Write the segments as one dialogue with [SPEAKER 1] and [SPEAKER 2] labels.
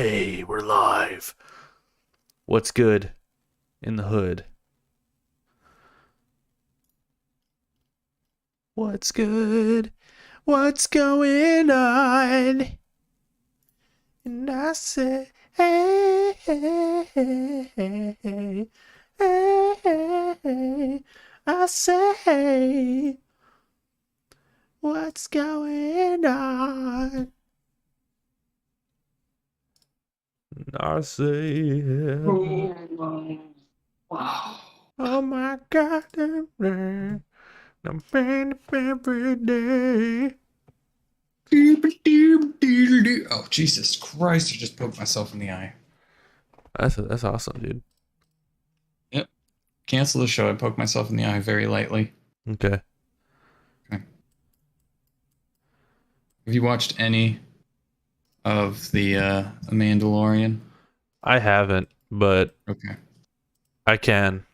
[SPEAKER 1] Hey, we're live. What's good in the hood? What's good? What's going on? And I say, hey, hey, hey, hey, hey, hey. I say, hey, what's going on? And I say,
[SPEAKER 2] Wow.
[SPEAKER 1] oh my God, I'm every day.
[SPEAKER 2] Oh, Jesus Christ, I just poked myself in the eye.
[SPEAKER 1] That's awesome, dude.
[SPEAKER 2] Yep. Cancel the show. I poked myself in the eye very lightly.
[SPEAKER 1] Okay.
[SPEAKER 2] Okay. Have you watched any of the Mandalorian?
[SPEAKER 1] I haven't, but
[SPEAKER 2] Okay.
[SPEAKER 1] I can.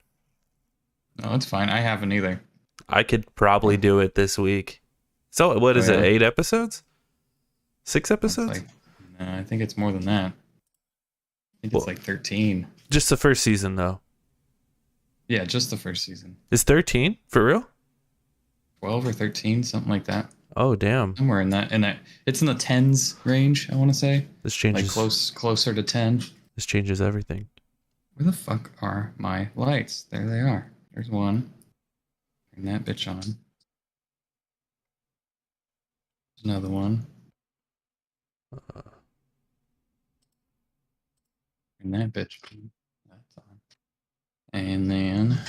[SPEAKER 2] No, it's fine. I haven't either.
[SPEAKER 1] I could probably do it this week. So, what
[SPEAKER 2] Oh,
[SPEAKER 1] is it?
[SPEAKER 2] yeah?
[SPEAKER 1] 8 episodes? 6
[SPEAKER 2] It's
[SPEAKER 1] episodes?
[SPEAKER 2] like, no, I think it's more than that. I think
[SPEAKER 1] Well,
[SPEAKER 2] it's like 13.
[SPEAKER 1] just the first season, though.
[SPEAKER 2] Yeah, just the first season.
[SPEAKER 1] Is 13? For real?
[SPEAKER 2] 12 or 13, something like that.
[SPEAKER 1] Oh, damn.
[SPEAKER 2] Somewhere in that. It's in the tens range, I want to say.
[SPEAKER 1] This
[SPEAKER 2] Like
[SPEAKER 1] changes.
[SPEAKER 2] closer to 10.
[SPEAKER 1] This changes everything.
[SPEAKER 2] Where the fuck are my lights? There they are. There's one. Turn that bitch on. There's another one. Turn that bitch on. That's on. And then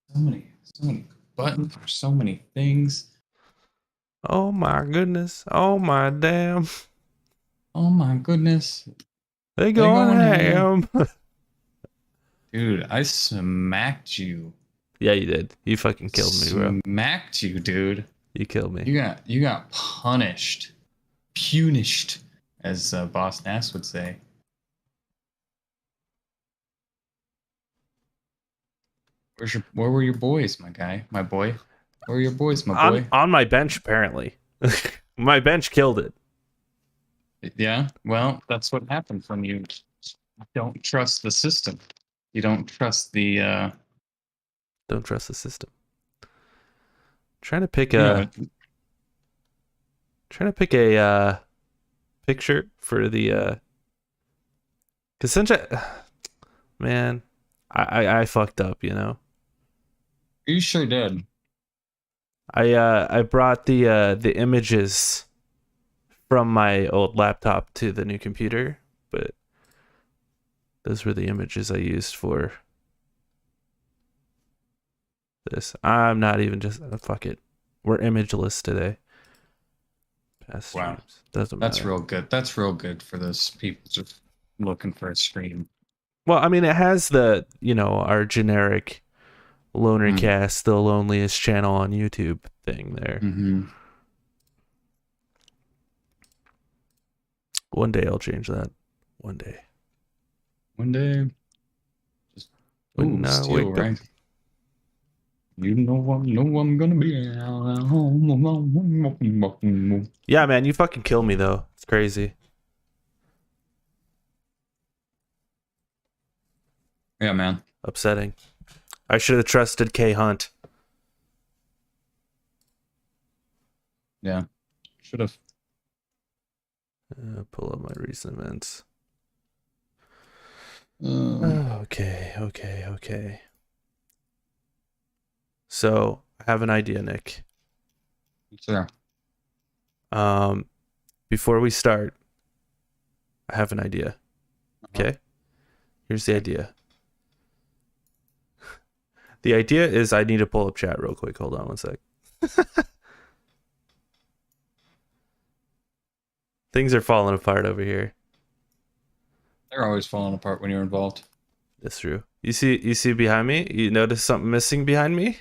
[SPEAKER 2] so many buttons for so many things.
[SPEAKER 1] Oh my goodness. Oh my damn.
[SPEAKER 2] Oh my goodness.
[SPEAKER 1] They
[SPEAKER 2] They
[SPEAKER 1] going
[SPEAKER 2] going ham.
[SPEAKER 1] ham.
[SPEAKER 2] Dude, I smacked you.
[SPEAKER 1] Yeah, you did. You fucking killed me, bro.
[SPEAKER 2] Smacked you, dude.
[SPEAKER 1] You killed me.
[SPEAKER 2] You got punished. Punished, as Boss Nass would say. Where were your boys, my guy? My boy? Where were your boys, my boy?
[SPEAKER 1] On my bench, apparently. My bench killed it.
[SPEAKER 2] Yeah, well, that's what happens when you don't trust the system. You don't trust the
[SPEAKER 1] Don't trust the system. Trying to pick
[SPEAKER 2] you know,
[SPEAKER 1] a picture for the cause since man, I fucked up, you know.
[SPEAKER 2] you sure did.
[SPEAKER 1] I brought the images from my old laptop to the new computer, but those were the images I used for this. I'm not even just fuck it. We're imageless today. Past
[SPEAKER 2] Wow.
[SPEAKER 1] streams. Doesn't
[SPEAKER 2] That's
[SPEAKER 1] matter.
[SPEAKER 2] real good. That's real good for those people just looking for a stream.
[SPEAKER 1] Well, I mean, it has the, our generic Loner
[SPEAKER 2] Mm.
[SPEAKER 1] Cast, the loneliest channel on YouTube thing there.
[SPEAKER 2] Mm-hmm.
[SPEAKER 1] One day I'll change that. One day.
[SPEAKER 2] One day, just
[SPEAKER 1] When I
[SPEAKER 2] steel,
[SPEAKER 1] wake up.
[SPEAKER 2] right? You know I'm gonna be.
[SPEAKER 1] Yeah, man, you fucking kill me though. It's crazy.
[SPEAKER 2] Yeah, man.
[SPEAKER 1] Upsetting. I should have trusted K Hunt.
[SPEAKER 2] Yeah, should have.
[SPEAKER 1] Pull up my recent events.
[SPEAKER 2] Uh,
[SPEAKER 1] Okay. So I have an idea, Nick.
[SPEAKER 2] Sure.
[SPEAKER 1] Before we start, I have an idea. Okay? Here's the idea. The idea is I need to pull up chat real quick. Hold on one sec. Things are falling apart over here.
[SPEAKER 2] They're always falling apart when you're involved.
[SPEAKER 1] That's true. You see behind me? You notice something missing behind me?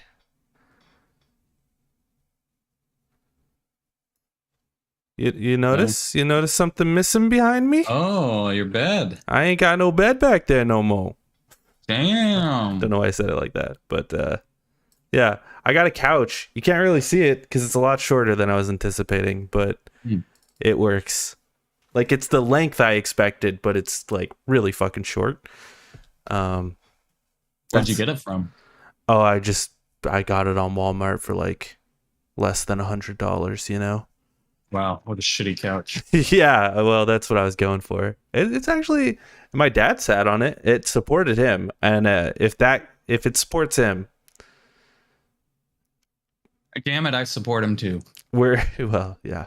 [SPEAKER 1] You notice?
[SPEAKER 2] No.
[SPEAKER 1] You notice something missing behind me?
[SPEAKER 2] Oh, your bed.
[SPEAKER 1] I ain't got no bed back there no more.
[SPEAKER 2] Damn.
[SPEAKER 1] Don't know why I said it like that, but yeah, I got a couch. You can't really see it because it's a lot shorter than I was anticipating, but it works. Like it's the length I expected, but it's like really fucking short.
[SPEAKER 2] Where'd you
[SPEAKER 1] That's-
[SPEAKER 2] get it from?
[SPEAKER 1] Oh, I got it on Walmart for like less than $100, you know?
[SPEAKER 2] Wow, what a shitty couch.
[SPEAKER 1] Yeah, well, that's what I was going for. It's actually my dad sat on it. It supported him, and if it supports him,
[SPEAKER 2] Damn it, I support him too.
[SPEAKER 1] we're well, yeah.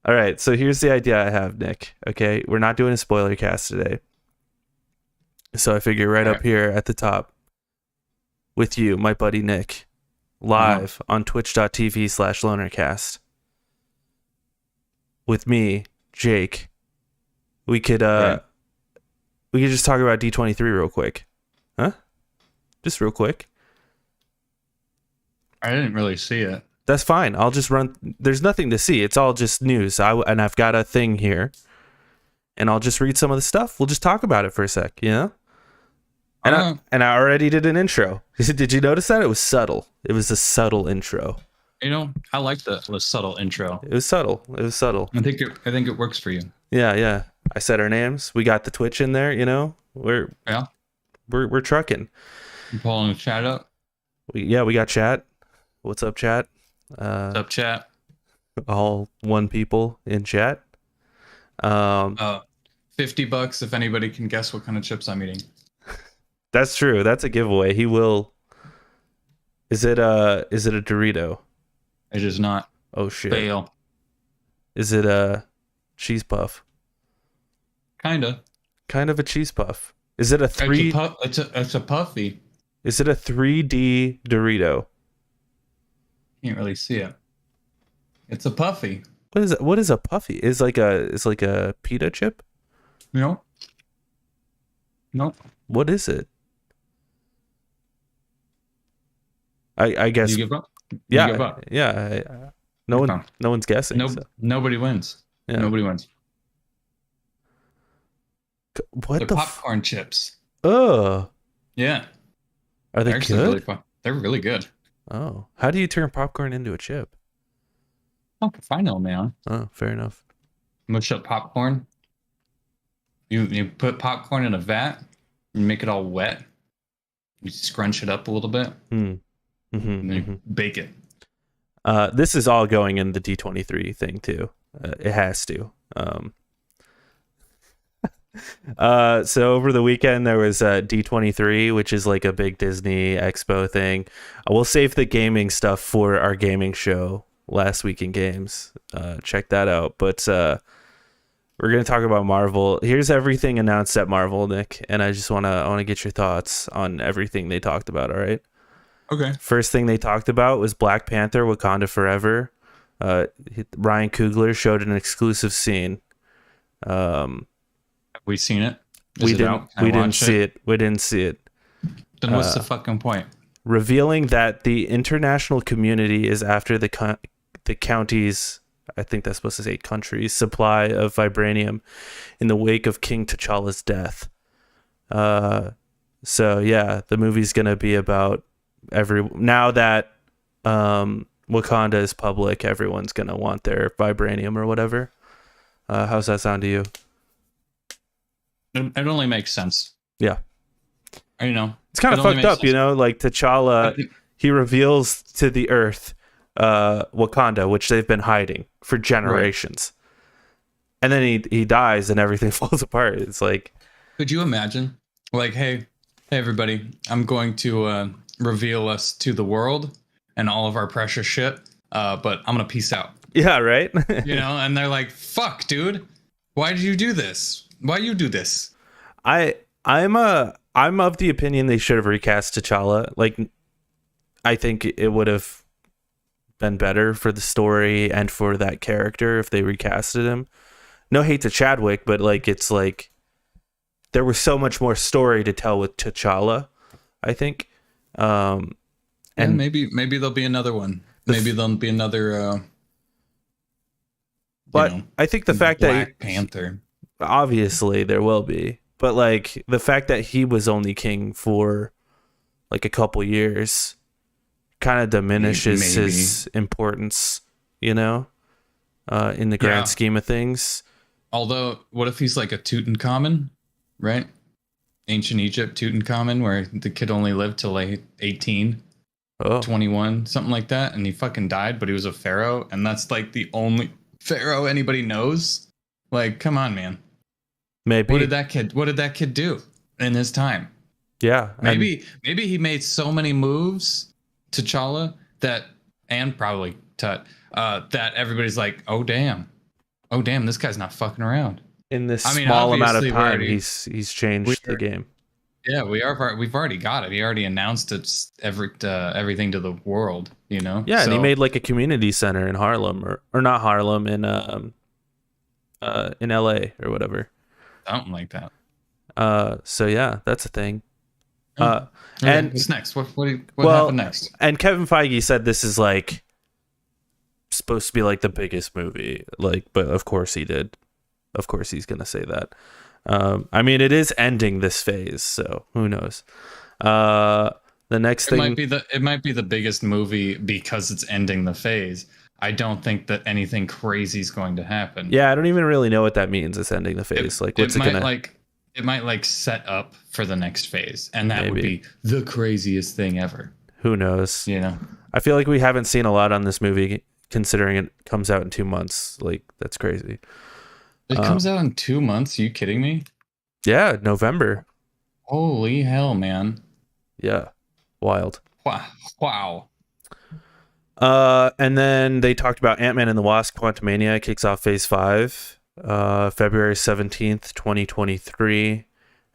[SPEAKER 1] All right, so here's the idea I have, Nick. Okay, we're not doing a spoiler cast today, so I figure right
[SPEAKER 2] All
[SPEAKER 1] up here at the top with you, my buddy Nick, live on twitch.tv/lonercast with me, Jake. We could just talk about D23 real quick. Huh? Just real quick.
[SPEAKER 2] I didn't really see it.
[SPEAKER 1] That's fine. I'll just run. There's nothing to see. It's all just news. And I've got a thing here, and I'll just read some of the stuff. We'll just talk about it for a sec, you know? And I already did an intro. Did you notice that? It was subtle. It was a subtle intro.
[SPEAKER 2] You know, I like the subtle intro.
[SPEAKER 1] It was subtle. It was subtle.
[SPEAKER 2] I think it works for you.
[SPEAKER 1] Yeah. I said our names. We got the Twitch in there, you know? We're trucking.
[SPEAKER 2] You pulling the chat up?
[SPEAKER 1] We got chat. What's up, chat?
[SPEAKER 2] What's up, chat?
[SPEAKER 1] All one people in chat.
[SPEAKER 2] $50 if anybody can guess what kind of chips I'm eating.
[SPEAKER 1] That's true. That's a giveaway. He will. Is it a Dorito?
[SPEAKER 2] It is not.
[SPEAKER 1] Oh shit.
[SPEAKER 2] Fail.
[SPEAKER 1] Is it a cheese puff?
[SPEAKER 2] Kinda.
[SPEAKER 1] Kind of a cheese puff. Is it a three?
[SPEAKER 2] It's a puffy.
[SPEAKER 1] Is it a 3D Dorito?
[SPEAKER 2] Can't really see it. It's a puffy.
[SPEAKER 1] What is it? What is a puffy? Is like a pita chip?
[SPEAKER 2] No. Nope.
[SPEAKER 1] What is it? I guess.
[SPEAKER 2] You give up?
[SPEAKER 1] Yeah.
[SPEAKER 2] You give up?
[SPEAKER 1] Yeah. No one's guessing.
[SPEAKER 2] No,
[SPEAKER 1] so.
[SPEAKER 2] Nobody wins.
[SPEAKER 1] Yeah.
[SPEAKER 2] Nobody wins.
[SPEAKER 1] What
[SPEAKER 2] They're
[SPEAKER 1] the
[SPEAKER 2] popcorn chips.
[SPEAKER 1] Oh.
[SPEAKER 2] Yeah.
[SPEAKER 1] Are they
[SPEAKER 2] They're actually
[SPEAKER 1] good?
[SPEAKER 2] really fun. They're really good.
[SPEAKER 1] Oh. How do you turn popcorn into a chip?
[SPEAKER 2] Oh, I know, man.
[SPEAKER 1] Oh, fair enough.
[SPEAKER 2] Mush up popcorn. You put popcorn in a vat. You make it all wet. You scrunch it up a little bit.
[SPEAKER 1] Mm-hmm,
[SPEAKER 2] And then you bake it.
[SPEAKER 1] This is all going in the D23 thing too. It has to. So over the weekend there was D23, which is like a big Disney Expo thing. We'll save the gaming stuff for our gaming show last week in games. Check that out. But we're gonna talk about Marvel. Here's everything announced at Marvel, Nick, and I just wanna get your thoughts on everything they talked about. All right.
[SPEAKER 2] Okay.
[SPEAKER 1] First thing they talked about was Black Panther: Wakanda Forever. Ryan Coogler showed an exclusive scene.
[SPEAKER 2] Have we seen it?
[SPEAKER 1] We didn't see it. We didn't see it.
[SPEAKER 2] Then what's the fucking point?
[SPEAKER 1] Revealing that the international community is after the county's, I think that's supposed to say country's, supply of vibranium in the wake of King T'Challa's death. So yeah, the movie's gonna be about now that Wakanda is public, everyone's gonna want their vibranium or whatever. How's that sound to you?
[SPEAKER 2] It only makes sense.
[SPEAKER 1] Yeah.
[SPEAKER 2] It's
[SPEAKER 1] kind of fucked up, like T'Challa, he reveals to the earth Wakanda, which they've been hiding for generations. Right. And then he dies and everything falls apart. It's like,
[SPEAKER 2] could you imagine? Like, hey everybody, I'm going to reveal us to the world and all of our precious shit, but I'm gonna peace out.
[SPEAKER 1] Yeah, right.
[SPEAKER 2] And they're like, fuck, dude, why did you do this? Why you do this?
[SPEAKER 1] I'm of the opinion they should have recast T'Challa. Like, I think it would have been better for the story and for that character if they recasted him. No hate to Chadwick, but like it's like there was so much more story to tell with T'Challa, I think. And
[SPEAKER 2] maybe there'll be another one. Maybe there'll be another.
[SPEAKER 1] But I think the fact
[SPEAKER 2] Black Panther.
[SPEAKER 1] Obviously there will be, but like the fact that he was only king for like a couple years kind of diminishes his importance, in the grand
[SPEAKER 2] Yeah.
[SPEAKER 1] scheme of things.
[SPEAKER 2] Although, what if he's like a Tutankhamun, right? Ancient Egypt Tutankhamun, where the kid only lived till like 18,
[SPEAKER 1] Oh,
[SPEAKER 2] 21, something like that, and he fucking died, but he was a pharaoh, and that's like the only pharaoh anybody knows. Like, come on, man.
[SPEAKER 1] maybe.
[SPEAKER 2] What did that kid do in his time?
[SPEAKER 1] Yeah.
[SPEAKER 2] Maybe he made so many moves, T'Challa, that, and probably Tut, that everybody's like, oh damn, this guy's not fucking around.
[SPEAKER 1] In this
[SPEAKER 2] I mean,
[SPEAKER 1] small amount of
[SPEAKER 2] obviously,
[SPEAKER 1] time, he's changed the game.
[SPEAKER 2] yeah, we've already got it. He already announced everything to the world, you know.
[SPEAKER 1] Yeah,
[SPEAKER 2] so,
[SPEAKER 1] and he made like a community center in Harlem, or not Harlem, in LA or whatever.
[SPEAKER 2] something like that.
[SPEAKER 1] So yeah, that's a thing.
[SPEAKER 2] Okay,
[SPEAKER 1] And
[SPEAKER 2] what's next? What happened next?
[SPEAKER 1] And Kevin Feige said this is like supposed to be like the biggest movie, like, but of course he did. Of course he's gonna say that. I mean, it is ending this phase, so who knows? The next thing
[SPEAKER 2] It might be the biggest movie because it's ending the phase. I don't think that anything crazy is going to happen.
[SPEAKER 1] Yeah, I don't even really know what that means. It's ending the phase. Like, what's it gonna?
[SPEAKER 2] It might like set up for the next phase, and that would
[SPEAKER 1] Maybe.
[SPEAKER 2] be the craziest thing ever.
[SPEAKER 1] Who knows?
[SPEAKER 2] You know,
[SPEAKER 1] I feel like we haven't seen a lot on this movie, considering it comes out in 2 months. Like, that's crazy.
[SPEAKER 2] it comes out in 2 months. Are you kidding me?
[SPEAKER 1] Yeah, November.
[SPEAKER 2] Holy hell, man!
[SPEAKER 1] Yeah, wild.
[SPEAKER 2] Wow.
[SPEAKER 1] And then they talked about Ant-Man and the Wasp: Quantumania kicks off Phase 5, February 17th, 2023.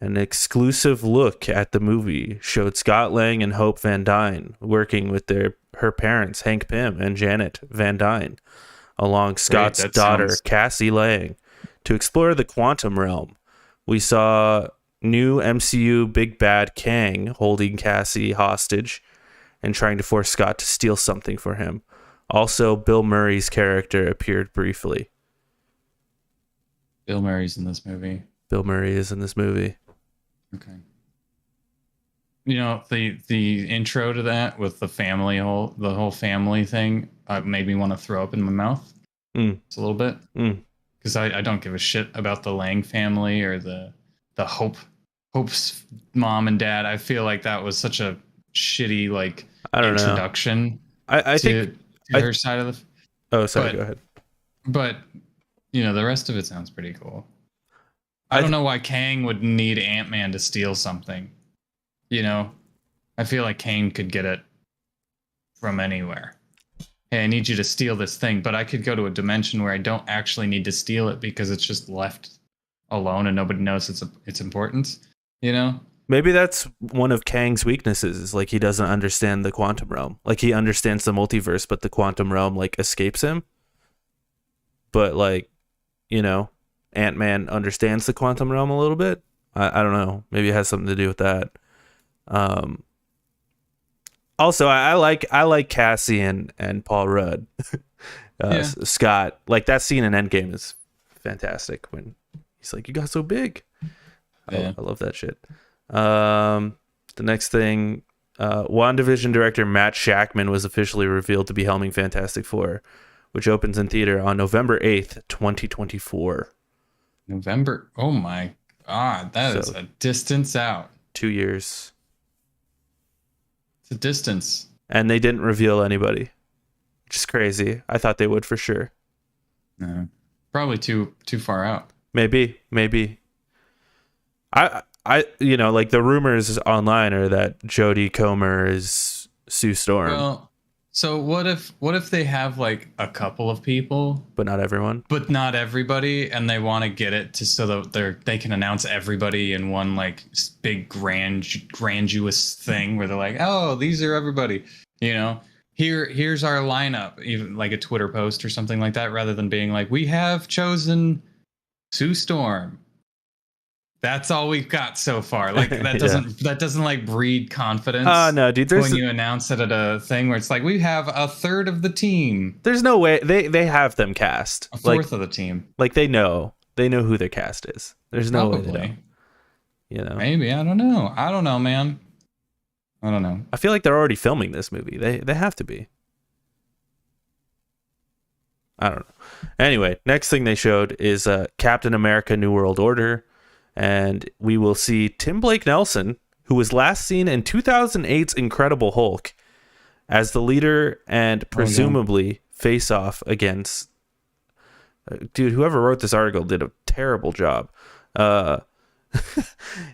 [SPEAKER 1] An exclusive look at the movie showed Scott Lang and Hope Van Dyne working with her parents, Hank Pym and Janet Van Dyne, along Scott's daughter, Cassie Lang, to explore the quantum realm. We saw new MCU Big Bad Kang holding Cassie hostage and trying to force Scott to steal something for him. Also, Bill Murray's character appeared briefly.
[SPEAKER 2] Bill Murray's in this movie.
[SPEAKER 1] Bill Murray is in this movie.
[SPEAKER 2] Okay. You know, the intro to that with the whole family thing made me want to throw up in my mouth. Just a little bit. Because I don't give a shit about the Lang family or the Hope's mom and dad. I feel like that was such a shitty like introduction.
[SPEAKER 1] I think
[SPEAKER 2] her side of the.
[SPEAKER 1] Oh, sorry. Go ahead.
[SPEAKER 2] But you know, the rest of it sounds pretty cool. I don't know why Kang would need Ant-Man to steal something. You know, I feel like Kang could get it from anywhere. Hey, I need you to steal this thing, but I could go to a dimension where I don't actually need to steal it because it's just left alone and nobody knows its importance. You know?
[SPEAKER 1] Maybe that's one of Kang's weaknesses, is like he doesn't understand the quantum realm. Like he understands the multiverse, but the quantum realm like escapes him. But like, you know, Ant-Man understands the quantum realm a little bit. I don't know. Maybe it has something to do with that. Also, I like Cassie and Paul Rudd. Scott, like that scene in Endgame is fantastic when he's like, "You got so big." Yeah. I love that shit. The next thing, WandaVision director Matt Shakman was officially revealed to be helming Fantastic Four, which opens in theater on November 8th, 2024.
[SPEAKER 2] November. Oh my God, that is a distance out.
[SPEAKER 1] 2 years.
[SPEAKER 2] It's a distance. And
[SPEAKER 1] they didn't reveal anybody, which is crazy. I thought they would for sure.
[SPEAKER 2] No, probably too far out.
[SPEAKER 1] Maybe. I you know, like the rumors online are that Jodie Comer is Sue Storm.
[SPEAKER 2] Well, so what if they have like a couple of people,
[SPEAKER 1] but not everyone,
[SPEAKER 2] but not everybody, and they want to get it to so that they can announce everybody in one like big grandiose thing where they're like, oh, these are everybody, you know, here's our lineup, even like a Twitter post or something like that, rather than being like, we have chosen Sue Storm. That's all we've got so far. Like that doesn't like breed confidence.
[SPEAKER 1] No, dude.
[SPEAKER 2] When you announce it at a thing where it's like we have a third of the team.
[SPEAKER 1] There's no way they have them cast.
[SPEAKER 2] A fourth of the team.
[SPEAKER 1] Like they know who their cast is. There's no way.
[SPEAKER 2] Probably.
[SPEAKER 1] You know.
[SPEAKER 2] Maybe, I don't know, man. I don't know.
[SPEAKER 1] I feel like they're already filming this movie. They have to be. I don't know. Anyway, next thing they showed is Captain America: New World Order, and we will see Tim Blake Nelson, who was last seen in 2008's Incredible Hulk, as the leader and presumably face off against. Dude, whoever wrote this article did a terrible job.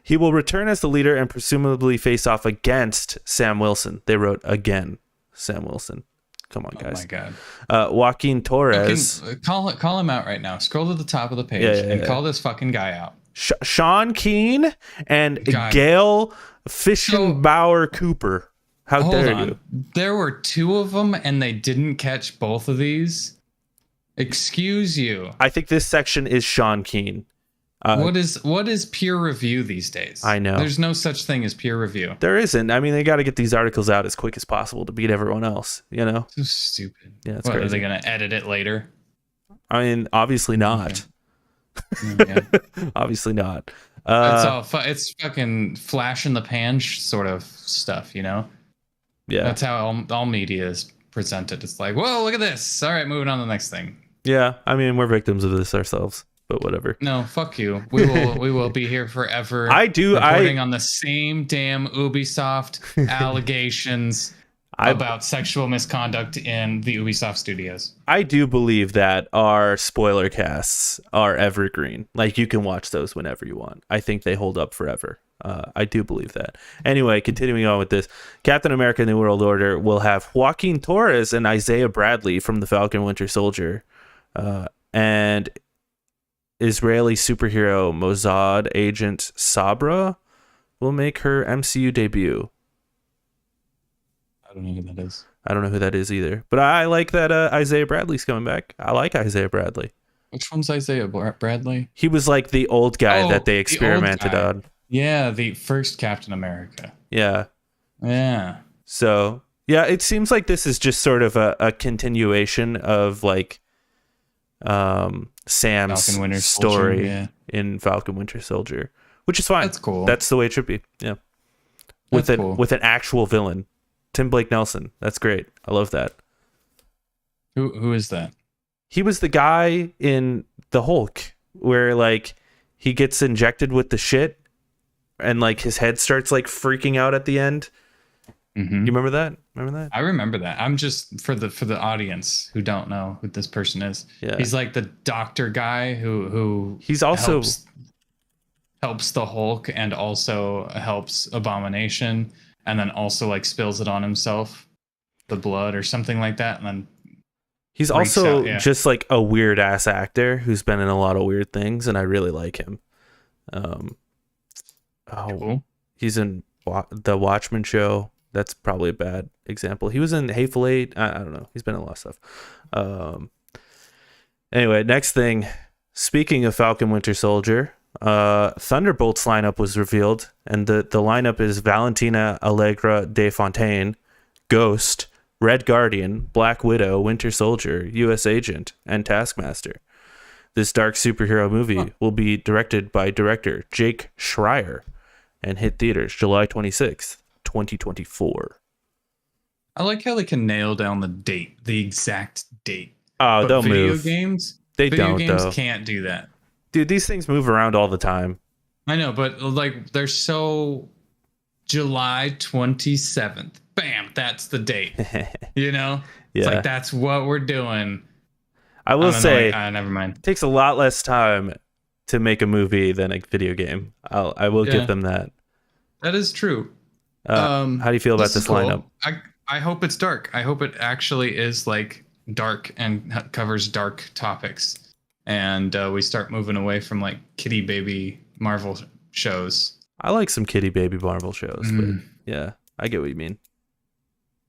[SPEAKER 1] He will return as the leader and presumably face off against Sam Wilson. They wrote again, Sam Wilson. Come on, guys.
[SPEAKER 2] Oh my God.
[SPEAKER 1] Joaquin Torres.
[SPEAKER 2] Call him out right now. Scroll to the top of the page and call this fucking guy out.
[SPEAKER 1] Sean Keane and Gail Fischenbauer Cooper. How dare you?
[SPEAKER 2] There were 2 of them and they didn't catch both of these. Excuse you.
[SPEAKER 1] I think this section is Sean Keane.
[SPEAKER 2] What is peer review these days?
[SPEAKER 1] I know.
[SPEAKER 2] There's no such thing as peer review.
[SPEAKER 1] There isn't. I mean, they got to get these articles out as quick as possible to beat everyone else, you know?
[SPEAKER 2] So stupid.
[SPEAKER 1] Yeah, it's crazy.
[SPEAKER 2] Are they going to edit it later?
[SPEAKER 1] I mean, obviously not.
[SPEAKER 2] Okay.
[SPEAKER 1] Obviously not.
[SPEAKER 2] It's fucking flash in the pan sort of stuff, you know?
[SPEAKER 1] Yeah.
[SPEAKER 2] That's how all media is presented. It's like, whoa, look at this. All right, moving on to the next thing.
[SPEAKER 1] Yeah, I mean, we're victims of this ourselves. But whatever.
[SPEAKER 2] No, fuck you. We will be here forever. Reporting on the same damn Ubisoft allegations about sexual misconduct in the Ubisoft studios.
[SPEAKER 1] I do believe that our spoiler casts are evergreen. Like, you can watch those whenever you want. I think they hold up forever. I do believe that. Anyway, continuing on with this, Captain America: New World Order will have Joaquin Torres and Isaiah Bradley from the Falcon Winter Soldier, and Israeli superhero Mossad agent Sabra will make her MCU debut.
[SPEAKER 2] I don't know who that is.
[SPEAKER 1] I don't know who that is either. But I like that Isaiah Bradley's coming back. I like Isaiah Bradley.
[SPEAKER 2] Which one's Isaiah Bradley?
[SPEAKER 1] He was like the old guy that they experimented on.
[SPEAKER 2] Yeah, the first Captain America.
[SPEAKER 1] Yeah.
[SPEAKER 2] Yeah.
[SPEAKER 1] So, yeah, it seems like this is just sort of a continuation of like Sam's story in Falcon Winter Soldier, which is fine.
[SPEAKER 2] That's cool.
[SPEAKER 1] That's the way it should be. Yeah. With an actual villain. Tim Blake Nelson. That's great. I love that.
[SPEAKER 2] Who is that?
[SPEAKER 1] He was the guy in the Hulk where like he gets injected with the shit and like his head starts like freaking out at the end.
[SPEAKER 2] Mm-hmm.
[SPEAKER 1] You remember that?
[SPEAKER 2] I remember that. I'm just for the audience who don't know who this person is.
[SPEAKER 1] Yeah.
[SPEAKER 2] He's like the doctor guy who
[SPEAKER 1] he's also
[SPEAKER 2] helps the Hulk and also helps Abomination and then also like spills it on himself, the blood or something like that, and then
[SPEAKER 1] he's also just like a weird ass actor who's been in a lot of weird things, and I really like him.
[SPEAKER 2] Cool.
[SPEAKER 1] He's in the Watchmen show. That's probably a bad example. He was in Hateful Eight. I don't know. He's been in a lot of stuff. Anyway, next thing. Speaking of Falcon Winter Soldier, Thunderbolt's lineup was revealed, and the lineup is Valentina Allegra de Fontaine, Ghost, Red Guardian, Black Widow, Winter Soldier, U.S. Agent, and Taskmaster. This dark superhero movie will be directed by director Jake Schreier and hit theaters July 26th. 2024.
[SPEAKER 2] I like how they can nail down the exact date.
[SPEAKER 1] Oh,
[SPEAKER 2] but
[SPEAKER 1] they'll
[SPEAKER 2] video
[SPEAKER 1] move.
[SPEAKER 2] Games,
[SPEAKER 1] video games
[SPEAKER 2] though. Can't do that.
[SPEAKER 1] Dude, these things move around all the time.
[SPEAKER 2] I know, but like they're so July 27th. Bam, that's the date. You know?
[SPEAKER 1] Yeah.
[SPEAKER 2] It's like that's what we're doing.
[SPEAKER 1] I will say
[SPEAKER 2] never mind.
[SPEAKER 1] It takes a lot less time to make a movie than a video game. I will give them that.
[SPEAKER 2] That is true.
[SPEAKER 1] How do you feel about this lineup?
[SPEAKER 2] I hope it's dark. I hope it actually is like dark and covers dark topics, and we start moving away from like kitty baby Marvel shows.
[SPEAKER 1] I like some kitty baby Marvel shows, but yeah, I get what you mean.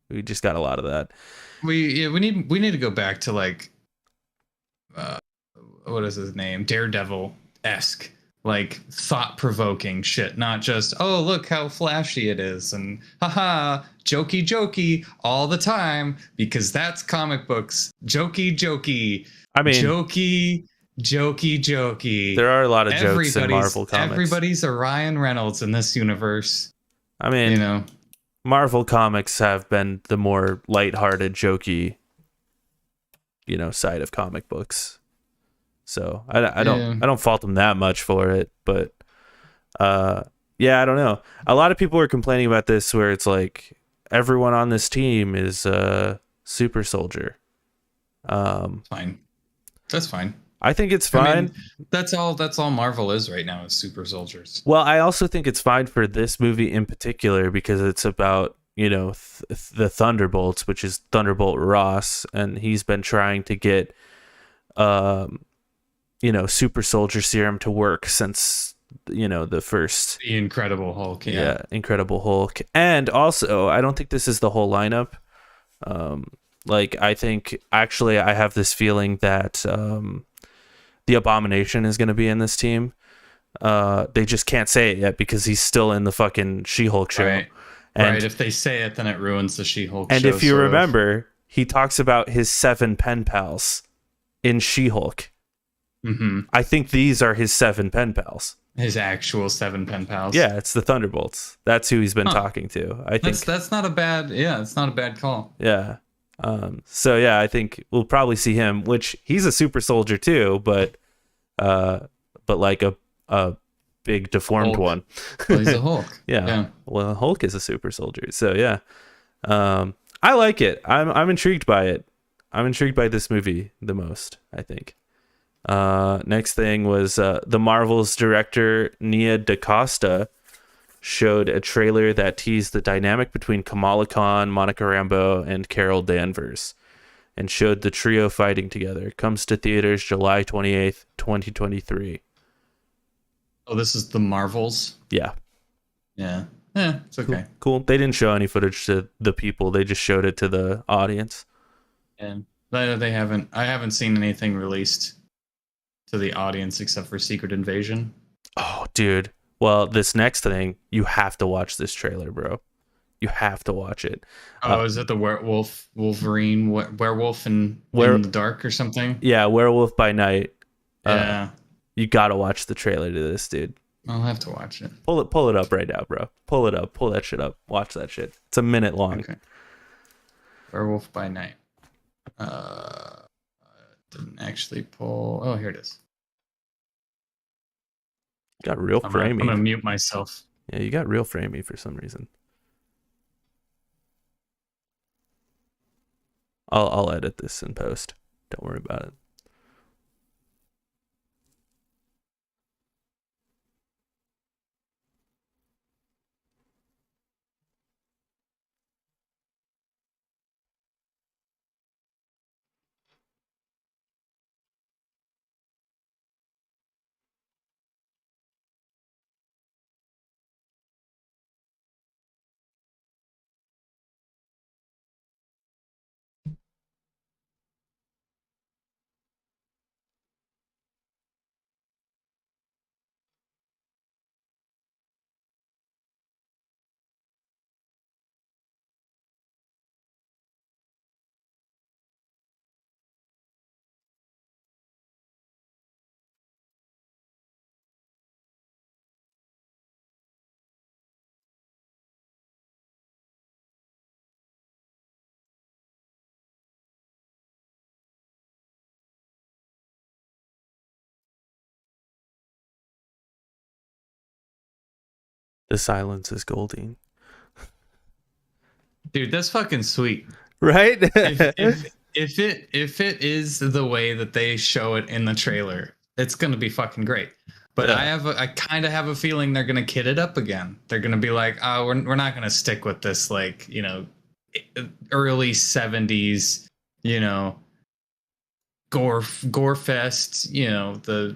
[SPEAKER 1] We just got a lot of that.
[SPEAKER 2] We need to go back to like what is his name? Daredevil-esque. Like thought-provoking shit, not just, oh, look how flashy it is and haha, jokey all the time, because that's comic books. Jokey. I mean, jokey.
[SPEAKER 1] There are a lot of jokes in Marvel comics.
[SPEAKER 2] Everybody's a Ryan Reynolds in this universe.
[SPEAKER 1] I mean,
[SPEAKER 2] you know,
[SPEAKER 1] Marvel comics have been the more lighthearted, jokey side of comic books. So I
[SPEAKER 2] Yeah.
[SPEAKER 1] don't fault him that much for it, but yeah, I don't know. A lot of people are complaining about this, where it's like everyone on this team is super soldier.
[SPEAKER 2] Fine. That's fine.
[SPEAKER 1] I think it's
[SPEAKER 2] I
[SPEAKER 1] fine.
[SPEAKER 2] mean, that's all Marvel is right now, is super soldiers.
[SPEAKER 1] Well, I also think it's fine for this movie in particular because it's about, the Thunderbolts, which is Thunderbolt Ross, and he's been trying to get, super soldier serum to work since, the first.
[SPEAKER 2] The Incredible Hulk.
[SPEAKER 1] Yeah, Incredible Hulk. And also, I don't think this is the whole lineup. I think, actually, I have this feeling that the Abomination is going to be in this team. They just can't say it yet because he's still in the fucking She-Hulk show.
[SPEAKER 2] Right.
[SPEAKER 1] And,
[SPEAKER 2] If they say it, then it ruins the She-Hulk
[SPEAKER 1] and
[SPEAKER 2] show.
[SPEAKER 1] if you remember, he talks about his 7 pen pals in She-Hulk.
[SPEAKER 2] Mm-hmm.
[SPEAKER 1] I think these are his 7 pen pals.
[SPEAKER 2] His actual 7 pen pals.
[SPEAKER 1] Yeah, it's the Thunderbolts. That's who he's been talking to. I think
[SPEAKER 2] that's not a bad. Yeah, it's not a bad call.
[SPEAKER 1] Yeah. So yeah, I think we'll probably see him, which he's a super soldier too, but like a big deformed
[SPEAKER 2] Hulk.
[SPEAKER 1] one.
[SPEAKER 2] Well, he's a Hulk.
[SPEAKER 1] Yeah. Well, Hulk is a super soldier. So yeah. I like it. I'm intrigued by it. I'm intrigued by this movie the most, I think. Next thing was the Marvel's director Nia DaCosta showed a trailer that teased the dynamic between Kamala Khan, Monica Rambeau, and Carol Danvers, and showed the trio fighting together. Comes to theaters July 28th, 2023.
[SPEAKER 2] Oh, this is the Marvels.
[SPEAKER 1] Yeah.
[SPEAKER 2] Yeah. Yeah, it's okay.
[SPEAKER 1] Cool. They didn't show any footage to the people. They just showed it to the audience.
[SPEAKER 2] And they haven't. I haven't seen anything released to the audience except for Secret Invasion.
[SPEAKER 1] Oh, dude. Well, this next thing, you have to watch this trailer, bro. You have to watch it.
[SPEAKER 2] Oh, is it the Wolverine, werewolf in the dark or something?
[SPEAKER 1] Yeah, Werewolf by Night.
[SPEAKER 2] Yeah.
[SPEAKER 1] You gotta watch the trailer to this, dude.
[SPEAKER 2] I'll have to watch it.
[SPEAKER 1] Pull it up right now, bro. Pull it up. Pull that shit up. Watch that shit. It's a minute long.
[SPEAKER 2] Okay. Werewolf by Night. Didn't actually pull. Oh, here it is.
[SPEAKER 1] Got real framey.
[SPEAKER 2] I'm gonna mute myself.
[SPEAKER 1] Yeah, you got real framey for some reason. I'll edit this in post. Don't worry about it. The silence is golden.
[SPEAKER 2] Dude, that's fucking sweet.
[SPEAKER 1] Right?
[SPEAKER 2] if it is the way that they show it in the trailer, it's gonna be fucking great. But yeah. I kind of have a feeling they're gonna kid it up again. They're gonna be like, oh, we're not gonna stick with this, like, early 70s, gore fest, the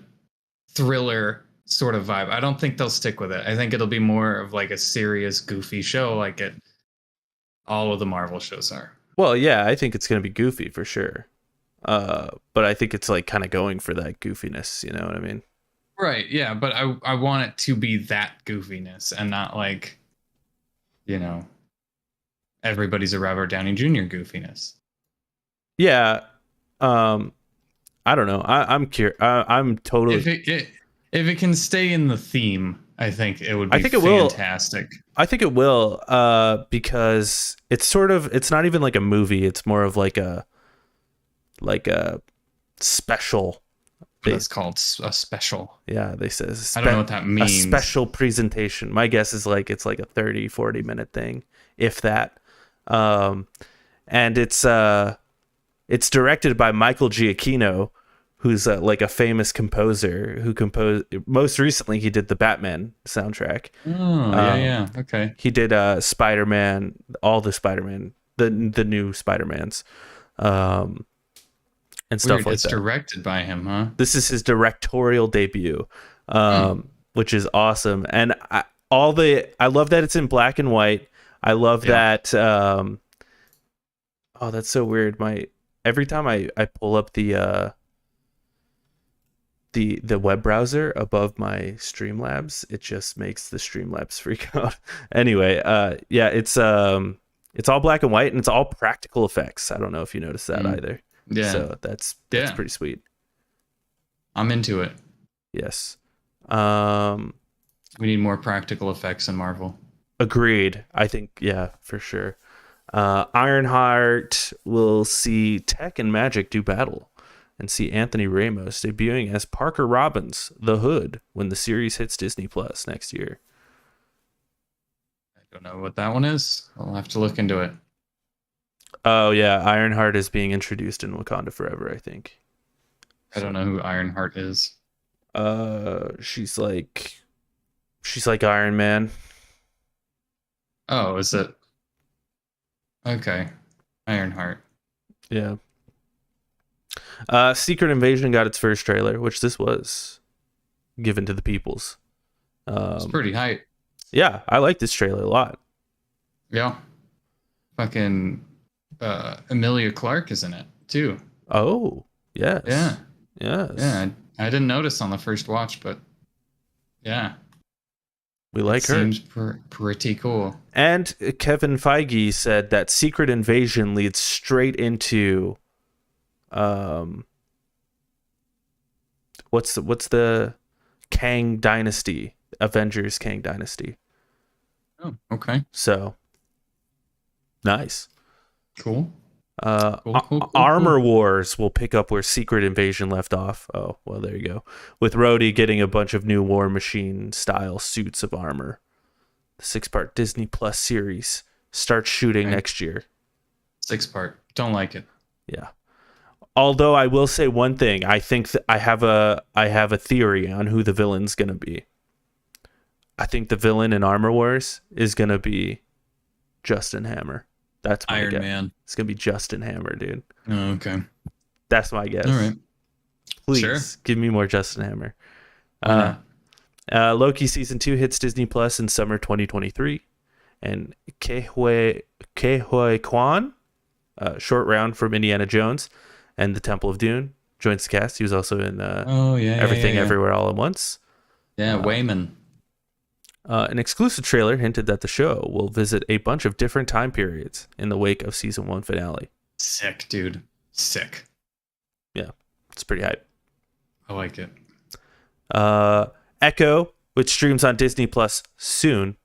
[SPEAKER 2] thriller sort of vibe. I don't think they'll stick with it. I think it'll be more of like a serious, goofy show, like all of the Marvel shows are.
[SPEAKER 1] Well, yeah, I think it's gonna be goofy for sure. But I think it's like kind of going for that goofiness. You know what I mean?
[SPEAKER 2] Right. Yeah, but I want it to be that goofiness and not like, everybody's a Robert Downey Jr. goofiness.
[SPEAKER 1] Yeah. I don't know. I'm curious. I'm totally.
[SPEAKER 2] If it can stay in the theme, I think it would be fantastic.
[SPEAKER 1] I think it will, because it's not even like a movie. It's more of like like a special.
[SPEAKER 2] That's called a special.
[SPEAKER 1] Yeah, they say
[SPEAKER 2] I don't know what that means.
[SPEAKER 1] A special presentation. My guess is like it's like a 30-40 minute thing, if that. And it's directed by Michael Giacchino, who's like a famous composer who composed. Most recently, he did the Batman soundtrack.
[SPEAKER 2] Oh, yeah. Okay.
[SPEAKER 1] He did Spider-Man, all the Spider-Man, the new Spider-Mans, and stuff like
[SPEAKER 2] it's
[SPEAKER 1] that.
[SPEAKER 2] Directed by him, huh?
[SPEAKER 1] This is his directorial debut, which is awesome. And I love that it's in black and white. I love that. Oh, that's so weird. Every time I pull up the web browser above my Streamlabs, it just makes the Streamlabs freak out. Anyway, it's all black and white and it's all practical effects. I don't know if you noticed that either.
[SPEAKER 2] Yeah.
[SPEAKER 1] So that's pretty sweet.
[SPEAKER 2] I'm into it.
[SPEAKER 1] Yes.
[SPEAKER 2] We need more practical effects in Marvel.
[SPEAKER 1] Agreed. I think, yeah, for sure. Ironheart will see Tech and Magic do battle and see Anthony Ramos debuting as Parker Robbins, the Hood, when the series hits Disney Plus next year.
[SPEAKER 2] I don't know what that one is. I'll have to look into it.
[SPEAKER 1] Oh, yeah. Ironheart is being introduced in Wakanda Forever, I think.
[SPEAKER 2] I don't know who Ironheart is.
[SPEAKER 1] She's like Iron Man.
[SPEAKER 2] Oh, is it? Okay. Ironheart.
[SPEAKER 1] Yeah. Secret Invasion got its first trailer, which this was given to the peoples.
[SPEAKER 2] It's pretty hype.
[SPEAKER 1] Yeah, I like this trailer a lot.
[SPEAKER 2] Yeah. Fucking Emilia Clarke is in it too.
[SPEAKER 1] Oh, yes.
[SPEAKER 2] Yeah.
[SPEAKER 1] Yes.
[SPEAKER 2] Yeah. I didn't notice on the first watch, but yeah.
[SPEAKER 1] We like her.
[SPEAKER 2] Seems pretty cool.
[SPEAKER 1] And Kevin Feige said that Secret Invasion leads straight into what's the Kang Dynasty, Avengers Kang Dynasty.
[SPEAKER 2] Oh, okay.
[SPEAKER 1] So nice.
[SPEAKER 2] Cool.
[SPEAKER 1] Cool. Armor Wars will pick up where Secret Invasion left off. Oh, well, there you go. With Rhodey getting a bunch of new War Machine style suits of armor. The 6-part Disney Plus series starts shooting next year.
[SPEAKER 2] 6-part. Don't like it.
[SPEAKER 1] Yeah. Although I will say one thing, I think I have a theory on who the villain's gonna be. I think the villain in Armor Wars is gonna be Justin Hammer. That's my
[SPEAKER 2] Iron
[SPEAKER 1] guess.
[SPEAKER 2] Man.
[SPEAKER 1] It's gonna be Justin Hammer, dude.
[SPEAKER 2] Oh, okay.
[SPEAKER 1] That's my guess.
[SPEAKER 2] All right.
[SPEAKER 1] Please
[SPEAKER 2] Sure.
[SPEAKER 1] give me more Justin Hammer.
[SPEAKER 2] Yeah.
[SPEAKER 1] Loki season 2 hits Disney Plus in summer 2023, and Ke Huy Quan, short round from Indiana Jones and the Temple of Doom, joins the cast. He was also in Everything Everywhere All at Once.
[SPEAKER 2] Yeah, Wayman.
[SPEAKER 1] An exclusive trailer hinted that the show will visit a bunch of different time periods in the wake of season 1 finale.
[SPEAKER 2] Sick, dude. Sick.
[SPEAKER 1] Yeah, it's pretty hype.
[SPEAKER 2] I like it.
[SPEAKER 1] Echo, which streams on Disney Plus soon.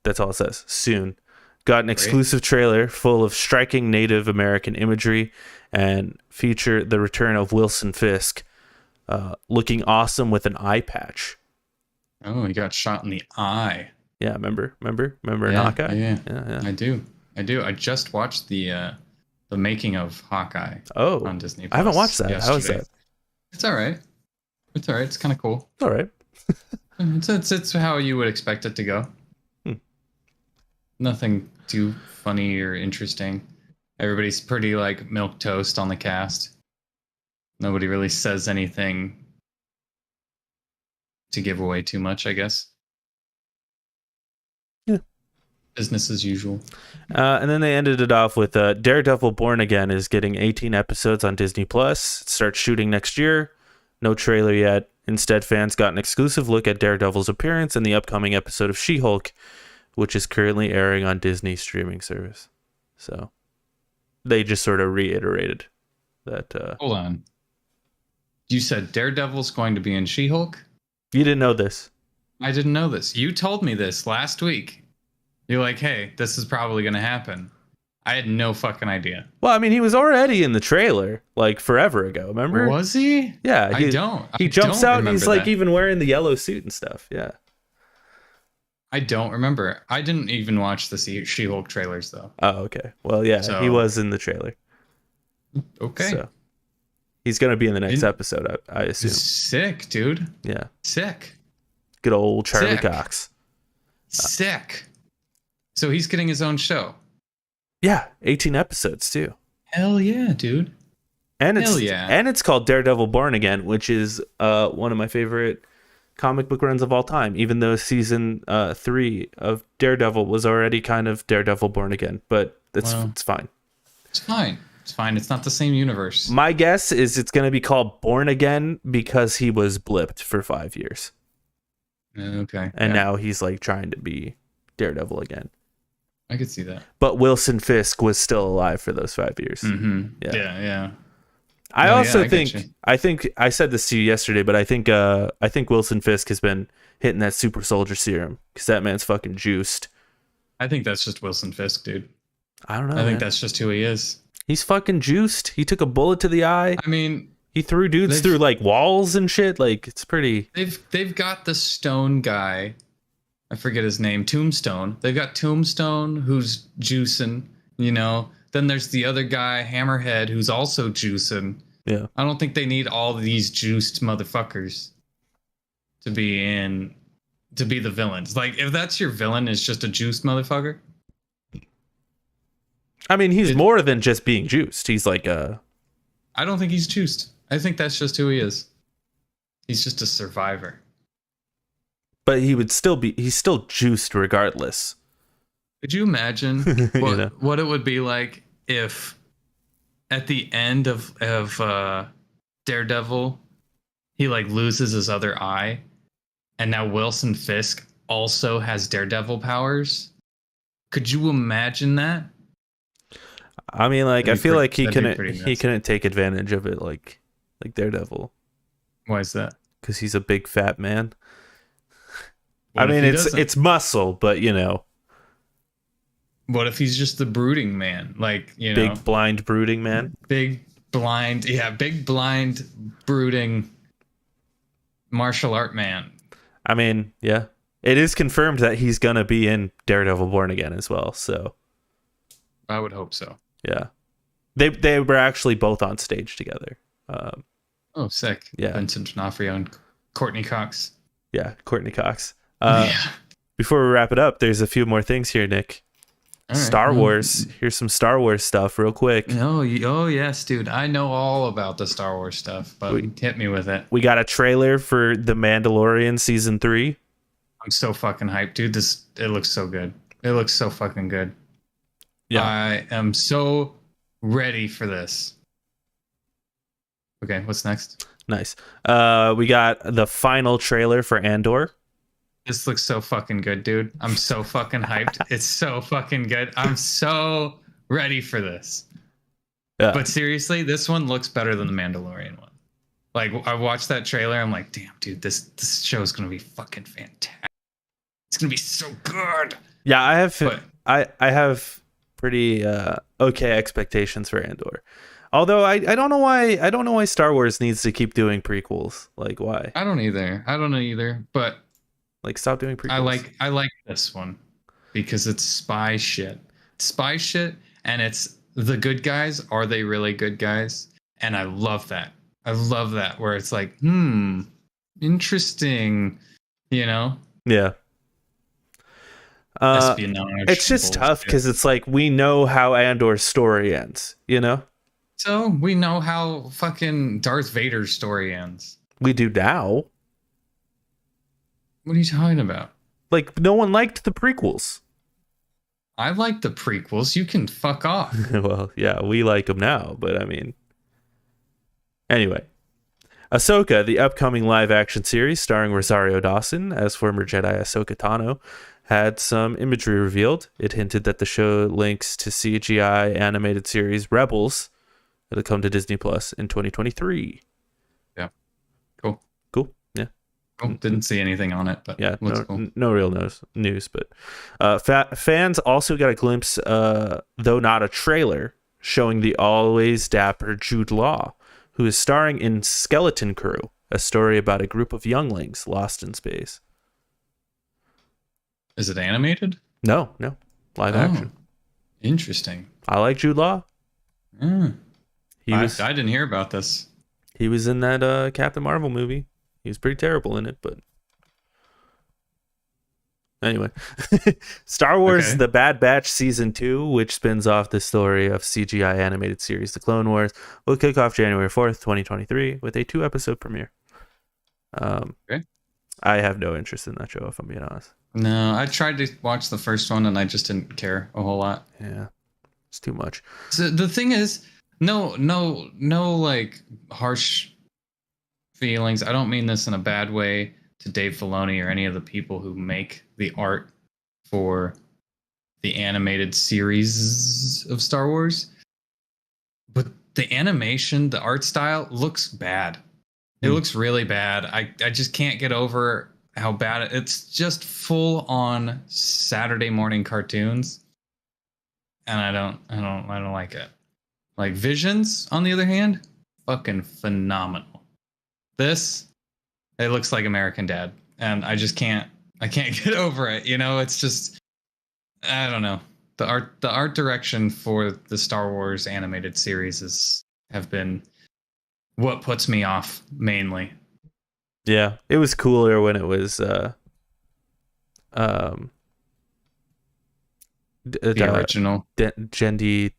[SPEAKER 1] That's all it says. Soon. Got an exclusive trailer full of striking Native American imagery and feature the return of Wilson Fisk, looking awesome with an eye patch.
[SPEAKER 2] Oh, he got shot in the eye.
[SPEAKER 1] Yeah, remember in Hawkeye?
[SPEAKER 2] Yeah. I do. I just watched the making of Hawkeye. On Disney Plus.
[SPEAKER 1] I haven't watched that.
[SPEAKER 2] Yesterday.
[SPEAKER 1] How is that?
[SPEAKER 2] It's all right. It's kind of cool.
[SPEAKER 1] All right.
[SPEAKER 2] It's how you would expect it to go. Nothing too funny or interesting. Everybody's pretty like milquetoast on the cast. Nobody really says anything to give away too much, I guess.
[SPEAKER 1] Yeah.
[SPEAKER 2] Business as usual.
[SPEAKER 1] And then they ended it off with Daredevil Born Again is getting 18 episodes on Disney Plus. It starts shooting next year. No trailer yet. Instead, fans got an exclusive look at Daredevil's appearance in the upcoming episode of She-Hulk, which is currently airing on Disney's streaming service. So they just sort of reiterated that.
[SPEAKER 2] Hold on. You said Daredevil's going to be in She-Hulk?
[SPEAKER 1] You didn't know this.
[SPEAKER 2] I didn't know this. You told me this last week. You're like, hey, this is probably going to happen. I had no fucking idea.
[SPEAKER 1] Well, I mean, he was already in the trailer like forever ago. Remember?
[SPEAKER 2] Was he?
[SPEAKER 1] Yeah,
[SPEAKER 2] I don't.
[SPEAKER 1] He
[SPEAKER 2] I
[SPEAKER 1] jumps
[SPEAKER 2] don't
[SPEAKER 1] out and he's
[SPEAKER 2] remember
[SPEAKER 1] like
[SPEAKER 2] that.
[SPEAKER 1] even wearing the yellow suit and stuff. Yeah.
[SPEAKER 2] I don't remember. I didn't even watch the She-Hulk trailers though.
[SPEAKER 1] Oh, okay. Well, yeah,
[SPEAKER 2] So,
[SPEAKER 1] he was in the trailer.
[SPEAKER 2] Okay.
[SPEAKER 1] So he's gonna be in the next
[SPEAKER 2] In-
[SPEAKER 1] episode, I assume.
[SPEAKER 2] Sick, dude.
[SPEAKER 1] Yeah.
[SPEAKER 2] Sick.
[SPEAKER 1] Good old Charlie
[SPEAKER 2] Sick.
[SPEAKER 1] Cox.
[SPEAKER 2] Sick. So he's getting his own show.
[SPEAKER 1] Yeah, 18 episodes too.
[SPEAKER 2] Hell yeah, dude.
[SPEAKER 1] And
[SPEAKER 2] Hell yeah.
[SPEAKER 1] it's called Daredevil Born Again, which is one of my favorite comic book runs of all time, even though season 3 of Daredevil was already kind of Daredevil Born Again, but it's fine.
[SPEAKER 2] It's fine. It's fine. It's not the same universe.
[SPEAKER 1] My guess is it's going to be called Born Again because he was blipped for 5 years.
[SPEAKER 2] Okay.
[SPEAKER 1] And now he's like trying to be Daredevil again.
[SPEAKER 2] I could see that.
[SPEAKER 1] But Wilson Fisk was still alive for those 5 years.
[SPEAKER 2] Mm-hmm.
[SPEAKER 1] Yeah.
[SPEAKER 2] Yeah.
[SPEAKER 1] I also think
[SPEAKER 2] get you.
[SPEAKER 1] I think I said this to you yesterday, but I think Wilson Fisk has been hitting that super soldier serum because that man's fucking juiced.
[SPEAKER 2] I think that's just Wilson Fisk, dude.
[SPEAKER 1] I don't know.
[SPEAKER 2] I think
[SPEAKER 1] man.
[SPEAKER 2] that's just who he is.
[SPEAKER 1] He's fucking juiced. He took a bullet to the eye.
[SPEAKER 2] I mean,
[SPEAKER 1] He threw dudes through like walls and shit. Like it's pretty.
[SPEAKER 2] they've got the stone guy. I forget his name. Tombstone. They've got Tombstone who's juicing, you know. Then there's the other guy, Hammerhead, who's also juicing.
[SPEAKER 1] Yeah.
[SPEAKER 2] I don't think they need all of these juiced motherfuckers to be the villains. Like, if that's your villain, is just a juiced motherfucker.
[SPEAKER 1] I mean, he's more than just being juiced. He's like
[SPEAKER 2] I don't think he's juiced. I think that's just who he is. He's just a survivor.
[SPEAKER 1] But he's still juiced regardless.
[SPEAKER 2] Could you imagine what it would be like if at the end of Daredevil, he like loses his other eye, and now Wilson Fisk also has Daredevil powers? Could you imagine that?
[SPEAKER 1] I mean, like, I feel like he
[SPEAKER 2] nuts.
[SPEAKER 1] couldn't take advantage of it like Daredevil.
[SPEAKER 2] Why is that?
[SPEAKER 1] Because he's a big fat man.
[SPEAKER 2] What
[SPEAKER 1] I
[SPEAKER 2] if
[SPEAKER 1] mean,
[SPEAKER 2] he doesn't?
[SPEAKER 1] it's muscle, but you know,
[SPEAKER 2] What if he's just the brooding man? Like, you know,
[SPEAKER 1] big blind brooding man.
[SPEAKER 2] big blind brooding martial art man.
[SPEAKER 1] I mean, yeah, it is confirmed that he's gonna be in Daredevil Born Again as well. So
[SPEAKER 2] I would hope so.
[SPEAKER 1] yeah, they were actually both on stage together.
[SPEAKER 2] Oh, sick.
[SPEAKER 1] Yeah.
[SPEAKER 2] Vincent D'Onofrio and Courtney Cox.
[SPEAKER 1] Yeah, Courtney Cox.
[SPEAKER 2] Yeah.
[SPEAKER 1] Before we wrap it up, there's a few more things here, Nick.
[SPEAKER 2] All right.
[SPEAKER 1] Star Wars. Here's some Star Wars stuff real quick.
[SPEAKER 2] Oh, yes, dude. I know all about the Star Wars stuff, but hit me with it.
[SPEAKER 1] We got a trailer for The Mandalorian season 3.
[SPEAKER 2] I'm so fucking hyped, dude. It looks so good. It looks so fucking good.
[SPEAKER 1] Yeah.
[SPEAKER 2] I am so ready for this. Okay, what's next?
[SPEAKER 1] Nice. We got the final trailer for Andor.
[SPEAKER 2] This looks so fucking good, dude. I'm so fucking hyped. It's so fucking good. I'm so ready for this.
[SPEAKER 1] Yeah.
[SPEAKER 2] But seriously, this one looks better than the Mandalorian one. Like, I watched that trailer. I'm like, damn, dude, this show is gonna be fucking fantastic. It's gonna be so good.
[SPEAKER 1] Yeah, I have pretty okay expectations for Andor. Although I don't know why Star Wars needs to keep doing prequels. Like, why?
[SPEAKER 2] I don't know either. But
[SPEAKER 1] Like, stop doing prequels.
[SPEAKER 2] I like this one because it's spy shit. Spy shit, and it's the good guys. Are they really good guys? And I love that. I love that where it's like, interesting, you know?
[SPEAKER 1] Yeah.
[SPEAKER 2] Espionage.
[SPEAKER 1] It's just tough because it's like we know how Andor's story ends, you know?
[SPEAKER 2] So we know how fucking Darth Vader's story ends.
[SPEAKER 1] We do now.
[SPEAKER 2] What are you talking about?
[SPEAKER 1] Like, no one liked the prequels.
[SPEAKER 2] I like the prequels. You can fuck off.
[SPEAKER 1] Well, yeah, we like them now, but I mean... Anyway. Ahsoka, the upcoming live-action series starring Rosario Dawson as former Jedi Ahsoka Tano, had some imagery revealed. It hinted that the show links to CGI animated series Rebels that'll come to Disney Plus in 2023.
[SPEAKER 2] Yeah. Cool.
[SPEAKER 1] Yeah.
[SPEAKER 2] Oh, didn't see anything on it, but
[SPEAKER 1] Yeah,
[SPEAKER 2] looks
[SPEAKER 1] no,
[SPEAKER 2] cool.
[SPEAKER 1] no real news. But fans also got a glimpse, though not a trailer, showing the always dapper Jude Law, who is starring in Skeleton Crew, a story about a group of younglings lost in space.
[SPEAKER 2] Is it animated?
[SPEAKER 1] No, live action.
[SPEAKER 2] Interesting.
[SPEAKER 1] I like Jude Law.
[SPEAKER 2] Mm.
[SPEAKER 1] He
[SPEAKER 2] I
[SPEAKER 1] was
[SPEAKER 2] didn't hear about this.
[SPEAKER 1] he was in that Captain Marvel movie. He was pretty terrible in it, but anyway. Star Wars
[SPEAKER 2] Okay.
[SPEAKER 1] The Bad Batch Season 2, which spins off the story of CGI animated series The Clone Wars, will kick off January 4th, 2023 with a 2-episode premiere.
[SPEAKER 2] Okay.
[SPEAKER 1] I have no interest in that show, if I'm being honest.
[SPEAKER 2] No, I tried to watch the first one and I just didn't care a whole lot.
[SPEAKER 1] Yeah, it's too much.
[SPEAKER 2] So the thing is, no, like harsh feelings. I don't mean this in a bad way to Dave Filoni or any of the people who make the art for the animated series of Star Wars. But the animation, the art style looks bad. It looks really bad. I just can't get over how bad it's just full on Saturday morning cartoons. And I don't like it. Like Visions, on the other hand, fucking phenomenal. This, it looks like American Dad, and I can't get over it. It's just, I don't know. The art direction for the Star Wars animated series have been what puts me off mainly.
[SPEAKER 1] Yeah, it was cooler when it was
[SPEAKER 2] The original.
[SPEAKER 1] Jendi,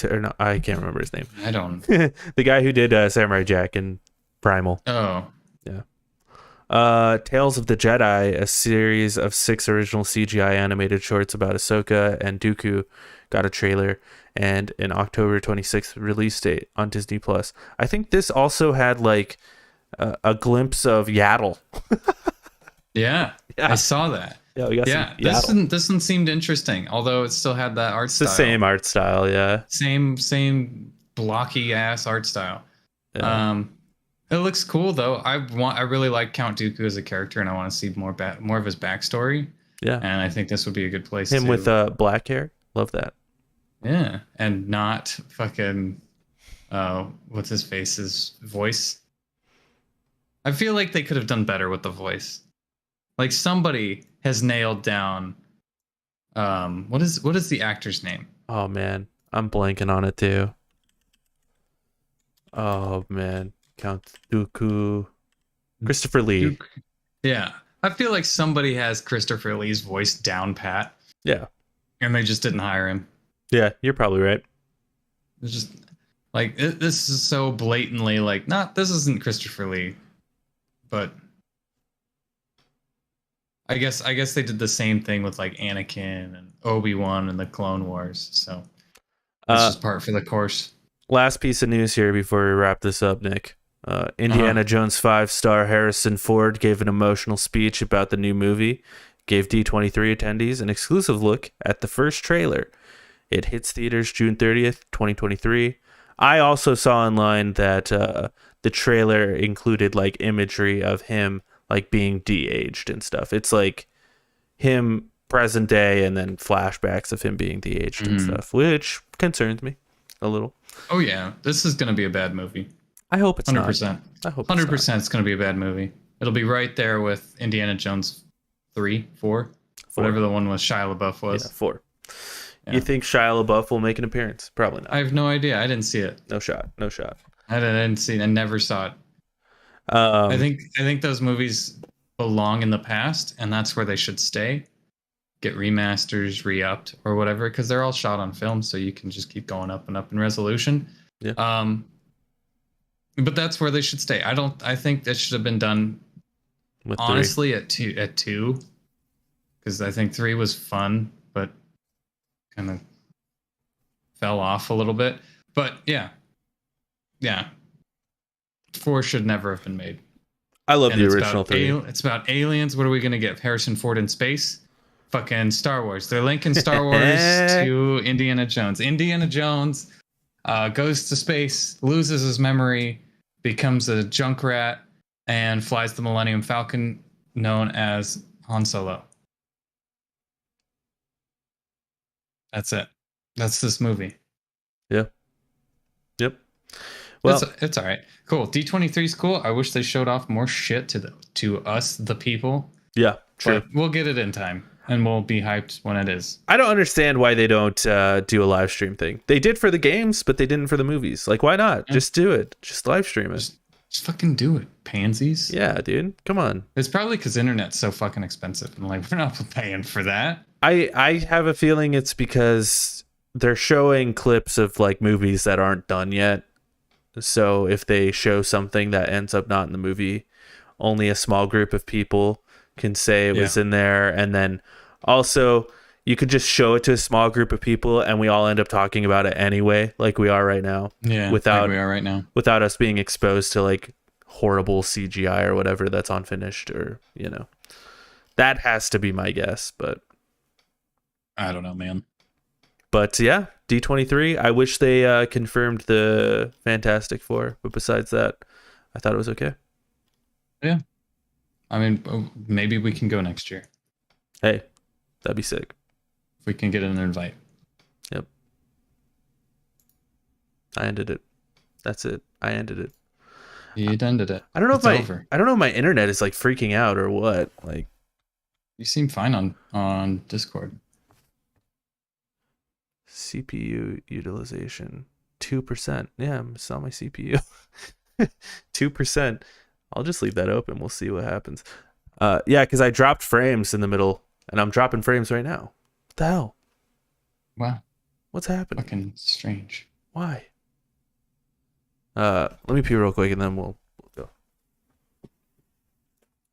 [SPEAKER 1] or no, I can't remember his name.
[SPEAKER 2] I don't.
[SPEAKER 1] The guy who did Samurai Jack and Primal.
[SPEAKER 2] Oh,
[SPEAKER 1] yeah. Tales of the Jedi, a series of 6 original CGI animated shorts about Ahsoka and Dooku, got a trailer and an October 26th release date on Disney Plus. I think this also had like a glimpse of Yaddle.
[SPEAKER 2] yeah, I saw that.
[SPEAKER 1] Yeah, we got
[SPEAKER 2] this one seemed interesting, although it still had that art style.
[SPEAKER 1] It's the same art style, yeah.
[SPEAKER 2] Same blocky ass art style.
[SPEAKER 1] Yeah.
[SPEAKER 2] It looks cool though. I really like Count Dooku as a character, and I want to see more of his backstory.
[SPEAKER 1] Yeah,
[SPEAKER 2] and I think this would be a good place.
[SPEAKER 1] Him with black hair, love that.
[SPEAKER 2] Yeah, and not fucking what's his face's voice. I feel like they could have done better with the voice. Like somebody has nailed down. What is the actor's name?
[SPEAKER 1] Oh man, I'm blanking on it too. Oh man, Count Dooku, Christopher Lee.
[SPEAKER 2] Yeah, I feel like somebody has Christopher Lee's voice down pat.
[SPEAKER 1] Yeah,
[SPEAKER 2] and they just didn't hire him.
[SPEAKER 1] Yeah, you're probably right.
[SPEAKER 2] It's just like this is so blatantly like, this isn't Christopher Lee, but I guess they did the same thing with like Anakin and Obi-Wan and the Clone Wars. So it's just part for the course.
[SPEAKER 1] Last piece of news here before we wrap this up, Nick. Indiana Jones 5 star Harrison Ford gave an emotional speech about the new movie, gave D23 attendees an exclusive look at the first trailer. It hits theaters June 30th, 2023. I also saw online that the trailer included like imagery of him like being de-aged and stuff. It's like him present day and then flashbacks of him being de-aged and stuff, which concerns me a little.
[SPEAKER 2] Oh yeah, this is going to be a bad movie.
[SPEAKER 1] I hope it's
[SPEAKER 2] 100%.
[SPEAKER 1] not. I hope
[SPEAKER 2] 100% it's going to be a bad movie. It'll be right there with Indiana Jones 3, 4, whatever the one with Shia LaBeouf was.
[SPEAKER 1] Yeah, 4.
[SPEAKER 2] Yeah.
[SPEAKER 1] You think Shia LaBeouf will make an appearance? Probably not.
[SPEAKER 2] I have no idea. I didn't see it.
[SPEAKER 1] No shot.
[SPEAKER 2] I didn't see it. I never saw it. I think those movies belong in the past, and that's where they should stay. Get remasters, re-upped, or whatever, because they're all shot on film, so you can just keep going up and up in resolution.
[SPEAKER 1] Yeah.
[SPEAKER 2] But that's where they should stay. I think that should have been done
[SPEAKER 1] with
[SPEAKER 2] honestly 3. at 2, because I think 3 was fun, but kind of fell off a little bit. But yeah. 4 should never have been made.
[SPEAKER 1] I love the original 3.
[SPEAKER 2] It's about aliens. What are we gonna get? Harrison Ford in space? Fucking Star Wars. They're linking Star Wars to Indiana Jones. Indiana Jones goes to space, loses his memory, becomes a junk rat, and flies the Millennium Falcon, known as Han Solo. That's it. That's this movie.
[SPEAKER 1] Yeah. Yep. Well,
[SPEAKER 2] It's all right. Cool. D23 is cool. I wish they showed off more shit to us, the people.
[SPEAKER 1] yeah, true.
[SPEAKER 2] But we'll get it in time, and we'll be hyped when it is.
[SPEAKER 1] I don't understand why they don't do a live stream thing. They did for the games, but they didn't for the movies. Like, why not?
[SPEAKER 2] Yeah.
[SPEAKER 1] Just do it. Just live stream it.
[SPEAKER 2] Just fucking do it, pansies.
[SPEAKER 1] Yeah, dude. Come on.
[SPEAKER 2] It's probably because internet's so fucking expensive, and like we're not paying for that.
[SPEAKER 1] I have a feeling it's because they're showing clips of like movies that aren't done yet. So if they show something that ends up not in the movie, only a small group of people can say it was in there. And then also you could just show it to a small group of people and we all end up talking about it anyway, like we are right now.
[SPEAKER 2] Yeah,
[SPEAKER 1] without
[SPEAKER 2] like we are right now.
[SPEAKER 1] Without us being exposed to like horrible CGI or whatever that's unfinished, or that has to be my guess. But
[SPEAKER 2] I don't know, man.
[SPEAKER 1] But yeah, D23. I wish they confirmed the Fantastic Four, but besides that, I thought it was okay.
[SPEAKER 2] Yeah, I mean, maybe we can go next year.
[SPEAKER 1] Hey, that'd be sick.
[SPEAKER 2] If we can get an invite.
[SPEAKER 1] Yep. I ended it. That's it. I ended it.
[SPEAKER 2] You ended it.
[SPEAKER 1] I don't know
[SPEAKER 2] it's
[SPEAKER 1] over. I don't know if my internet is like freaking out or what. Like,
[SPEAKER 2] you seem fine on Discord.
[SPEAKER 1] CPU utilization 2%. Yeah, it's on my CPU. 2%. I'll just leave that open. We'll see what happens. Yeah, because I dropped frames in the middle, and I'm dropping frames right now. What the hell?
[SPEAKER 2] Wow.
[SPEAKER 1] What's happening?
[SPEAKER 2] Fucking strange.
[SPEAKER 1] Why? Let me pee real quick, and then we'll go.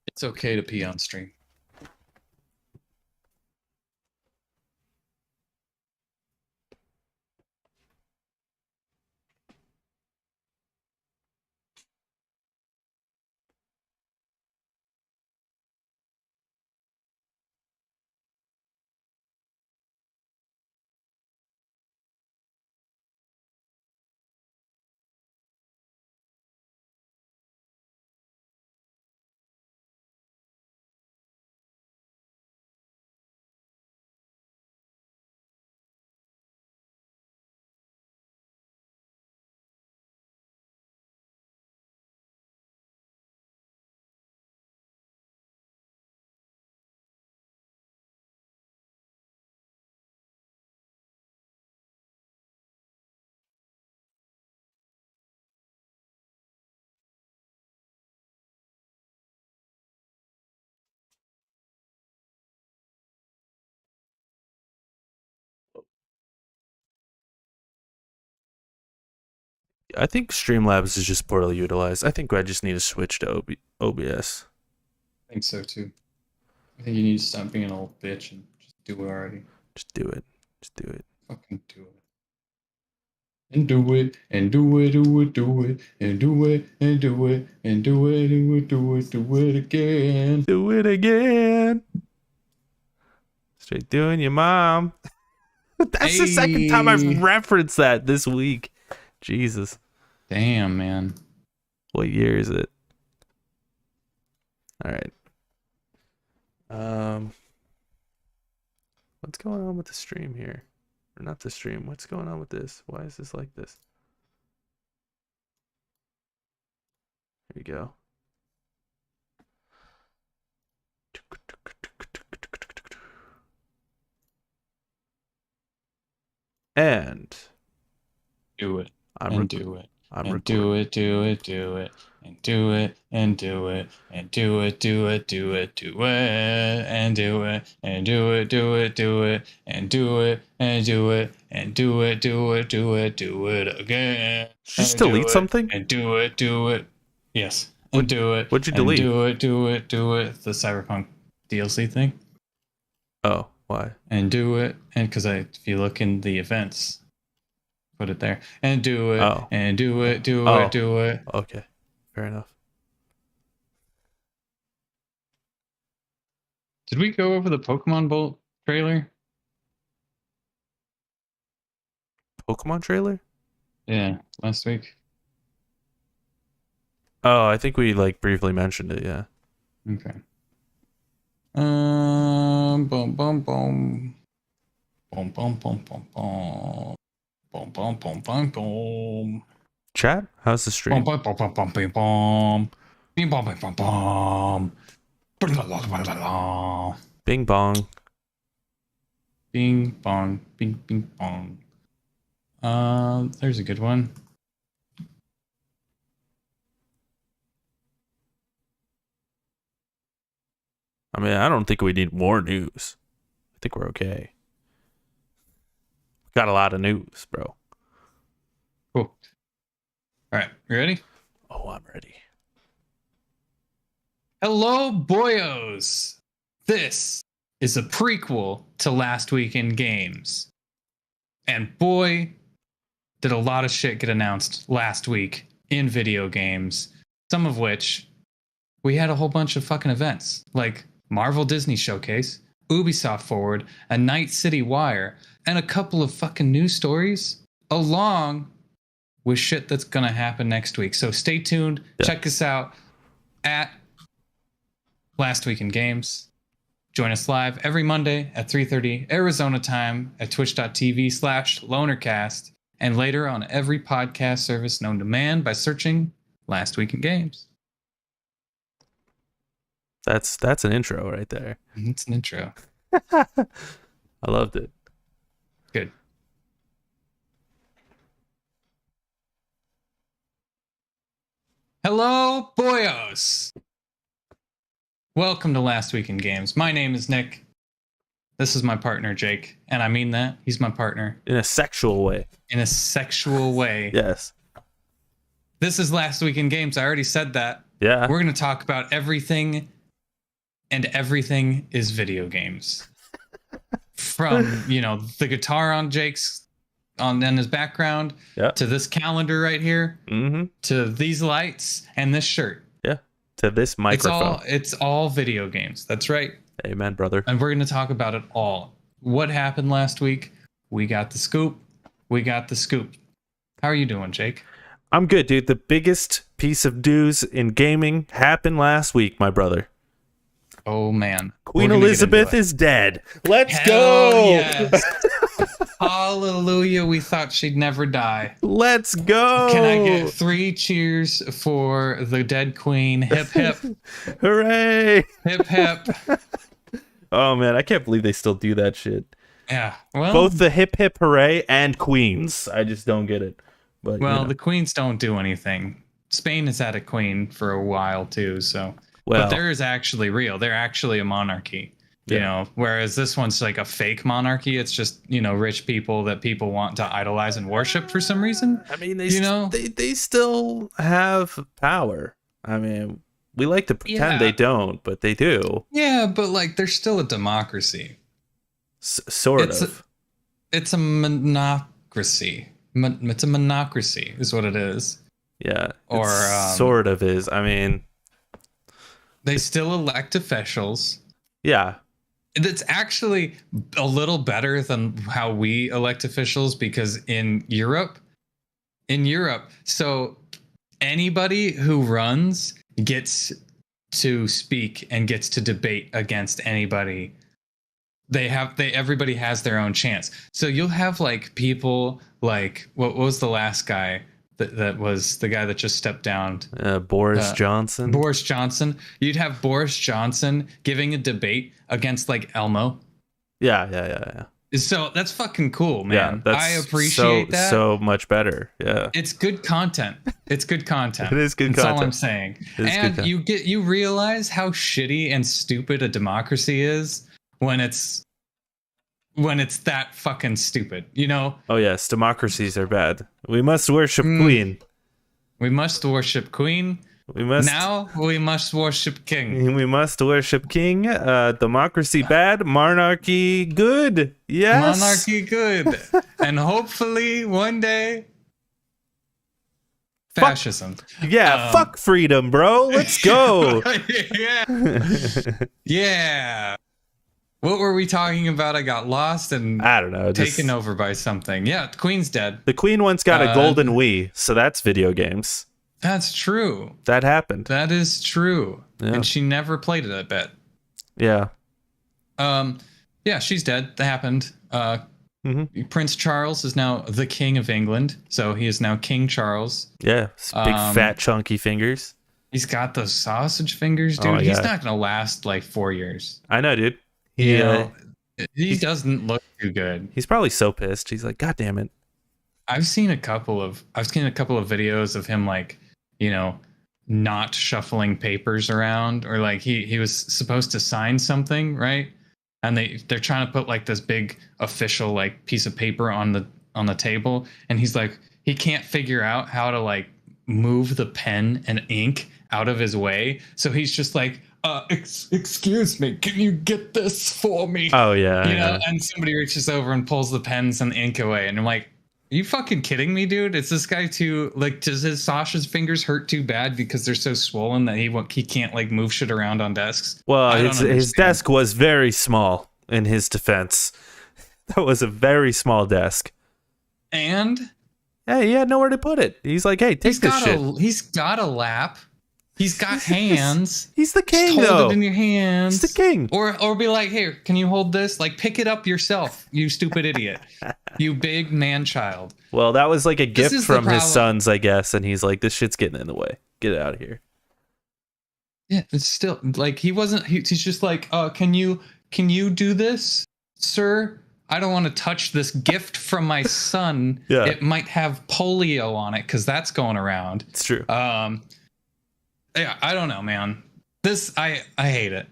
[SPEAKER 2] It's okay to pee on stream.
[SPEAKER 1] I think Streamlabs is just poorly utilized. I think I just need to switch to OBS.
[SPEAKER 2] I think so too. I think you need to stop being an old bitch and just do it already.
[SPEAKER 1] Just do it. Just do it.
[SPEAKER 2] Fucking do it. And do it, and do it, do it, do it, and do it, and do it, and do it, do it, do it, do it again.
[SPEAKER 1] Do it again. Straight doing your mom. That's the second time I've referenced that this week. Jesus.
[SPEAKER 2] Damn, man.
[SPEAKER 1] What year is it? All right. What's going on with the stream here? Or not the stream. What's going on with this? Why is this like this? Here you go. And
[SPEAKER 2] do it.
[SPEAKER 1] I'm
[SPEAKER 2] and do it.
[SPEAKER 1] I'm
[SPEAKER 2] and
[SPEAKER 1] recording.
[SPEAKER 2] do it, do it, do it, and do it, and do it, and do it, do it, do it, do it, and do it, and do it, do it, do it, and do it, and do it, and do it, do it, do it, do it again.
[SPEAKER 1] Just delete something?
[SPEAKER 2] And do it. Yes. And do it.
[SPEAKER 1] What'd you delete?
[SPEAKER 2] Do it. The Cyberpunk DLC thing.
[SPEAKER 1] Oh, why?
[SPEAKER 2] And do it. And because if you look in the events, put it there. And do it.
[SPEAKER 1] Oh.
[SPEAKER 2] And do it. Do it.
[SPEAKER 1] Okay. Fair enough.
[SPEAKER 2] Did we go over the Pokemon Bolt trailer?
[SPEAKER 1] Pokemon trailer?
[SPEAKER 2] Yeah, last week.
[SPEAKER 1] Oh, I think we like briefly mentioned it. Yeah.
[SPEAKER 2] Okay. Boom, boom, boom. Boom, boom, boom, boom, boom. Boom, boom, boom, boom, boom.
[SPEAKER 1] Chat, how's the
[SPEAKER 2] Boom,
[SPEAKER 1] stream?
[SPEAKER 2] boom, boom, boom, boom, boom, boom. Bing, boom, boom, boom, boom.
[SPEAKER 1] Bing bong.
[SPEAKER 2] Bing, bong, bing, bing, bong. There's a good one.
[SPEAKER 1] I mean, I don't think we need more news. I think we're okay. Got a lot of news, bro.
[SPEAKER 2] Cool. All right, you ready?
[SPEAKER 1] Oh, I'm ready.
[SPEAKER 2] Hello, boyos. This is a prequel to Last Week in Games. And boy, did a lot of shit get announced last week in video games. Some of which we had a whole bunch of fucking events like Marvel Disney Showcase, Ubisoft Forward, a Night City Wire, and a couple of fucking news stories along with shit that's gonna happen next week. So stay tuned.
[SPEAKER 1] Yeah.
[SPEAKER 2] Check us out at Last Week in Games. Join us live every Monday at 3:30 Arizona time at twitch.tv/lonercast and later on every podcast service known to man by searching Last Week in Games.
[SPEAKER 1] That's an intro right there.
[SPEAKER 2] It's an intro.
[SPEAKER 1] I loved it.
[SPEAKER 2] Good. Hello, boyos. Welcome to Last Week in Games. My name is Nick. This is my partner, Jake. And I mean that. He's my partner.
[SPEAKER 1] In a sexual way.
[SPEAKER 2] In a sexual way.
[SPEAKER 1] Yes.
[SPEAKER 2] This is Last Week in Games. I already said that.
[SPEAKER 1] Yeah.
[SPEAKER 2] We're going to talk about everything, and everything is video games. From, the guitar on Jake's in his background, to this calendar right here, to these lights and this shirt.
[SPEAKER 1] Yeah. To this microphone.
[SPEAKER 2] It's all video games. That's right.
[SPEAKER 1] Amen, brother.
[SPEAKER 2] And we're going to talk about it all. What happened last week? We got the scoop. How are you doing, Jake?
[SPEAKER 1] I'm good, dude. The biggest piece of news in gaming happened last week, my brother.
[SPEAKER 2] Oh, man.
[SPEAKER 1] Queen Elizabeth is dead. Let's
[SPEAKER 2] Hell
[SPEAKER 1] go.
[SPEAKER 2] Yes. Hallelujah. We thought she'd never die.
[SPEAKER 1] Let's go.
[SPEAKER 2] Can I get 3 cheers for the dead queen? Hip, hip.
[SPEAKER 1] Hooray.
[SPEAKER 2] Hip, hip.
[SPEAKER 1] Oh, man. I can't believe they still do that shit.
[SPEAKER 2] Yeah. Well,
[SPEAKER 1] both the hip, hip, hooray and queens. I just don't get it. But,
[SPEAKER 2] the queens don't do anything. Spain has had a queen for a while, too, so...
[SPEAKER 1] Well,
[SPEAKER 2] but they're actually real. They're actually a monarchy, whereas this one's like a fake monarchy. It's just, rich people that people want to idolize and worship for some reason.
[SPEAKER 1] I mean, they still have power. I mean, we like to pretend they don't, but they do.
[SPEAKER 2] Yeah, but like they're still a democracy.
[SPEAKER 1] Sort of.
[SPEAKER 2] It's a monocracy. It's a monocracy is what it is.
[SPEAKER 1] Yeah.
[SPEAKER 2] Or
[SPEAKER 1] sort of is. I mean...
[SPEAKER 2] They still elect officials.
[SPEAKER 1] Yeah.
[SPEAKER 2] It's actually a little better than how we elect officials because in Europe, so anybody who runs gets to speak and gets to debate against anybody. Everybody has their own chance. So you'll have like people like, what was the last guy? That was the guy that just stepped down.
[SPEAKER 1] Boris Johnson.
[SPEAKER 2] Boris Johnson. You'd have Boris Johnson giving a debate against like Elmo.
[SPEAKER 1] Yeah.
[SPEAKER 2] So that's fucking cool, man.
[SPEAKER 1] Yeah,
[SPEAKER 2] I appreciate that.
[SPEAKER 1] So much better. Yeah.
[SPEAKER 2] It's good content. It's good content.
[SPEAKER 1] It is good
[SPEAKER 2] That's
[SPEAKER 1] content.
[SPEAKER 2] all I'm saying. And you realize how shitty and stupid a democracy is when it's that fucking stupid,
[SPEAKER 1] Oh yes, democracies are bad. We must worship Queen.
[SPEAKER 2] We must worship Queen. We must worship King.
[SPEAKER 1] We must worship King. Democracy bad, monarchy good. Yes.
[SPEAKER 2] Monarchy good. And hopefully one day fascism.
[SPEAKER 1] Fuck freedom, bro. Let's go.
[SPEAKER 2] Yeah. What were we talking about? I got lost and
[SPEAKER 1] I don't know.
[SPEAKER 2] Taken over by something. Yeah, the Queen's dead.
[SPEAKER 1] The Queen once got a golden Wii, so that's video games.
[SPEAKER 2] That's true.
[SPEAKER 1] That happened.
[SPEAKER 2] That is true.
[SPEAKER 1] Yeah.
[SPEAKER 2] And she never played it, I bet.
[SPEAKER 1] Yeah.
[SPEAKER 2] Yeah, she's dead. That happened. Prince Charles is now the King of England, so he is now King Charles.
[SPEAKER 1] Yeah, big fat chunky fingers.
[SPEAKER 2] He's got those sausage fingers, dude. He's not gonna last like 4 years.
[SPEAKER 1] I know, dude.
[SPEAKER 2] He doesn't look too good.
[SPEAKER 1] He's probably so pissed. He's like, God damn it.
[SPEAKER 2] I've seen a couple of videos of him, like, you know, not shuffling papers around, or like he was supposed to sign something, right? And they're trying to put like this big official like piece of paper on the table, and he's like, he can't figure out how to like move the pen and ink out of his way, so he's just like, excuse me, can you get this for me?
[SPEAKER 1] Oh yeah,
[SPEAKER 2] you know. And somebody reaches over and pulls the pens and ink away, and I'm like, are you fucking kidding me, dude? Is this guy too, like, does his Sasha's fingers hurt too bad because they're so swollen that he can't like move shit around on desks?
[SPEAKER 1] Well, his desk was very small, in his defense. That was a very small desk.
[SPEAKER 2] And
[SPEAKER 1] hey, he had nowhere to put it. He's like, hey, take this shit.
[SPEAKER 2] He's got a lap. He's got hands.
[SPEAKER 1] He's the king,
[SPEAKER 2] just
[SPEAKER 1] though.
[SPEAKER 2] Hold it in your hands.
[SPEAKER 1] He's the king.
[SPEAKER 2] Or be like, here, can you hold this? Like, pick it up yourself, you stupid idiot. You big man child.
[SPEAKER 1] Well, that was like a gift from his sons, I guess. And he's like, this shit's getting in the way. Get it out of here.
[SPEAKER 2] Yeah, it's still like he's just like, can you do this, sir? I don't want to touch this gift from my son.
[SPEAKER 1] Yeah.
[SPEAKER 2] It might have polio on it because that's going around.
[SPEAKER 1] It's true.
[SPEAKER 2] Yeah, I don't know, man. This I hate it.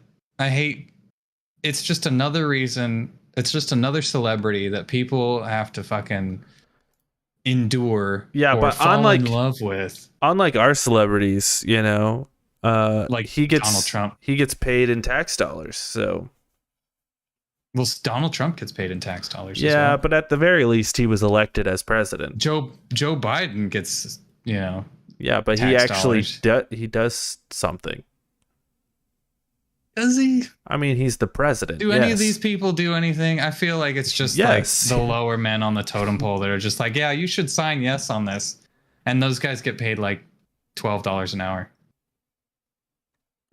[SPEAKER 2] It's just another reason. It's just another celebrity that people have to fucking endure. Yeah, or but fall in love with.
[SPEAKER 1] Unlike our celebrities, you know,
[SPEAKER 2] like Donald Trump,
[SPEAKER 1] he gets paid in tax dollars. So,
[SPEAKER 2] well, Donald Trump gets paid in tax dollars.
[SPEAKER 1] Yeah,
[SPEAKER 2] as well.
[SPEAKER 1] But at the very least, he was elected as president.
[SPEAKER 2] Joe Biden gets, you know.
[SPEAKER 1] Yeah, but he actually he does something.
[SPEAKER 2] Does he?
[SPEAKER 1] I mean, he's the president.
[SPEAKER 2] Do any of these people do anything? I feel like it's just like the lower men on the totem pole that are just like, yeah, you should sign yes on this. And those guys get paid like $12 an hour.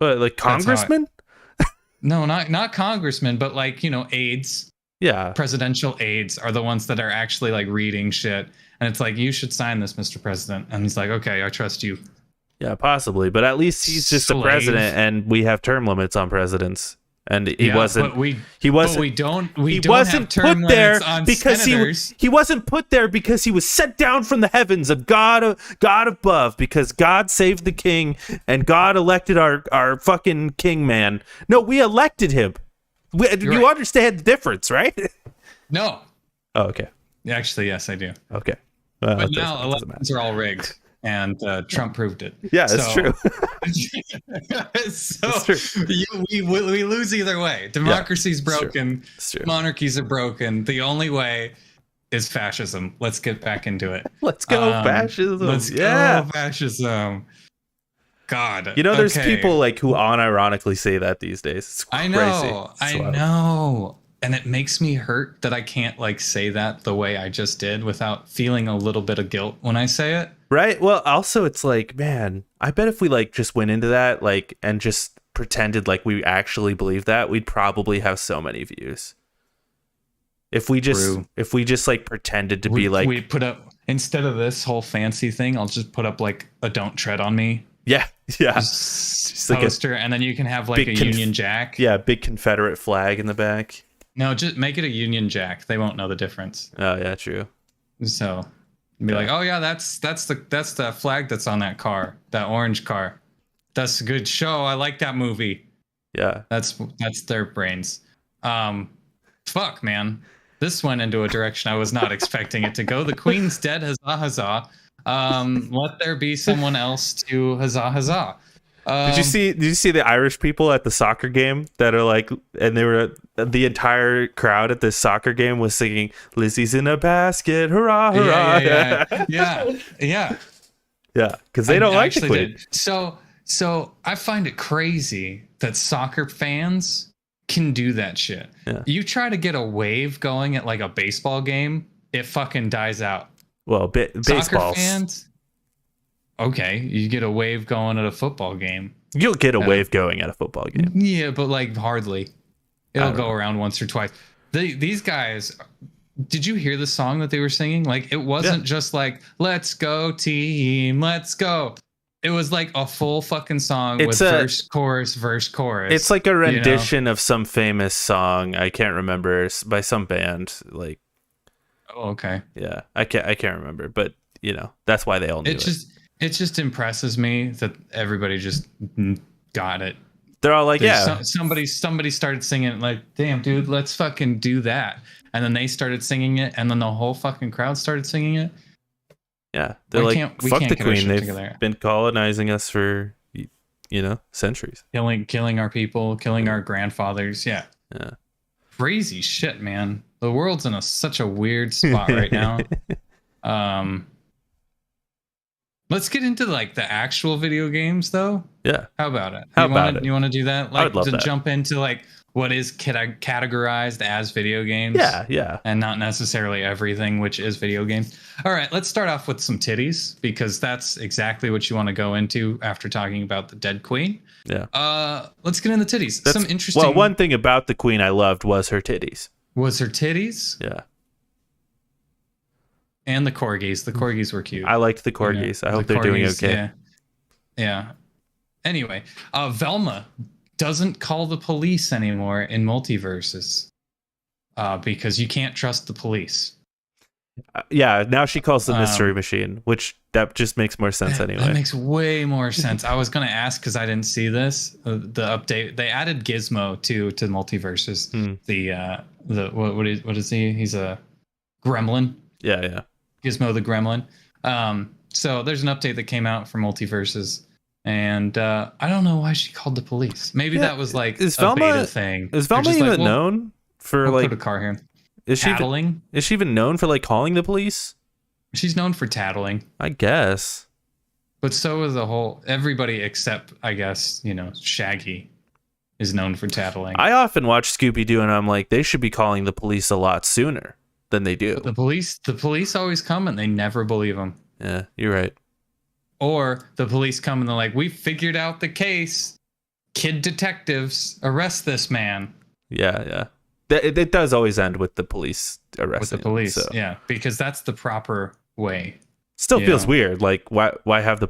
[SPEAKER 1] But like congressmen?
[SPEAKER 2] No, not congressmen, but like, you know, aides.
[SPEAKER 1] Yeah.
[SPEAKER 2] Presidential aides are the ones that are actually like reading shit. And it's like, you should sign this, Mr. President. And he's like, okay, I trust you.
[SPEAKER 1] Yeah, possibly. But at least he's just a president, and we have term limits on presidents. And he wasn't. He wasn't.
[SPEAKER 2] But we don't have term limits on senators.
[SPEAKER 1] He wasn't put there because he was sent down from the heavens of God above, because God saved the king and God elected our fucking king man. No, we elected him. You understand the difference, right?
[SPEAKER 2] No.
[SPEAKER 1] Oh, okay.
[SPEAKER 2] Actually, yes, I do.
[SPEAKER 1] Okay.
[SPEAKER 2] But now elections are all rigged, and Trump proved it.
[SPEAKER 1] Yeah, it's true.
[SPEAKER 2] We lose either way. Democracy's broken. It's true. Monarchies are broken. The only way is fascism. Let's get back into it.
[SPEAKER 1] Let's go fascism.
[SPEAKER 2] Let's go fascism. God.
[SPEAKER 1] You know, there's people like who unironically say that these days. It's crazy.
[SPEAKER 2] I know. And it makes me hurt that I can't like say that the way I just did without feeling a little bit of guilt when I say it.
[SPEAKER 1] Right. Well, also it's like, man, I bet if we like just went into that like and just pretended like we actually believe that, we'd probably have so many views. If we just like pretended to be like,
[SPEAKER 2] we put up, instead of this whole fancy thing, I'll just put up like a "Don't Tread on Me."
[SPEAKER 1] Yeah.
[SPEAKER 2] Just poster, like and then you can have like a Union Jack.
[SPEAKER 1] Yeah, big Confederate flag in the back.
[SPEAKER 2] No, just make it a Union Jack. They won't know the difference.
[SPEAKER 1] Oh yeah, true.
[SPEAKER 2] So be like, oh yeah, that's the flag that's on that car, that orange car. That's a good show. I like that movie.
[SPEAKER 1] Yeah,
[SPEAKER 2] that's their brains. Fuck, man, this went into a direction I was not expecting it to go. The Queen's dead. Huzzah, huzzah. Let there be someone else to huzzah, huzzah.
[SPEAKER 1] Did you see the Irish people at the soccer game that are like, and they were, the entire crowd at this soccer game was singing "Lizzie's in a basket, hurrah, hurrah!"
[SPEAKER 2] Yeah.
[SPEAKER 1] Because they don't like the Queen.
[SPEAKER 2] So I find it crazy that soccer fans can do that shit.
[SPEAKER 1] Yeah.
[SPEAKER 2] You try to get a wave going at like a baseball game, it fucking dies out.
[SPEAKER 1] Well,
[SPEAKER 2] soccer fans. Okay, you get a wave going at a football game.
[SPEAKER 1] You'll get a wave going at a football game.
[SPEAKER 2] Yeah, but like hardly. It'll go around once or twice. These guys, did you hear the song that they were singing? Like, it wasn't just like, let's go team, let's go. It was like a full fucking song with verse, chorus, verse, chorus.
[SPEAKER 1] It's like a rendition of some famous song. I can't remember, by some band. Like,
[SPEAKER 2] oh, okay.
[SPEAKER 1] Yeah, I can't remember, but that's why they all knew it.
[SPEAKER 2] It just impresses me that everybody just got it.
[SPEAKER 1] They're all like,
[SPEAKER 2] somebody started singing it, like, damn, dude, let's fucking do that. And then they started singing it, and then the whole fucking crowd started singing it.
[SPEAKER 1] Yeah, they're fuck the Queen. They've been colonizing us for, centuries.
[SPEAKER 2] Killing our people, killing our grandfathers. Yeah. Crazy shit, man. The world's in such a weird spot right now. Let's get into like the actual video games, though.
[SPEAKER 1] Yeah.
[SPEAKER 2] How about it?
[SPEAKER 1] You
[SPEAKER 2] want to do that? Like,
[SPEAKER 1] I would love
[SPEAKER 2] to
[SPEAKER 1] that.
[SPEAKER 2] Jump into like what is categorized as video games.
[SPEAKER 1] Yeah.
[SPEAKER 2] And not necessarily everything which is video games. All right, let's start off with some titties, because that's exactly what you want to go into after talking about the dead queen.
[SPEAKER 1] Yeah.
[SPEAKER 2] Let's get into titties. Some interesting.
[SPEAKER 1] Well, one thing about the queen I loved was her titties.
[SPEAKER 2] Was her titties?
[SPEAKER 1] Yeah.
[SPEAKER 2] And the corgis. The corgis were cute.
[SPEAKER 1] I liked the corgis. I hope they're doing okay.
[SPEAKER 2] Yeah. Anyway, Velma doesn't call the police anymore in multiverses because you can't trust the police.
[SPEAKER 1] Yeah, now she calls the mystery machine, which that just makes more sense anyway.
[SPEAKER 2] That makes way more sense. I was going to ask because I didn't see this. The update, they added Gizmo to multiverses. The what is he? He's a gremlin.
[SPEAKER 1] Yeah.
[SPEAKER 2] Gizmo the gremlin. So there's an update that came out for multiverses. And I don't know why she called the police. Maybe that was like a beta thing.
[SPEAKER 1] Is Velma even known for
[SPEAKER 2] like put a car here?
[SPEAKER 1] Is
[SPEAKER 2] tattling?
[SPEAKER 1] Is she even known for like calling the police?
[SPEAKER 2] She's known for tattling,
[SPEAKER 1] I guess.
[SPEAKER 2] But so is everybody except, I guess, Shaggy is known for tattling.
[SPEAKER 1] I often watch Scooby-Doo and I'm like, they should be calling the police a lot sooner than they do.
[SPEAKER 2] But the police always come and they never believe them.
[SPEAKER 1] Yeah, you're right.
[SPEAKER 2] Or the police come and they're like, we figured out the case. Kid detectives, arrest this man.
[SPEAKER 1] Yeah. It does always end with the police arresting.
[SPEAKER 2] With the police,
[SPEAKER 1] so.
[SPEAKER 2] Yeah, because that's the proper way.
[SPEAKER 1] Still feels weird. Like, why have the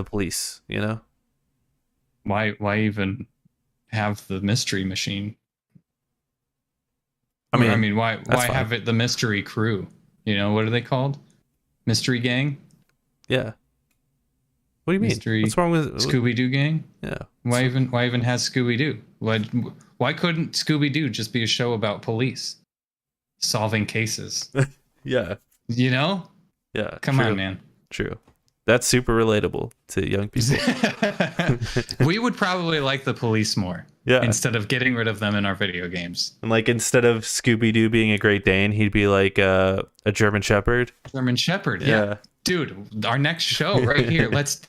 [SPEAKER 1] police?
[SPEAKER 2] Why even have the mystery machine?
[SPEAKER 1] I mean,
[SPEAKER 2] why have it the mystery crew? What are they called? Mystery gang?
[SPEAKER 1] Yeah. What do you mean? What's wrong with
[SPEAKER 2] Scooby-Doo gang?
[SPEAKER 1] Yeah.
[SPEAKER 2] Why even has Scooby-Doo? Why couldn't Scooby-Doo just be a show about police solving cases?
[SPEAKER 1] Yeah.
[SPEAKER 2] Yeah. Come on, man.
[SPEAKER 1] True. That's super relatable to young people.
[SPEAKER 2] We would probably like the police more.
[SPEAKER 1] Yeah.
[SPEAKER 2] Instead of getting rid of them in our video games.
[SPEAKER 1] And like, instead of Scooby-Doo being a Great Dane, he'd be like a German Shepherd.
[SPEAKER 2] German Shepherd, yeah. Dude, our next show right here. Let's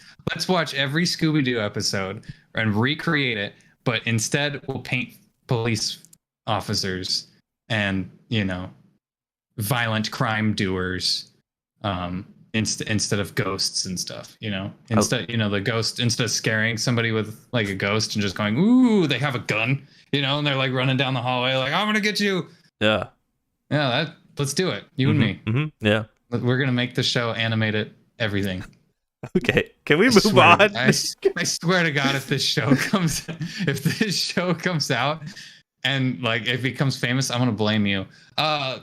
[SPEAKER 2] watch every Scooby-Doo episode and recreate it, but instead we'll paint police officers and, violent crime doers instead of ghosts and stuff, Instead, the ghost, instead of scaring somebody with like a ghost and just going, ooh, they have a gun, and they're like running down the hallway like, I'm going to get you.
[SPEAKER 1] Yeah.
[SPEAKER 2] Yeah, let's do it. You and me.
[SPEAKER 1] Mm-hmm. Yeah.
[SPEAKER 2] We're gonna make the show, animate it, everything.
[SPEAKER 1] Okay, can we move on?
[SPEAKER 2] I swear to God, if this show comes out and like it becomes famous, I'm gonna blame you.
[SPEAKER 1] Can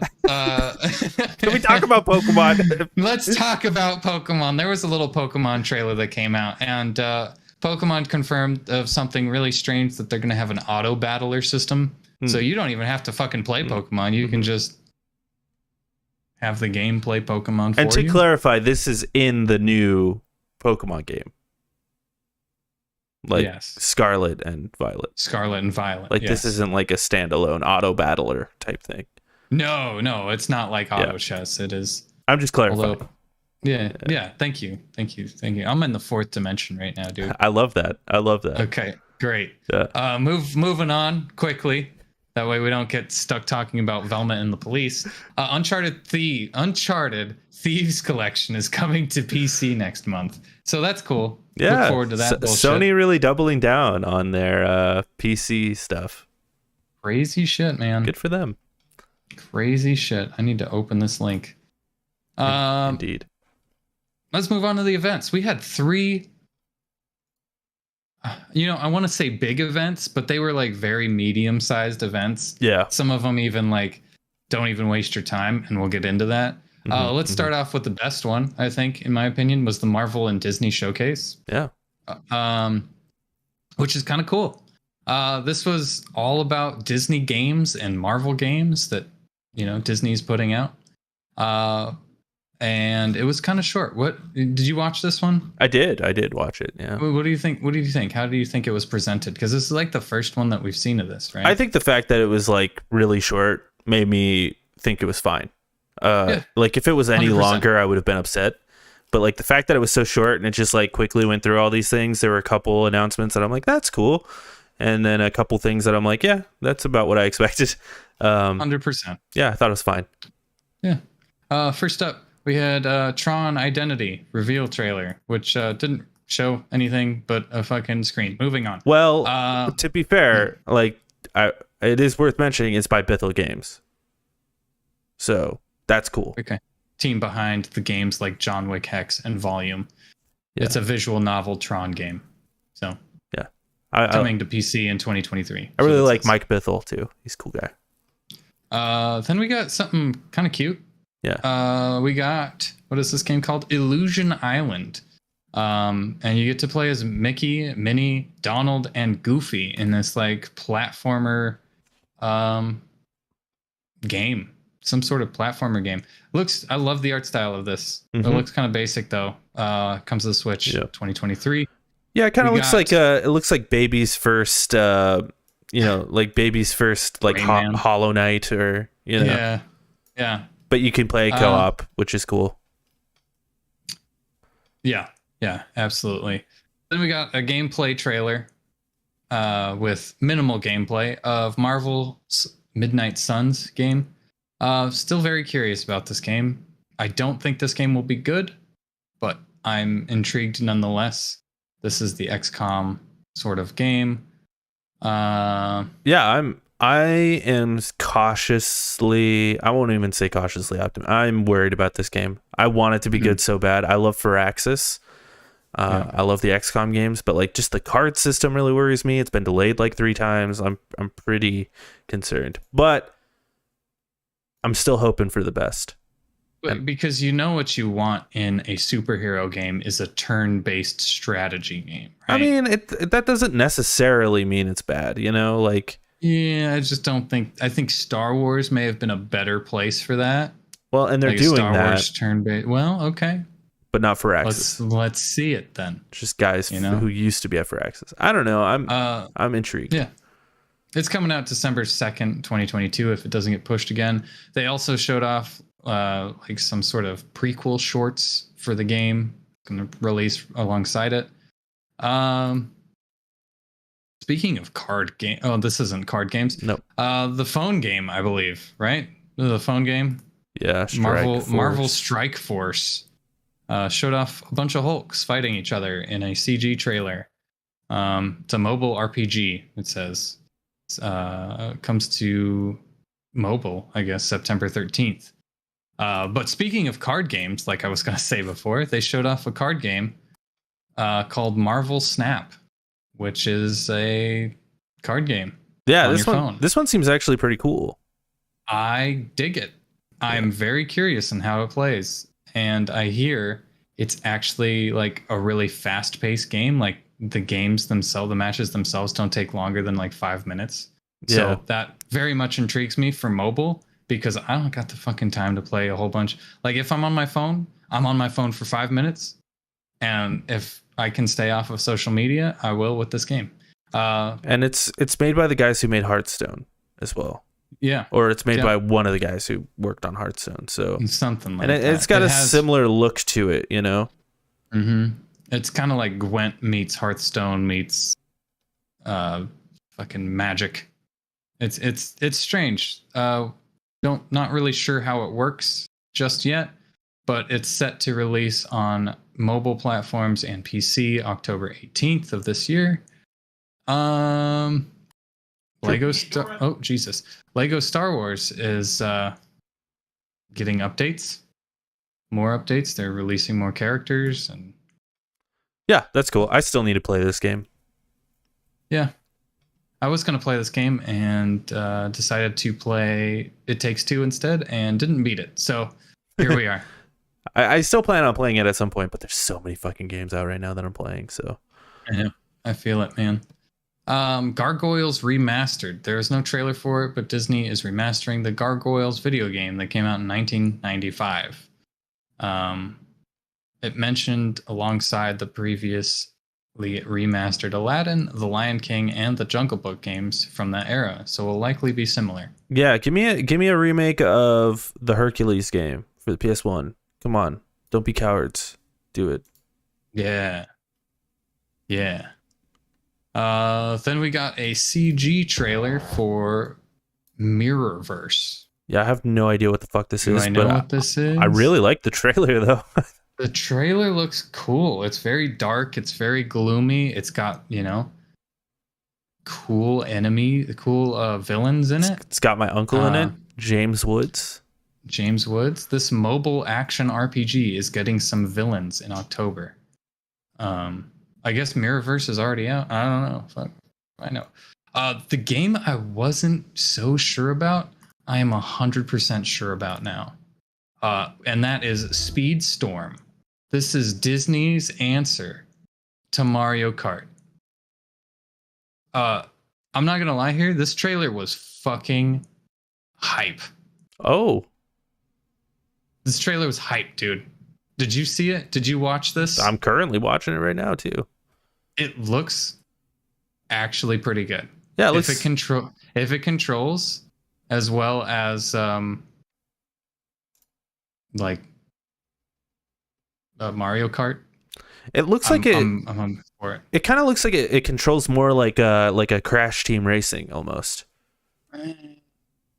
[SPEAKER 1] we talk about Pokemon?
[SPEAKER 2] Let's talk about Pokemon. There was a little Pokemon trailer that came out, and Pokemon confirmed of something really strange, that they're gonna have an auto battler system, so you don't even have to fucking play Pokemon. You can just have the game play Pokemon for you.
[SPEAKER 1] And to clarify, this is in the new Pokemon game. Like, yes. Scarlet and Violet. Like, yes. This isn't like a standalone auto battler type thing.
[SPEAKER 2] No, it's not like auto chess. It is.
[SPEAKER 1] I'm just clarifying.
[SPEAKER 2] Although, yeah. Thank you. I'm in the fourth dimension right now, dude.
[SPEAKER 1] I love that.
[SPEAKER 2] Okay, great.
[SPEAKER 1] Yeah.
[SPEAKER 2] Moving on quickly. That way we don't get stuck talking about Velma and the police. Uncharted Thieves Collection is coming to PC next month. So that's cool.
[SPEAKER 1] Yeah.
[SPEAKER 2] Look forward to that bullshit.
[SPEAKER 1] Sony really doubling down on their PC stuff.
[SPEAKER 2] Crazy shit, man.
[SPEAKER 1] Good for them.
[SPEAKER 2] Crazy shit. I need to open this link.
[SPEAKER 1] Indeed.
[SPEAKER 2] Let's move on to the events. We had 3, I want to say big events, but they were like very medium-sized events.
[SPEAKER 1] Yeah.
[SPEAKER 2] Some of them even like don't even waste your time, and we'll get into that. Let's start off with the best one, I think, in my opinion, was the Marvel and Disney showcase.
[SPEAKER 1] Yeah.
[SPEAKER 2] Which is kind of cool. This was all about Disney games and Marvel games that, Disney's putting out. And it was kind of short. Did you watch this one?
[SPEAKER 1] I did watch it. Yeah.
[SPEAKER 2] What do you think? How do you think it was presented? Because this is like the first one that we've seen of this, right?
[SPEAKER 1] I think the fact that it was like really short made me think it was fine. Like if it was any
[SPEAKER 2] 100%.
[SPEAKER 1] longer, I would have been upset. But like the fact that it was so short and it just like quickly went through all these things, there were a couple announcements that I'm like, that's cool. And then a couple things that I'm like, yeah, that's about what I expected.
[SPEAKER 2] 100%.
[SPEAKER 1] Yeah, I thought it was fine.
[SPEAKER 2] Yeah. First up, we had Tron Identity reveal trailer, which didn't show anything but a fucking screen. Moving on.
[SPEAKER 1] Well, to be fair, like it is worth mentioning it's by Bithell Games. So that's cool.
[SPEAKER 2] Okay. Team behind the games like John Wick Hex and Volume.
[SPEAKER 1] Yeah.
[SPEAKER 2] It's a visual novel Tron game. So
[SPEAKER 1] yeah,
[SPEAKER 2] coming to PC in 2023.
[SPEAKER 1] I really like Mike Bithell too. He's a cool guy.
[SPEAKER 2] Then we got something kind of cute.
[SPEAKER 1] Yeah.
[SPEAKER 2] We got, what is this game called? Illusion Island. And you get to play as Mickey, Minnie, Donald, and Goofy in this like platformer game. Some sort of platformer game. I love the art style of this. It looks kind of basic though. Comes to the Switch 2023.
[SPEAKER 1] Yeah, it kind of looks like Baby's first like Baby's first like Hollow Knight or
[SPEAKER 2] Yeah.
[SPEAKER 1] But you can play co-op, which is cool.
[SPEAKER 2] Yeah, absolutely. Then we got a gameplay trailer with minimal gameplay of Marvel's Midnight Suns game. Still very curious about this game. I don't think this game will be good, but I'm intrigued nonetheless. This is the XCOM sort of game.
[SPEAKER 1] I am cautiously, I won't even say cautiously optimistic. I'm worried about this game. I want it to be good so bad. I love Firaxis. I love the XCOM games, but like just the card system really worries me. It's been delayed like 3 times. I'm pretty concerned, but I'm still hoping for the best.
[SPEAKER 2] Because what you want in a superhero game is a turn-based strategy game, right?
[SPEAKER 1] I mean, that doesn't necessarily mean it's bad, like...
[SPEAKER 2] Yeah, I just don't think... I think Star Wars may have been a better place for that.
[SPEAKER 1] Well, and they're
[SPEAKER 2] like
[SPEAKER 1] doing
[SPEAKER 2] Star
[SPEAKER 1] that.
[SPEAKER 2] Wars turn-based... Well, okay.
[SPEAKER 1] But not for Axis.
[SPEAKER 2] Let's see it then.
[SPEAKER 1] Just guys who used to be at Firaxis. I don't know. I'm intrigued.
[SPEAKER 2] Yeah. It's coming out December 2nd, 2022, if it doesn't get pushed again. They also showed off like some sort of prequel shorts for the game, going to release alongside it. Speaking of card game, this isn't card games.
[SPEAKER 1] Nope.
[SPEAKER 2] The phone game, I believe, right? The phone game.
[SPEAKER 1] Yeah.
[SPEAKER 2] Marvel Strike Force showed off a bunch of Hulks fighting each other in a CG trailer. It's a mobile RPG. It says comes to mobile, I guess, September 13th. But speaking of card games, like I was going to say before, they showed off a card game called Marvel Snap, which is a card game.
[SPEAKER 1] Yeah,
[SPEAKER 2] on your phone.
[SPEAKER 1] This one seems actually pretty cool.
[SPEAKER 2] I dig it. I'm very curious in how it plays. And I hear it's actually like a really fast-paced game. Like the games themselves, the matches themselves don't take longer than like 5 minutes.
[SPEAKER 1] Yeah.
[SPEAKER 2] So that very much intrigues me for mobile, because I don't got the fucking time to play a whole bunch. Like if I'm on my phone for 5 minutes. And if I can stay off of social media, I will with this game.
[SPEAKER 1] And it's made by the guys who made Hearthstone as well.
[SPEAKER 2] Yeah.
[SPEAKER 1] Or it's made by one of the guys who worked on Hearthstone. So
[SPEAKER 2] something like
[SPEAKER 1] that. And it's got a similar look to it,
[SPEAKER 2] Mm-hmm. It's kind of like Gwent meets Hearthstone meets fucking Magic. It's strange. Not really sure how it works just yet, but it's set to release on mobile platforms and PC October 18th of this year. Lego Star Oh Jesus. Lego Star Wars is getting updates. More updates. They're releasing more characters and
[SPEAKER 1] Yeah, that's cool. I still need to play this game.
[SPEAKER 2] yeah. I was going to play this game and decided to play It Takes Two instead and didn't beat it. So here we are.
[SPEAKER 1] I still plan on playing it at some point, but there's so many fucking games out right now that I'm playing. So
[SPEAKER 2] I know. I feel it, man. Gargoyles Remastered. There is no trailer for it, but Disney is remastering the Gargoyles video game that came out in 1995. It mentioned alongside the previously remastered Aladdin, The Lion King, and the Jungle Book games from that era, so will likely be similar.
[SPEAKER 1] yeah, give me a remake of the Hercules game for the PS1. Come on, don't be cowards. Do it.
[SPEAKER 2] Yeah. Then we got a CG trailer for Mirrorverse.
[SPEAKER 1] Yeah, I have no idea what the fuck this is.
[SPEAKER 2] Do I know
[SPEAKER 1] but
[SPEAKER 2] what this is?
[SPEAKER 1] I really like the trailer though.
[SPEAKER 2] The trailer looks cool. It's very dark. It's very gloomy. It's got, cool villains in it.
[SPEAKER 1] It's got my uncle in it, James Woods.
[SPEAKER 2] James Woods. This mobile action RPG is getting some villains in October. I guess Mirrorverse is already out. I don't know. Fuck. I know. The game I wasn't so sure about, I am 100% sure about now. And that is Speedstorm. This is Disney's answer to Mario Kart. I'm not gonna lie here. This trailer was fucking hype.
[SPEAKER 1] Oh,
[SPEAKER 2] this trailer was hype, dude. Did you see it? Did you watch this?
[SPEAKER 1] I'm currently watching it right now too.
[SPEAKER 2] It looks actually pretty good.
[SPEAKER 1] Yeah,
[SPEAKER 2] if it controls as well as Mario Kart.
[SPEAKER 1] It looks like it.
[SPEAKER 2] I'm for it.
[SPEAKER 1] It kind of looks like it controls more like a Crash Team Racing almost.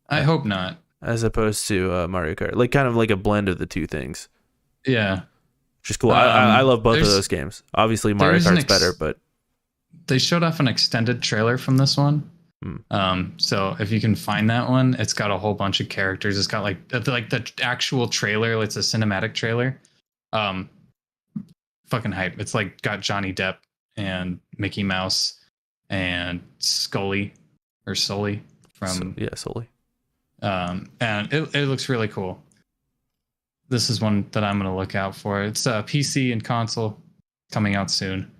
[SPEAKER 2] I hope not.
[SPEAKER 1] As opposed to Mario Kart, like kind of like a blend of the two things.
[SPEAKER 2] Yeah,
[SPEAKER 1] which is cool. I love both of those games. Obviously, Mario Kart's better, but
[SPEAKER 2] they showed off an extended trailer from this one. So if you can find that one, it's got a whole bunch of characters. It's got like the actual trailer. It's a cinematic trailer. Fucking hype. It's like got Johnny Depp and Mickey Mouse and Sully from
[SPEAKER 1] Sully.
[SPEAKER 2] And it looks really cool. This is one that I'm going to look out for. It's PC and console coming out soon.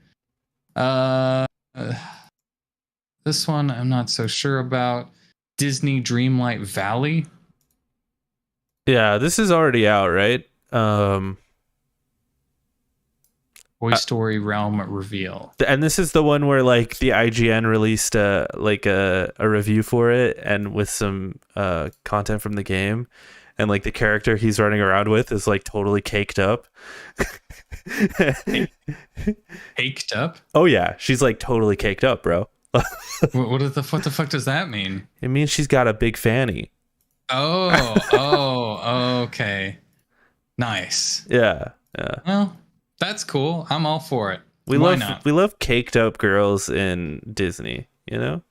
[SPEAKER 2] This one I'm not so sure about. Disney Dreamlight Valley.
[SPEAKER 1] Yeah, this is already out, right?
[SPEAKER 2] Toy Story Realm reveal.
[SPEAKER 1] And this is the one where like the IGN released a review for it and with some content from the game, and like the character he's running around with is like totally caked up.
[SPEAKER 2] Caked up?
[SPEAKER 1] Oh yeah, she's like totally caked up, bro.
[SPEAKER 2] what the fuck does that mean?
[SPEAKER 1] It means she's got a big fanny.
[SPEAKER 2] Oh, okay. Nice.
[SPEAKER 1] Yeah.
[SPEAKER 2] Well, that's cool. I'm all for it.
[SPEAKER 1] We love caked up girls in Disney, you know?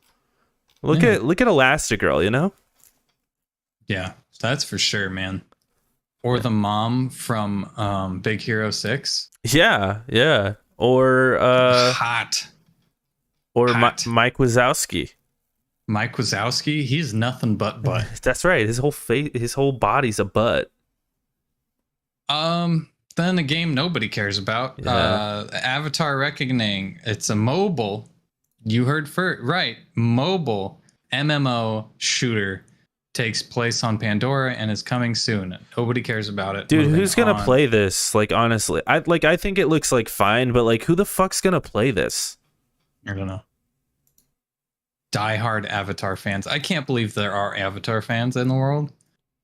[SPEAKER 1] Look at Elastigirl, you know?
[SPEAKER 2] Yeah, that's for sure, man. Or the mom from Big Hero 6.
[SPEAKER 1] Yeah. Or
[SPEAKER 2] hot.
[SPEAKER 1] Or hot. Mike Wazowski.
[SPEAKER 2] Mike Wazowski, he's nothing but butt.
[SPEAKER 1] That's right. His whole body's a butt.
[SPEAKER 2] Then a game nobody cares about.
[SPEAKER 1] Yeah.
[SPEAKER 2] Avatar Reckoning. It's a mobile. You heard first, right? Mobile MMO shooter takes place on Pandora and is coming soon. Nobody cares about it.
[SPEAKER 1] Dude, who's gonna play this? Like honestly, I think it looks like fine, but like who the fuck's gonna play this?
[SPEAKER 2] I don't know. Diehard Avatar fans. I can't believe there are Avatar fans in the world.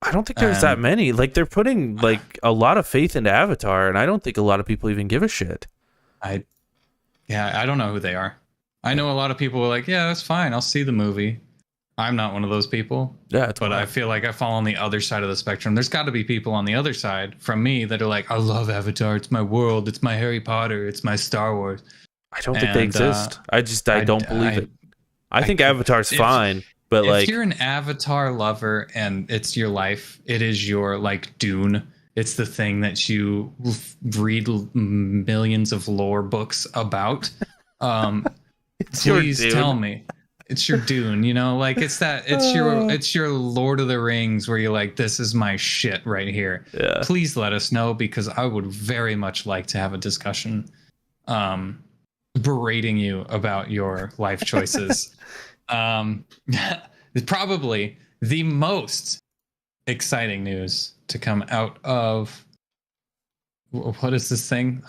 [SPEAKER 1] I don't think there's that many. Like they're putting like a lot of faith into Avatar, and I don't think a lot of people even give a shit.
[SPEAKER 2] I don't know who they are. I know a lot of people are like, yeah, that's fine. I'll see the movie. I'm not one of those people.
[SPEAKER 1] Yeah, it's
[SPEAKER 2] But I
[SPEAKER 1] wild.
[SPEAKER 2] feel like I fall on the other side of the spectrum. There's got to be people on the other side from me that are like, I love Avatar. It's my world. It's my Harry Potter. It's my Star Wars.
[SPEAKER 1] I don't think they
[SPEAKER 2] And
[SPEAKER 1] exist. I don't believe it. I think
[SPEAKER 2] I-
[SPEAKER 1] Avatar's
[SPEAKER 2] if
[SPEAKER 1] fine, but
[SPEAKER 2] if
[SPEAKER 1] like,
[SPEAKER 2] you're an Avatar lover and it's your life, it is your like Dune. It's the thing that you read millions of lore books about.
[SPEAKER 1] it's your
[SPEAKER 2] Please
[SPEAKER 1] Dune.
[SPEAKER 2] tell me. It's your Dune, you know, like it's your Lord of the Rings where you're like, this is my shit right here.
[SPEAKER 1] Yeah.
[SPEAKER 2] Please let us know because I would very much like to have a discussion berating you about your life choices. Probably the most exciting news to come out of what is this thing?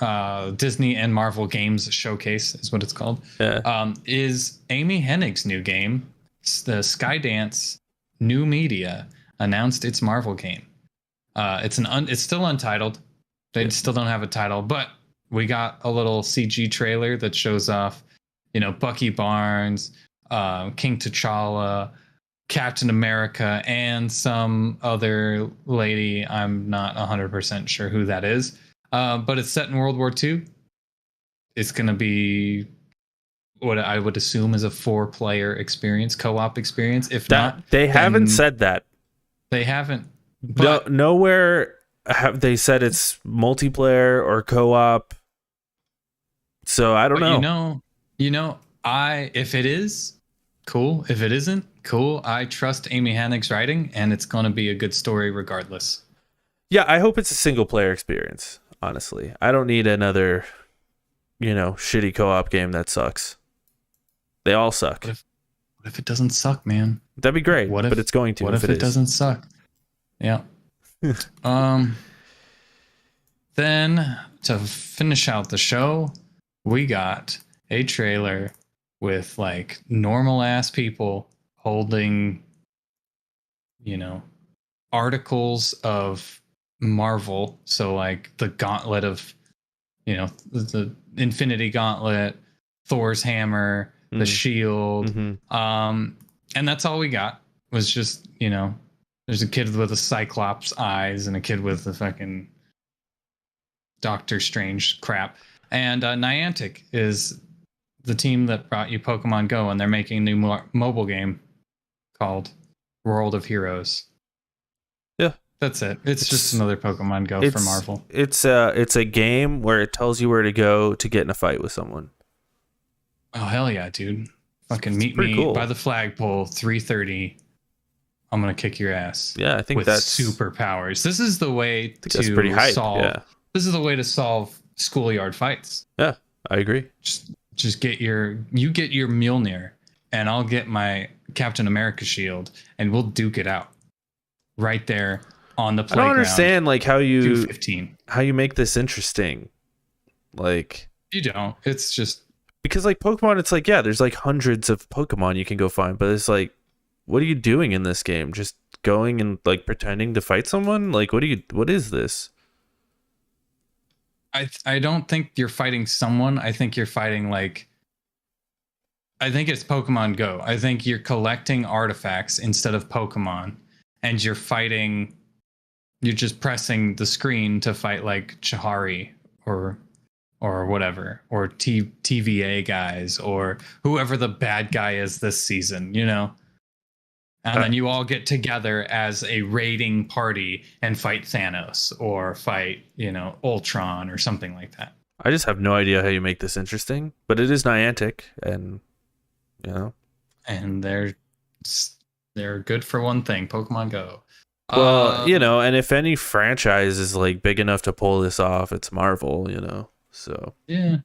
[SPEAKER 2] Disney and Marvel Games Showcase is what it's called.
[SPEAKER 1] Yeah.
[SPEAKER 2] Is Amy Hennig's new game, the Skydance New Media, announced its Marvel game. It's still untitled. They still don't have a title, but we got a little CG trailer that shows off, Bucky Barnes, King T'Challa, Captain America, and some other lady. I'm not 100% sure who that is. But it's set in World War II. It's going to be what I would assume is a 4-player experience, co-op experience. If not,
[SPEAKER 1] they haven't said that.
[SPEAKER 2] They haven't.
[SPEAKER 1] But nowhere have they said it's multiplayer or co-op. So I don't know.
[SPEAKER 2] If it is, cool. If it isn't, cool. I trust Amy Hennig's writing, and it's going to be a good story regardless.
[SPEAKER 1] Yeah, I hope it's a single player experience. Honestly, I don't need another, shitty co-op game that sucks. They all suck.
[SPEAKER 2] What if it doesn't suck, man?
[SPEAKER 1] That'd be great. But it's going to.
[SPEAKER 2] What if it doesn't suck? Yeah. Then to finish out the show, we got a trailer with like normal ass people holding, articles of Marvel. So like the gauntlet of, the Infinity Gauntlet, Thor's hammer, the shield.
[SPEAKER 1] Mm-hmm.
[SPEAKER 2] And that's all we got was just, there's a kid with a Cyclops eyes and a kid with the fucking Doctor Strange crap. And Niantic is the team that brought you Pokemon Go, and they're making a new mobile game called World of Heroes.
[SPEAKER 1] Yeah.
[SPEAKER 2] That's it. It's just another Pokemon Go for Marvel.
[SPEAKER 1] It's a game where it tells you where to go to get in a fight with someone.
[SPEAKER 2] Oh, hell yeah, dude. Fucking meet me by the flagpole, 3:30. I'm going to kick your ass.
[SPEAKER 1] Yeah, I think
[SPEAKER 2] with
[SPEAKER 1] that's
[SPEAKER 2] superpowers. This is the way
[SPEAKER 1] that's pretty hype.
[SPEAKER 2] This is the way to solve schoolyard fights.
[SPEAKER 1] Yeah, I agree.
[SPEAKER 2] Just get your Mjolnir, and I'll get my Captain America shield, and we'll duke it out right there on the playground.
[SPEAKER 1] I don't understand like how you
[SPEAKER 2] 15.
[SPEAKER 1] How you make this interesting. Like
[SPEAKER 2] you don't. It's just
[SPEAKER 1] because like Pokemon, it's like, yeah, there's like hundreds of Pokemon you can go find, but it's like, what are you doing in this game? Just going and like pretending to fight someone? Like what is this?
[SPEAKER 2] I don't think you're fighting someone. I think you're fighting I think it's Pokemon Go. I think you're collecting artifacts instead of Pokemon, and you're just pressing the screen to fight like Chihari or whatever, or TVA guys, or whoever the bad guy is this season, And then you all get together as a raiding party and fight Thanos or fight, Ultron or something like that.
[SPEAKER 1] I just have no idea how you make this interesting, but it is Niantic, and
[SPEAKER 2] and they're good for one thing, Pokemon Go.
[SPEAKER 1] Well, and if any franchise is like big enough to pull this off, it's Marvel, So
[SPEAKER 2] yeah.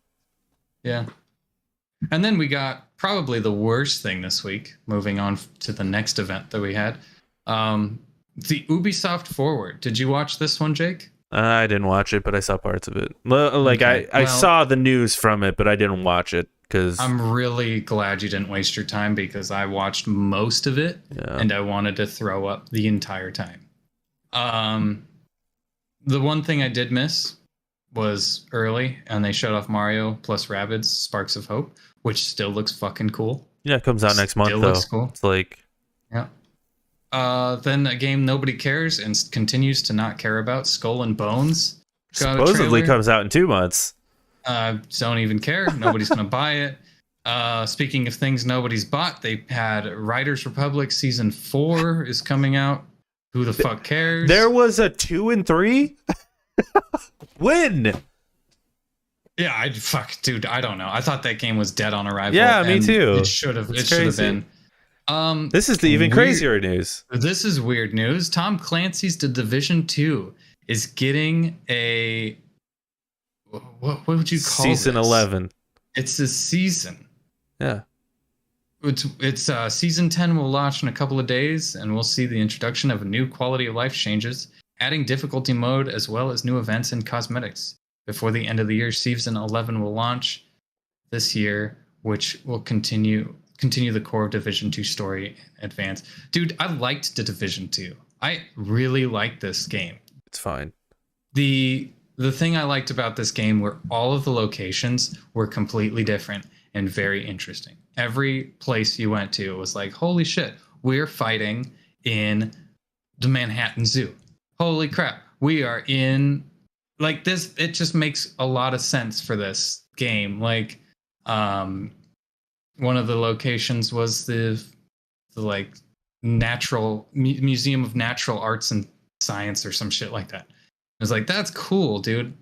[SPEAKER 2] And then we got probably the worst thing this week, moving on to the next event that we had. The Ubisoft Forward. Did you watch this one, Jake?
[SPEAKER 1] I didn't watch it, but I saw parts of it. Like I saw the news from it, but I didn't watch it because
[SPEAKER 2] I'm really glad you didn't waste your time because I watched most of it and I wanted to throw up the entire time. The one thing I did miss was early, and they showed off Mario plus Rabbids Sparks of Hope, which still looks fucking cool.
[SPEAKER 1] Yeah, it comes out next month, though.
[SPEAKER 2] Looks cool.
[SPEAKER 1] It's like
[SPEAKER 2] Yeah. Then a game nobody cares and continues to not care about, Skull and Bones. Got a
[SPEAKER 1] Supposedly
[SPEAKER 2] trailer.
[SPEAKER 1] comes out in 2 months.
[SPEAKER 2] Don't even care. Nobody's gonna buy it. Speaking of things nobody's bought, they had Riders Republic Season 4 is coming out. Who the fuck cares?
[SPEAKER 1] There was a 2 and 3. When?
[SPEAKER 2] Yeah, dude, I don't know. I thought that game was dead on arrival.
[SPEAKER 1] Yeah, me too.
[SPEAKER 2] It should have. It should have been.
[SPEAKER 1] This is the even crazier news.
[SPEAKER 2] This is weird news. Tom Clancy's The Division 2 is getting a what would you call
[SPEAKER 1] Season
[SPEAKER 2] this?
[SPEAKER 1] 11.
[SPEAKER 2] It's a season.
[SPEAKER 1] Yeah.
[SPEAKER 2] It's season 10 will launch in a couple of days, and we'll see the introduction of new quality of life changes, adding difficulty mode as well as new events and cosmetics. Before the end of the year, season 11 will launch this year, which will continue the core of Division 2 story advance. Dude, I liked the Division 2. I really liked this game.
[SPEAKER 1] It's fine.
[SPEAKER 2] The thing I liked about this game were all of the locations were completely different and very interesting. Every place you went to was like, holy shit, we're fighting in the Manhattan Zoo. Holy crap, we are in like this. It just makes a lot of sense for this game. Like, one of the locations was the like natural Museum of Natural Arts and Science or some shit like that. I was like, that's cool, dude.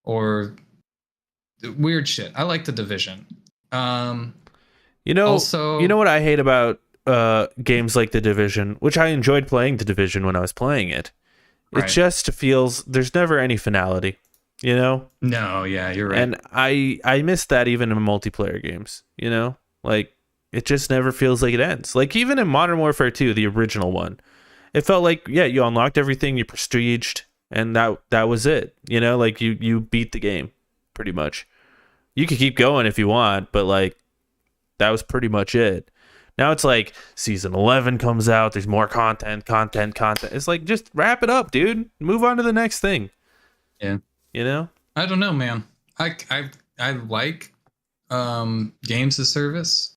[SPEAKER 2] Or weird shit. I like the Division. Also,
[SPEAKER 1] you know what I hate about games like The Division, which I enjoyed playing The Division when I was playing it. It just feels there's never any finality, you know?
[SPEAKER 2] No, yeah, you're right.
[SPEAKER 1] And I miss that even in multiplayer games, you know? Like it just never feels like it ends. Like even in Modern Warfare 2, the original one, it felt like you unlocked everything, you prestiged, and that was it. You know, like you beat the game pretty much. You could keep going if you want, but like that was pretty much it. Now it's like season 11 comes out, there's more content. It's like just wrap it up, dude. Move on to the next thing.
[SPEAKER 2] Yeah.
[SPEAKER 1] You know?
[SPEAKER 2] I don't know, man. I like games as service,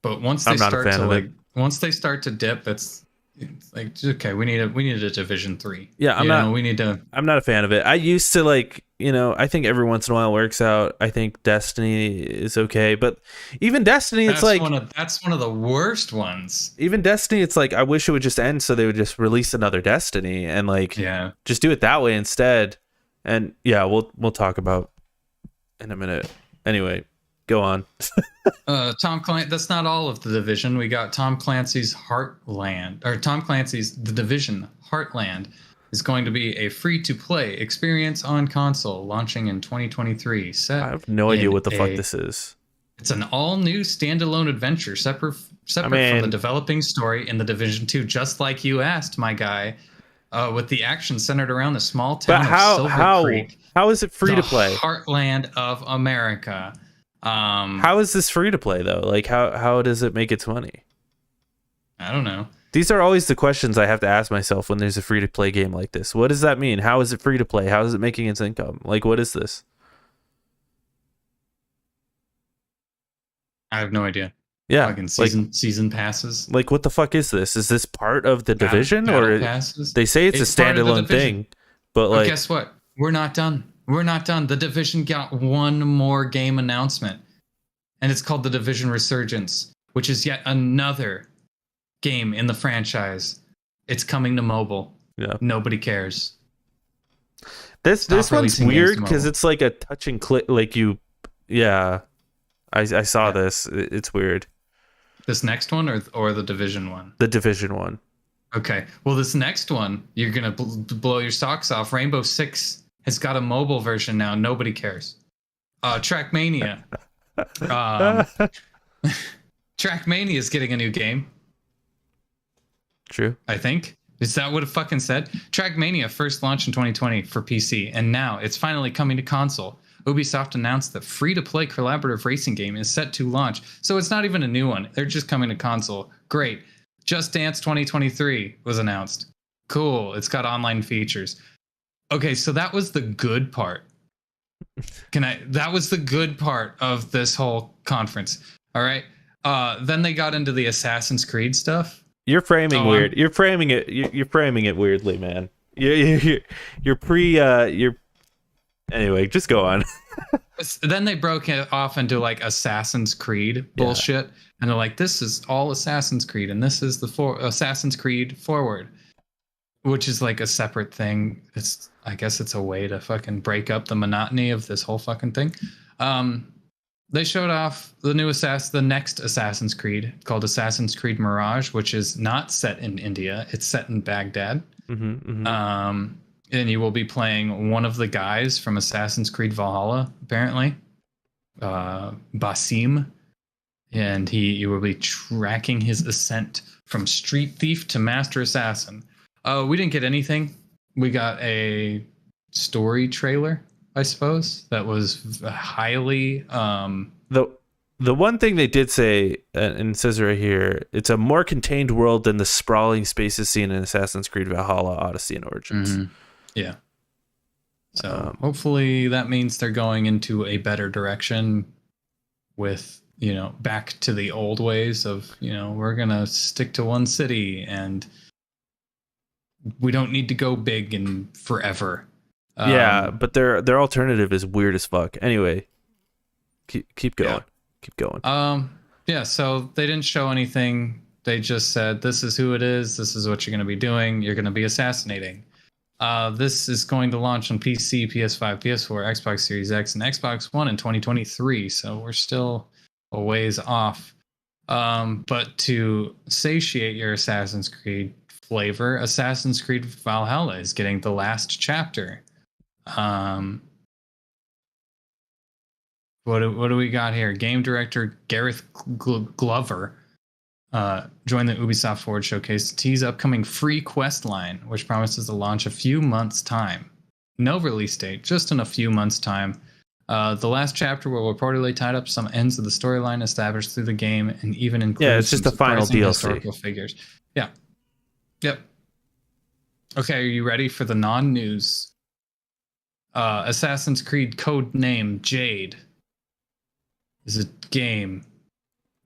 [SPEAKER 2] but once they start to dip, it's like okay, we need a Division 3.
[SPEAKER 1] Yeah, I'm not a fan of it. I used to like, I think every once in a while it works out. I think Destiny is okay, but even Destiny, that's
[SPEAKER 2] one of the worst ones.
[SPEAKER 1] Even Destiny, it's like I wish it would just end so they would just release another Destiny and like just do it that way instead. And yeah, we'll talk about in a minute. Anyway, go on.
[SPEAKER 2] Tom Clancy. That's not all of the Division. We got Tom Clancy's The Division Heartland is going to be a free-to-play experience on console, launching in 2023.
[SPEAKER 1] I have no idea what the fuck this is.
[SPEAKER 2] It's an all-new standalone adventure, separate from the developing story in The Division 2, just like you asked, my guy. With the action centered around the small town of Silver Creek.
[SPEAKER 1] How is it free to play?
[SPEAKER 2] Heartland of America.
[SPEAKER 1] How is this free to play though? Like how does it make its money?
[SPEAKER 2] I don't know.
[SPEAKER 1] These are always the questions I have to ask myself when there's a free to play game like this. What does that mean? How is it free to play? How is it making its income? Like what is this?
[SPEAKER 2] I have no idea.
[SPEAKER 1] Yeah,
[SPEAKER 2] fucking season passes.
[SPEAKER 1] Like what the fuck is this? Is this part of the Division or
[SPEAKER 2] passes?
[SPEAKER 1] They say it's a standalone thing, but like
[SPEAKER 2] guess what? We're not done. The Division got one more game announcement, and it's called The Division Resurgence, which is yet another game in the franchise. It's coming to mobile. Yeah, nobody cares.
[SPEAKER 1] This one's weird because it's like a touch and click. Like I saw this. It's weird.
[SPEAKER 2] This next one or the Division one?
[SPEAKER 1] The Division one.
[SPEAKER 2] Okay. Well, this next one, you're going to blow your socks off. Rainbow Six has got a mobile version now. Nobody cares. Trackmania. Trackmania is getting a new game.
[SPEAKER 1] True.
[SPEAKER 2] I think. Is that what it fucking said? Trackmania first launched in 2020 for PC, and now it's finally coming to console. Ubisoft announced the free-to-play collaborative racing game is set to launch, so it's not even a new one. They're just coming to console. Great. Just Dance 2023 was announced. Cool. It's got online features. Okay, so that was the good part. That was the good part of this whole conference. All right. Then they got into the Assassin's Creed stuff.
[SPEAKER 1] You're framing
[SPEAKER 2] Oh,
[SPEAKER 1] weird. You're framing it. You're framing it weirdly, man. You're pre. You're anyway. Just go on.
[SPEAKER 2] then they broke it off into like Assassin's Creed bullshit, and they're like, "This is all Assassin's Creed, and this is the Assassin's Creed Forward," which is like a separate thing. I guess it's a way to fucking break up the monotony of this whole fucking thing. They showed off the next Assassin's Creed called Assassin's Creed Mirage, which is not set in India. It's set in Baghdad. And you will be playing one of the guys from Assassin's Creed Valhalla, apparently, Basim, and you will be tracking his ascent from street thief to master assassin. We didn't get anything. We got a story trailer, I suppose, that was highly
[SPEAKER 1] the one thing they did say, and it says right here, it's a more contained world than the sprawling spaces seen in Assassin's Creed Valhalla, Odyssey, and Origins.
[SPEAKER 2] Yeah. So hopefully that means they're going into a better direction with, back to the old ways of, we're going to stick to one city and we don't need to go big and forever.
[SPEAKER 1] But their alternative is weird as fuck. Anyway, keep going.
[SPEAKER 2] Yeah.
[SPEAKER 1] Keep going.
[SPEAKER 2] So they didn't show anything. They just said, this is who it is. This is what you're going to be doing. You're going to be assassinating. This is going to launch on PC, PS5, PS4, Xbox Series X, and Xbox One in 2023. So we're still a ways off. But to satiate your Assassin's Creed flavor, Assassin's Creed Valhalla is getting the last chapter. What do we got here? Game director Gareth Glover joined the Ubisoft Forward showcase to tease upcoming free quest line, which promises to launch a few months' time. No release date, just in a few months' time. The last chapter will reportedly tie up some ends of the storyline established through the game and even include
[SPEAKER 1] it's just the final DLC.
[SPEAKER 2] Historical figures. Yeah. Yep. Okay, are you ready for the non-news? Assassin's Creed Codename Jade is a game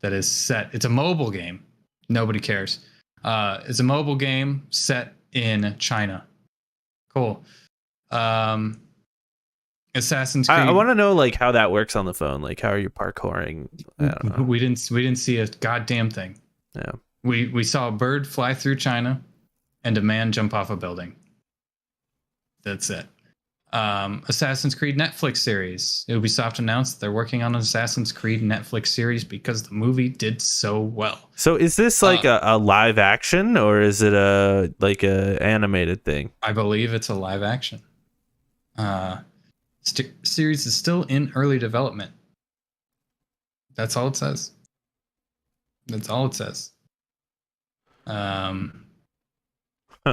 [SPEAKER 2] that is set. It's a mobile game. Nobody cares. It's a mobile game set in China. Cool. Assassin's Creed.
[SPEAKER 1] I want to know like how that works on the phone. Like how are you parkouring? I don't know.
[SPEAKER 2] We didn't see a goddamn thing.
[SPEAKER 1] Yeah.
[SPEAKER 2] We saw a bird fly through China and a man jump off a building. That's it. Assassin's Creed Netflix series. Ubisoft announced they're working on an Assassin's Creed Netflix series because the movie did so well.
[SPEAKER 1] So is this like a live action or is it a animated thing?
[SPEAKER 2] I believe it's a live action. Series is still in early development. That's all it says.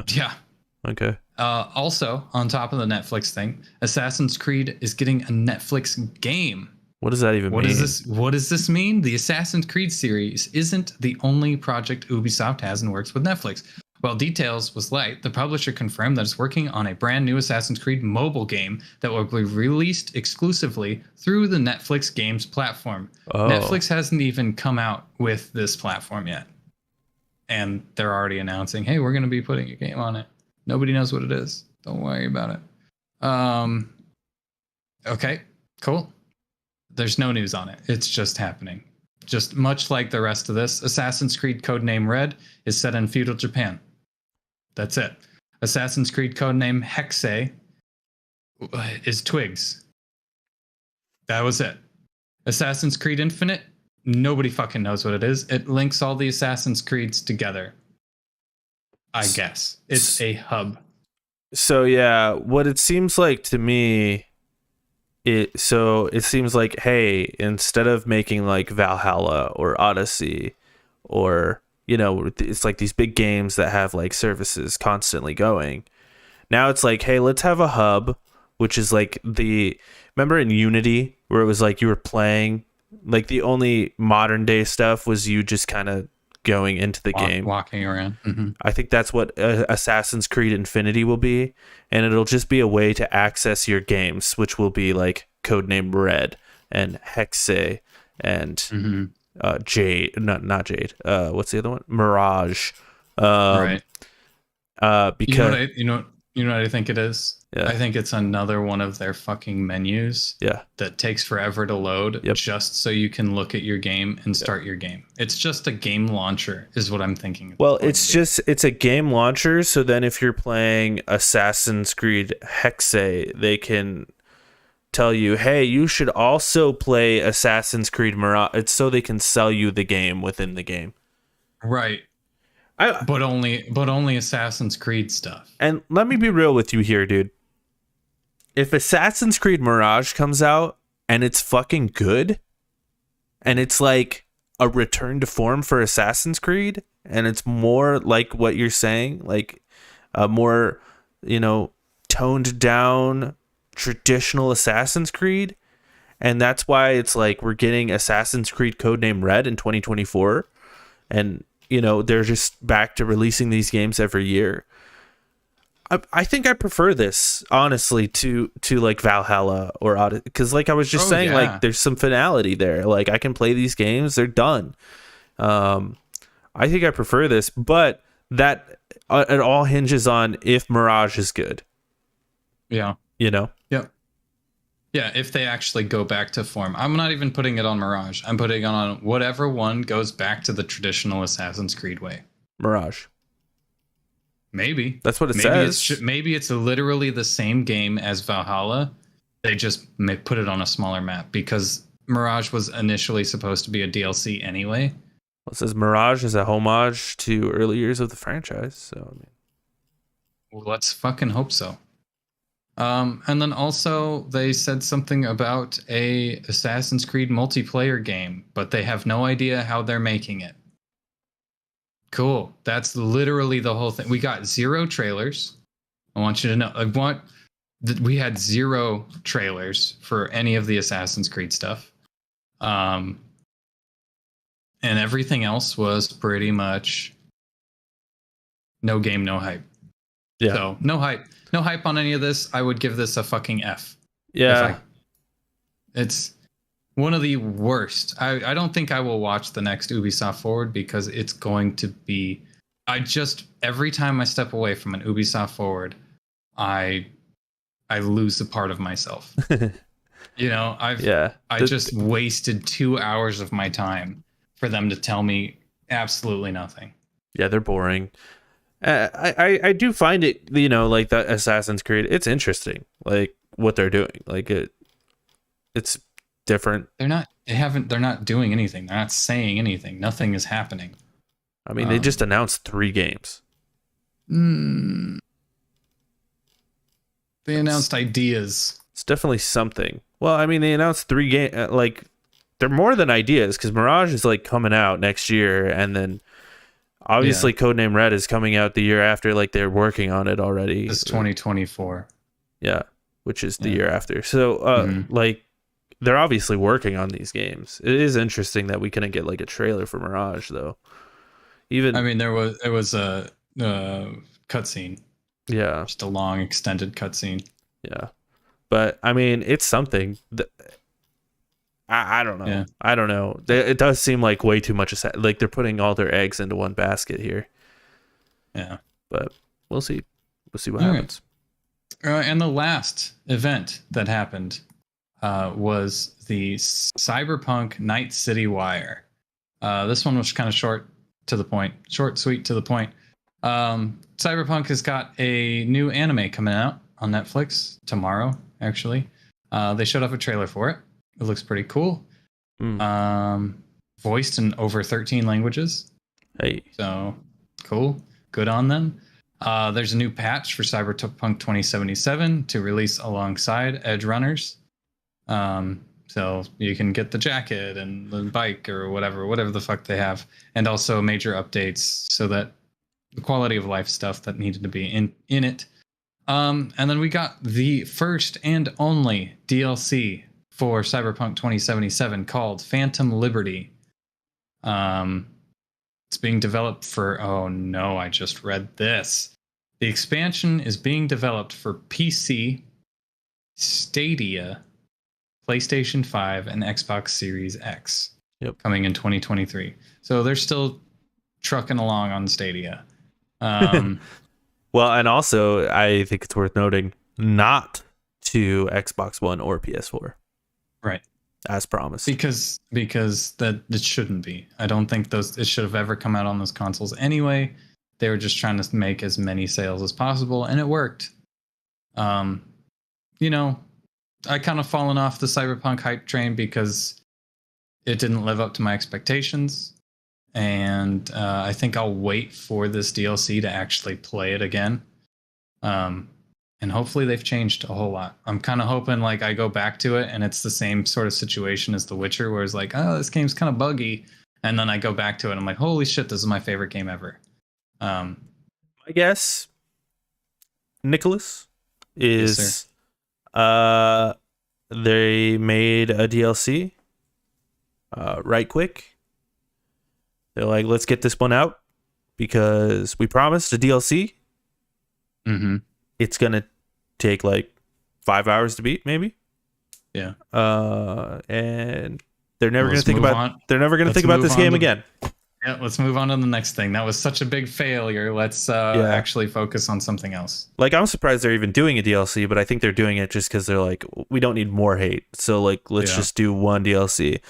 [SPEAKER 2] Yeah.
[SPEAKER 1] Okay.
[SPEAKER 2] Also, on top of the Netflix thing, Assassin's Creed is getting a Netflix game.
[SPEAKER 1] What does that even mean?
[SPEAKER 2] What does this mean? The Assassin's Creed series isn't the only project Ubisoft has and works with Netflix. While details was light, the publisher confirmed that it's working on a brand new Assassin's Creed mobile game that will be released exclusively through the Netflix games platform.
[SPEAKER 1] Oh.
[SPEAKER 2] Netflix hasn't even come out with this platform yet. And they're already announcing, hey, we're going to be putting a game on it. Nobody knows what it is. Don't worry about it. Okay, cool. There's no news on it. It's just happening. Just much like the rest of this, Assassin's Creed Codename Red is set in feudal Japan. That's it. Assassin's Creed Codename Hexe is Twigs. That was it. Assassin's Creed Infinite, nobody fucking knows what it is. It links all the Assassin's Creeds together. I guess. It's a hub.
[SPEAKER 1] So yeah, what it seems like to me, it seems like, hey, instead of making like Valhalla or Odyssey or, it's like these big games that have like services constantly going. Now it's like, hey, let's have a hub, which is like remember in Unity where it was like you were playing, like the only modern day stuff was you just kind of going into the game,
[SPEAKER 2] walking around. Mm-hmm.
[SPEAKER 1] I think that's what Assassin's Creed Infinity will be, and it'll just be a way to access your games, which will be like Codename Red and Hexe and Jade, not Jade. What's the other one? Mirage. Um,
[SPEAKER 2] Right. You know what
[SPEAKER 1] because
[SPEAKER 2] you know what I think it is?
[SPEAKER 1] yeah,
[SPEAKER 2] I think it's another one of their fucking menus
[SPEAKER 1] yeah,
[SPEAKER 2] that takes forever to load
[SPEAKER 1] yep,
[SPEAKER 2] just so you can look at your game and
[SPEAKER 1] yep.
[SPEAKER 2] start your game. It's just a game launcher is what I'm thinking it's
[SPEAKER 1] Well,
[SPEAKER 2] going to be.
[SPEAKER 1] it's a game launcher. So then, if you're playing Assassin's Creed Hexe, they can tell you, hey, you should also play Assassin's Creed Mirage. It's so they can sell you the game within the game.
[SPEAKER 2] Right.
[SPEAKER 1] I
[SPEAKER 2] But only Assassin's Creed stuff.
[SPEAKER 1] And let me be real with you here, dude. If Assassin's Creed Mirage comes out and it's fucking good, and it's like a return to form for Assassin's Creed, and it's more like what you're saying, like a more, toned down traditional Assassin's Creed, and that's why it's like we're getting Assassin's Creed Codename Red in 2024, and they're just back to releasing these games every year. I think I prefer this honestly to like Valhalla or Odyssey, because like I was just saying,
[SPEAKER 2] Yeah.
[SPEAKER 1] like there's some finality there. Like I can play these games, they're done. I think I prefer this, but that it all hinges on if Mirage is good.
[SPEAKER 2] Yeah.
[SPEAKER 1] Yep.
[SPEAKER 2] Yeah, if they actually go back to form. I'm not even putting it on Mirage. I'm putting it on whatever one goes back to the traditional Assassin's Creed way.
[SPEAKER 1] Mirage.
[SPEAKER 2] Maybe.
[SPEAKER 1] That's what it
[SPEAKER 2] maybe
[SPEAKER 1] says.
[SPEAKER 2] Maybe it's literally the same game as Valhalla. They just put it on a smaller map because Mirage was initially supposed to be a DLC anyway.
[SPEAKER 1] Well, it says Mirage is a homage to early years of the franchise. So I mean,
[SPEAKER 2] Well, let's fucking hope so. And then also they said something about a Assassin's Creed multiplayer game, but they have no idea how they're making it. Cool. That's literally the whole thing. We got 0 trailers. I want you to know. We had 0 trailers for any of the Assassin's Creed stuff. And everything else was pretty much no game, no hype.
[SPEAKER 1] yeah.
[SPEAKER 2] So no hype. No hype on any of this. I would give this a fucking F.
[SPEAKER 1] Yeah.
[SPEAKER 2] It's one of the worst. I don't think I will watch the next Ubisoft Forward because it's going to be. Every time I step away from an Ubisoft Forward, I lose a part of myself. I just wasted 2 hours of my time for them to tell me absolutely nothing.
[SPEAKER 1] Yeah, they're boring. I do find it, like the Assassin's Creed, it's interesting, like what they're doing. Like it's different.
[SPEAKER 2] They're not doing anything. They're not saying anything. Nothing is happening.
[SPEAKER 1] I mean, they just announced 3 games.
[SPEAKER 2] They announced ideas.
[SPEAKER 1] It's definitely something. Well, I mean, they announced 3 games. Like, they're more than ideas, because Mirage is like coming out next year, and then obviously Codename Red is coming out the year after. Like, they're working on it already.
[SPEAKER 2] It's 2024.
[SPEAKER 1] Yeah, which is the year after. So, like, they're obviously working on these games. It is interesting that we couldn't get like a trailer for Mirage, though.
[SPEAKER 2] I mean, there was a cutscene.
[SPEAKER 1] Yeah,
[SPEAKER 2] just a long extended cutscene.
[SPEAKER 1] Yeah, but I mean, it's something. I don't know.
[SPEAKER 2] Yeah.
[SPEAKER 1] I don't know. It does seem like way too much. Like they're putting all their eggs into one basket here.
[SPEAKER 2] Yeah,
[SPEAKER 1] but we'll see. We'll see what happens.
[SPEAKER 2] And the last event that happened was the Cyberpunk Night City Wire. This one was kind of short, sweet, to the point. Cyberpunk has got a new anime coming out on Netflix tomorrow, actually. They showed off a trailer for it. It looks pretty cool. Voiced in over 13 languages.
[SPEAKER 1] Hey.
[SPEAKER 2] So, cool. Good on them. There's a new patch for Cyberpunk 2077 to release alongside Edge Runners. So you can get the jacket and the bike or whatever the fuck they have. And also major updates so that the quality of life stuff that needed to be in it. And then we got the first and only DLC for Cyberpunk 2077 called Phantom Liberty. It's being developed for, oh no, I just read this. The expansion is being developed for PC, Stadia, PlayStation 5, and Xbox Series X.
[SPEAKER 1] Yep.
[SPEAKER 2] Coming in 2023. So they're still trucking along on Stadia. Um,
[SPEAKER 1] Well, and also I think it's worth noting not to Xbox One or PS4
[SPEAKER 2] right.
[SPEAKER 1] as promised.
[SPEAKER 2] Because that it shouldn't be. I don't think it should have ever come out on those consoles anyway. They were just trying to make as many sales as possible, and it worked. Um, you know, I kind of fallen off the Cyberpunk hype train because it didn't live up to my expectations, and I think I'll wait for this DLC to actually play it again. And hopefully they've changed a whole lot. I'm kind of hoping like I go back to it and it's the same sort of situation as The Witcher, where it's like, oh, this game's kind of buggy, and then I go back to it and I'm like, holy shit, this is my favorite game ever.
[SPEAKER 1] I guess Nicholas is they made a DLC right quick. They're like, let's get this one out because we promised a DLC.
[SPEAKER 2] Mm-hmm.
[SPEAKER 1] It's gonna take like 5 hours to beat, maybe.
[SPEAKER 2] Yeah.
[SPEAKER 1] And they're never gonna think about this game again.
[SPEAKER 2] Yeah, let's move on to the next thing. That was such a big failure. Let's actually focus on something else.
[SPEAKER 1] Like, I'm surprised they're even doing a DLC, but I think they're doing it just because they're like, we don't need more hate. So, like, let's just do one DLC.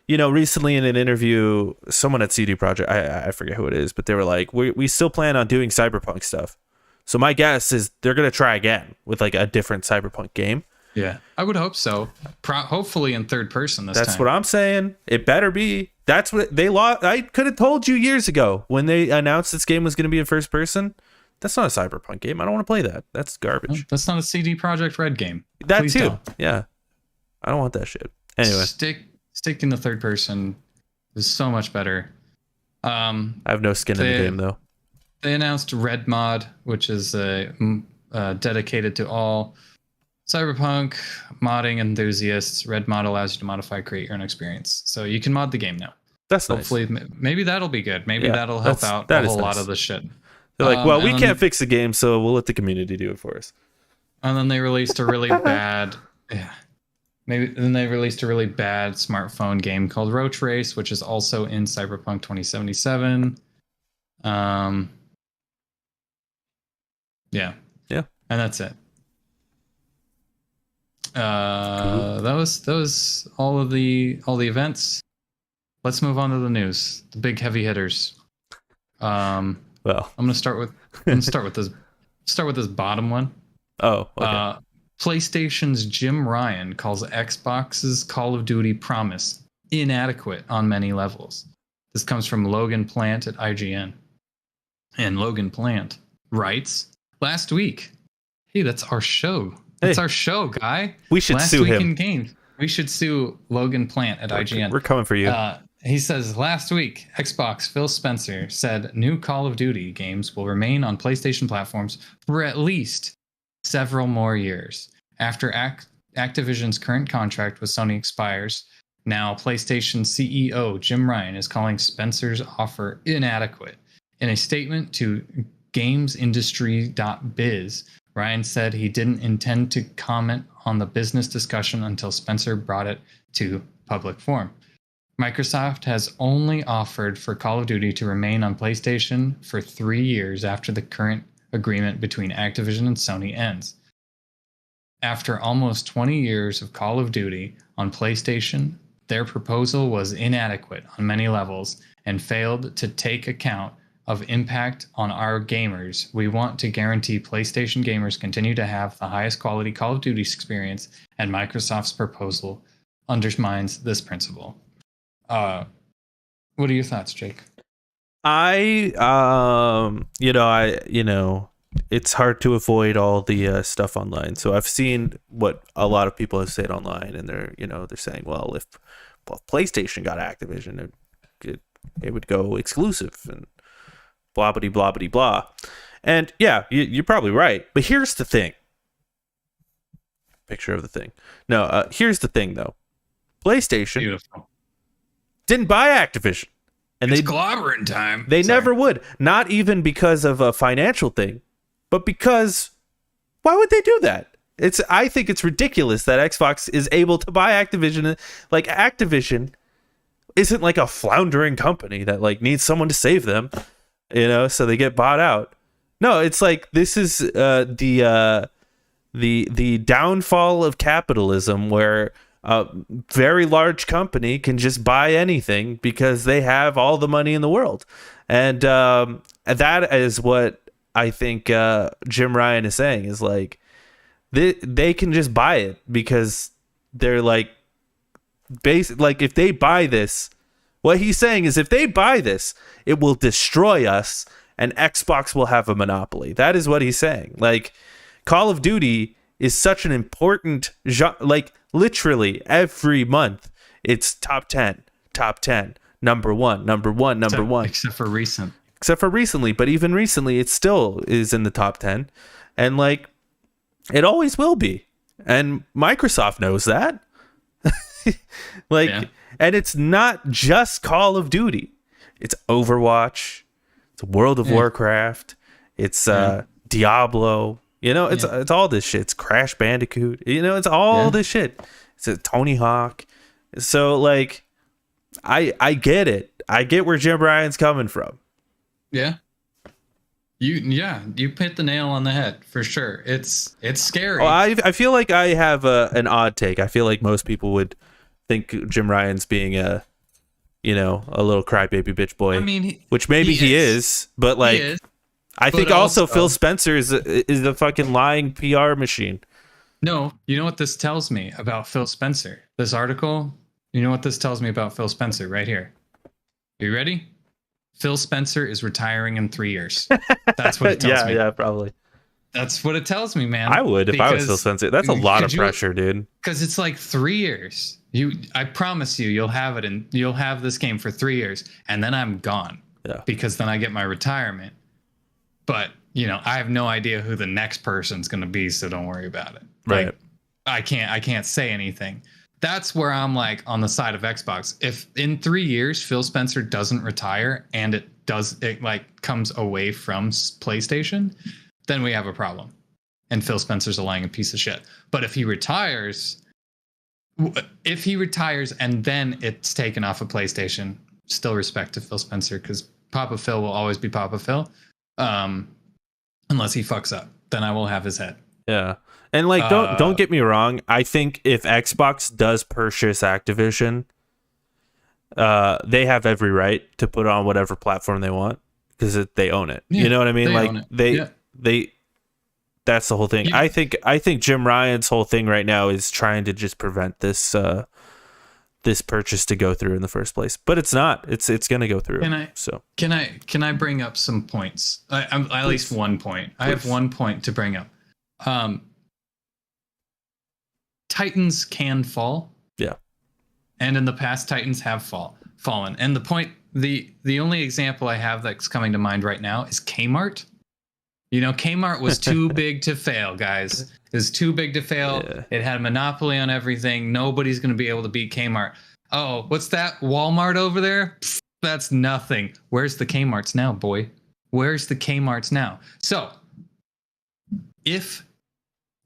[SPEAKER 1] Recently in an interview, someone at CD Projekt, I forget who it is, but they were like, we still plan on doing Cyberpunk stuff. So my guess is they're going to try again with, like, a different Cyberpunk game.
[SPEAKER 2] Yeah, I would hope so. Hopefully in third person this time.
[SPEAKER 1] That's what I'm saying. It better be. That's what they lost. I could have told you years ago when they announced this game was going to be in first person. That's not a Cyberpunk game. I don't want to play that. That's garbage.
[SPEAKER 2] That's not a CD Projekt Red game.
[SPEAKER 1] That
[SPEAKER 2] Please
[SPEAKER 1] too.
[SPEAKER 2] don't.
[SPEAKER 1] Yeah. I don't want that shit. Anyway.
[SPEAKER 2] Stick in the third person is so much better.
[SPEAKER 1] I have no skin in the game though.
[SPEAKER 2] They announced Red Mod, which is dedicated to all Cyberpunk modding enthusiasts. Red Mod allows you to modify, create your own experience. So you can mod the game now.
[SPEAKER 1] That's
[SPEAKER 2] hopefully
[SPEAKER 1] nice.
[SPEAKER 2] Maybe that'll be good. Maybe that'll help out a whole lot of the shit.
[SPEAKER 1] They're like, well, we can't fix the game, so we'll let the community do it for us.
[SPEAKER 2] And then they released a really bad, then they released a really bad smartphone game called Roach Race, which is also in Cyberpunk 2077. Yeah, and that's it. Cool. That was all the events. Let's move on to the news, the big heavy hitters. Well, I'm gonna start with this bottom one.
[SPEAKER 1] Oh, okay.
[SPEAKER 2] PlayStation's Jim Ryan calls Xbox's Call of Duty promise inadequate on many levels. This comes from Logan Plant at IGN. And Logan Plant writes, last week, hey, that's our show. That's our show, guy.
[SPEAKER 1] We should sue him.
[SPEAKER 2] In games. We should sue Logan Plant at IGN.
[SPEAKER 1] We're coming for you.
[SPEAKER 2] He says, last week, Xbox Phil Spencer said new Call of Duty games will remain on PlayStation platforms for at least several more years. After Activision's current contract with Sony expires, now PlayStation CEO Jim Ryan is calling Spencer's offer inadequate. In a statement to GamesIndustry.biz, Ryan said he didn't intend to comment on the business discussion until Spencer brought it to public forum. Microsoft has only offered for Call of Duty to remain on PlayStation for 3 years after the current agreement between Activision and Sony ends. After almost 20 years of Call of Duty on PlayStation, their proposal was inadequate on many levels and failed to take account of impact on our gamers. We want to guarantee PlayStation gamers continue to have the highest quality Call of Duty experience, and Microsoft's proposal undermines this principle. What are your thoughts, Jake?
[SPEAKER 1] It's hard to avoid all the stuff online. So I've seen what a lot of people have said online, and they're saying, well, if PlayStation got Activision, it would go exclusive and blah blah blah blah blah. And yeah, you're probably right. But here's the thing. Picture of the thing. No, here's the thing though. PlayStation didn't buy Activision, and
[SPEAKER 2] it's clobbering time.
[SPEAKER 1] They never would. Not even because of a financial thing, but because why would they do that? I think it's ridiculous that Xbox is able to buy Activision. Like, Activision isn't like a floundering company that like needs someone to save them. So they get bought out. No, it's like this is the downfall of capitalism, where a very large company can just buy anything because they have all the money in the world. And that is what I think Jim Ryan is saying, is like they can just buy it because they're like, like if they buy this, what he's saying is if they buy this, it will destroy us and Xbox will have a monopoly. That is what he's saying. Like, Call of Duty is such an important genre. Like, literally every month it's top 10, number one.
[SPEAKER 2] Except for
[SPEAKER 1] recently, but even recently it still is in the top 10, and like it always will be, and Microsoft knows that. Like, yeah. And it's not just Call of Duty, it's Overwatch, it's World of Warcraft, it's Diablo, it's all this shit. It's Crash Bandicoot, it's all this shit. It's a Tony Hawk. So like I get it. I get where Jim Ryan's coming from.
[SPEAKER 2] Yeah. You hit the nail on the head for sure. It's scary.
[SPEAKER 1] Oh, I feel like I have an odd take. I feel like most people would think Jim Ryan's being a little crybaby bitch boy. I mean, which maybe he is, but like I think also Phil Spencer is a fucking lying PR machine.
[SPEAKER 2] No, you know what this tells me about Phil Spencer? This article, you know what this tells me about Phil Spencer right here. You ready? Phil Spencer is retiring in 3 years. That's what it tells me. Yeah,
[SPEAKER 1] probably.
[SPEAKER 2] That's what it tells me, man.
[SPEAKER 1] I would if I was Phil Spencer. That's a lot of pressure, dude.
[SPEAKER 2] Because it's like 3 years. I promise you'll have it, and you'll have this game for 3 years, and then I'm gone.
[SPEAKER 1] Yeah.
[SPEAKER 2] Because then I get my retirement. But I have no idea who the next person's going to be, so don't worry about it.
[SPEAKER 1] Right.
[SPEAKER 2] Like, I can't say anything. That's where I'm like on the side of Xbox. If in 3 years Phil Spencer doesn't retire and it like comes away from PlayStation, then we have a problem. And Phil Spencer's a lying piece of shit. But if he retires and then it's taken off of PlayStation, still respect to Phil Spencer, because Papa Phil will always be Papa Phil. Unless he fucks up, then I will have his head.
[SPEAKER 1] Yeah. And like, don't get me wrong. I think if Xbox does purchase Activision, they have every right to put it on whatever platform they want because they own it. Yeah, you know what I mean? Like they that's the whole thing. Yeah. I think Jim Ryan's whole thing right now is trying to just prevent this this purchase to go through in the first place, but it's not. It's going to go through. Can I bring up some points? At least one point. Please. I have one point to bring up. Titans can fall. Yeah. And in the past, Titans have fallen. And the only example I have that's coming to mind right now is Kmart. Kmart was too big to fail, guys. It was too big to fail. Yeah. It had a monopoly on everything. Nobody's going to be able to beat Kmart. Oh, what's that? Walmart over there? Pfft, that's nothing. Where's the Kmarts now, boy? Where's the Kmarts now? So, if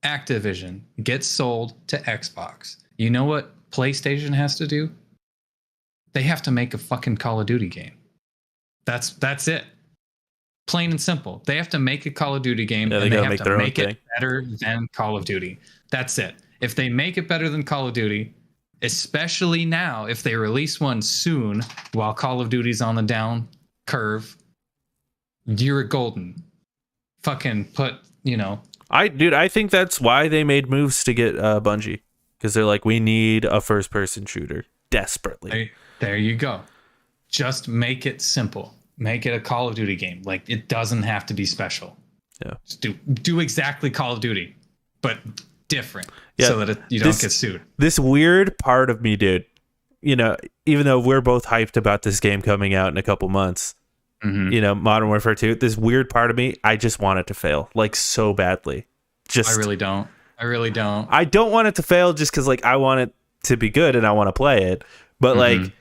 [SPEAKER 1] Activision gets sold to Xbox, you know what PlayStation has to do? They have to make a fucking Call of Duty game. That's it. Plain and simple. They have to make a Call of Duty game, and they have to make it better than Call of Duty. That's it. If they make it better than Call of Duty, especially now, if they release one soon while Call of Duty's on the down curve, you're golden. Fucking put, I think that's why they made moves to get Bungie, because they're like, we need a first-person shooter desperately.
[SPEAKER 2] There you go. Just make it simple. Make it a Call of Duty game. Like, it doesn't have to be special.
[SPEAKER 1] Yeah.
[SPEAKER 2] Just do exactly Call of Duty, but different, so that you don't get sued.
[SPEAKER 1] This weird part of me, dude, even though we're both hyped about this game coming out in a couple months, Modern Warfare 2, this weird part of me, I just want it to fail, like, so badly.
[SPEAKER 2] I really don't.
[SPEAKER 1] I don't want it to fail just because, like, I want it to be good and I want to play it. But, like,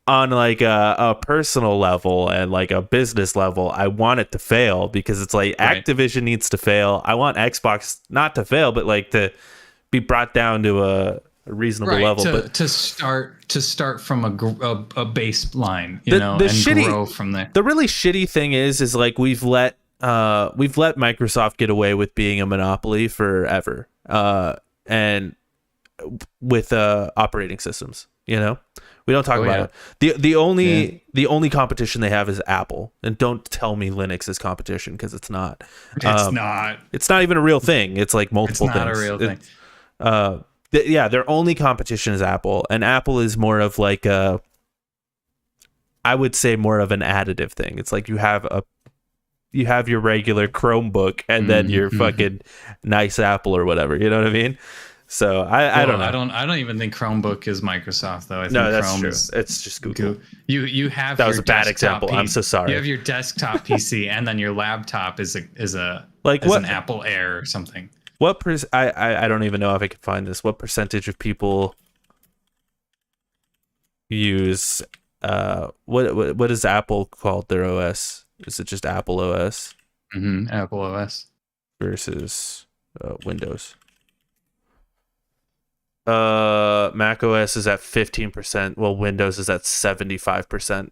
[SPEAKER 1] on, like, a personal level and, like, a business level, I want it to fail because it's, like, Activision needs to fail. I want Xbox not to fail, but, like, to be brought down to reasonable level. But
[SPEAKER 2] to start from a baseline, you know,
[SPEAKER 1] the
[SPEAKER 2] and
[SPEAKER 1] shitty,
[SPEAKER 2] grow from there.
[SPEAKER 1] The really shitty thing is like we've let Microsoft get away with being a monopoly forever, and with operating systems, you know, we don't talk about it. The only competition they have is Apple, and don't tell me Linux is competition, because it's not. It's not even a real thing. It's like multiple things.
[SPEAKER 2] It's not a real thing.
[SPEAKER 1] Their only competition is Apple, and Apple is more of like I would say more of an additive thing. It's like you have your regular Chromebook and then your fucking nice Apple or whatever. You know what I mean? So I don't know.
[SPEAKER 2] I don't even think Chromebook is Microsoft though. I think
[SPEAKER 1] that's
[SPEAKER 2] Chrome
[SPEAKER 1] true. It's just Google.
[SPEAKER 2] You have
[SPEAKER 1] that was a bad example. I'm so sorry.
[SPEAKER 2] You have your desktop PC, and then your laptop is an Apple Air or something.
[SPEAKER 1] What I don't even know if I can find this. What percentage of people use what is Apple called their OS? Is it just Apple OS?
[SPEAKER 2] Apple OS
[SPEAKER 1] versus Windows. Mac OS is at 15%. Well, Windows is at 75%.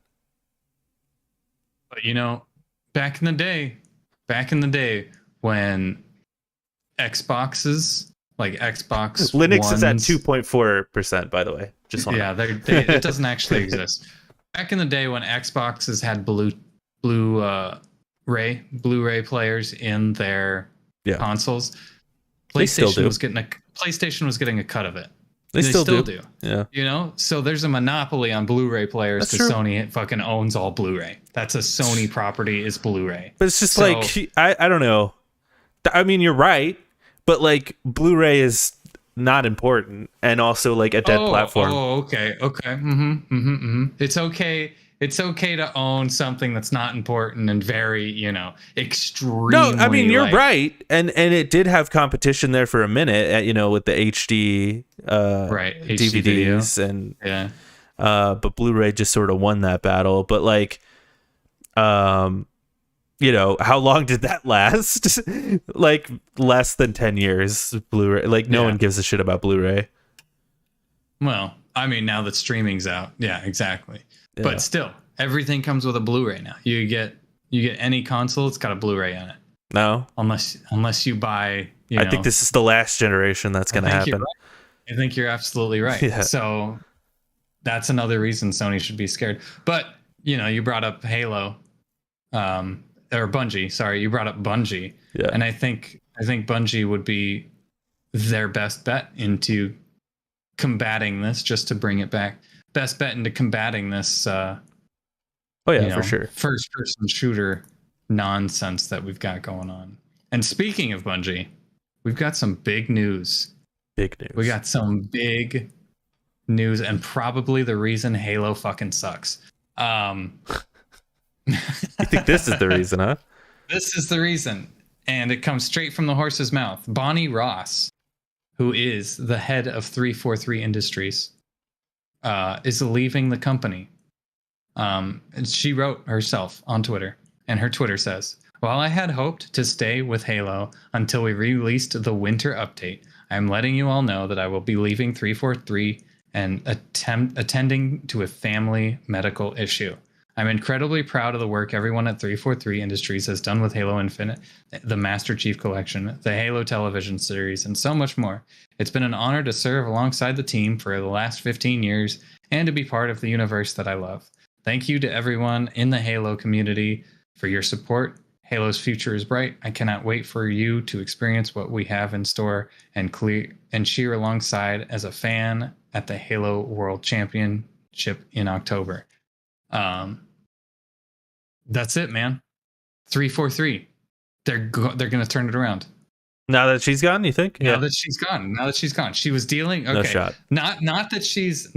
[SPEAKER 2] But you know, back in the day when Xboxes, like Xbox
[SPEAKER 1] Linux
[SPEAKER 2] ones,
[SPEAKER 1] is at 2.4%, by the way. Just
[SPEAKER 2] it doesn't actually exist. Back in the day when Xboxes had Blu-ray players in their consoles, PlayStation was getting a cut of it. They still do. Yeah. You know, so there's a monopoly on Blu-ray players because Sony fucking owns all Blu-ray. That's a Sony property, is Blu-ray.
[SPEAKER 1] But it's just like, I don't know. I mean, you're right, but like Blu-ray is not important, and also like a dead platform.
[SPEAKER 2] Oh, okay. It's okay to own something that's not important and very, you know, extremely.
[SPEAKER 1] No, I mean, you're right, and it did have competition there for a minute, you know, with the HD DVDs
[SPEAKER 2] and
[SPEAKER 1] but Blu-ray just sort of won that battle. But like, you know, how long did that last? Like less than 10 years. Blu-ray, like no one gives a shit about Blu-ray.
[SPEAKER 2] Well, I mean, now that streaming's out, exactly. Yeah. But still, everything comes with a Blu-ray now. You get any console, it's got a Blu-ray in it.
[SPEAKER 1] No,
[SPEAKER 2] unless you buy.
[SPEAKER 1] I think this is the last generation that's going to happen.
[SPEAKER 2] Right. I think you're absolutely right. Yeah. So that's another reason Sony should be scared. But you know, you brought up Halo, or Bungie. Sorry, you brought up Bungie.
[SPEAKER 1] Yeah.
[SPEAKER 2] And I think Bungie would be their best bet into combating this. Just to bring it back. Best bet into combating this
[SPEAKER 1] for sure,
[SPEAKER 2] first person shooter nonsense that we've got going on. And speaking of Bungie, we've got some big news. We got some big news, and probably the reason Halo fucking sucks.
[SPEAKER 1] You think this is the reason, huh?
[SPEAKER 2] This is the reason, and it comes straight from the horse's mouth. Bonnie Ross, who is the head of 343 Industries, is leaving the company. And she wrote herself on Twitter, and her Twitter says, "While I had hoped to stay with Halo until we released the winter update, I'm letting you all know that I will be leaving 343 and attending to a family medical issue. I'm incredibly proud of the work everyone at 343 Industries has done with Halo Infinite, the Master Chief Collection, the Halo television series, and so much more. It's been an honor to serve alongside the team for the last 15 years and to be part of the universe that I love. Thank you to everyone in the Halo community for your support. Halo's future is bright. I cannot wait for you to experience what we have in store and cheer alongside as a fan at the Halo World Championship in October." That's it, man. 343. They're going to turn it around.
[SPEAKER 1] Now that she's gone, you think?
[SPEAKER 2] Now that she's gone. She was dealing. Okay.
[SPEAKER 1] No shot.
[SPEAKER 2] Not that she's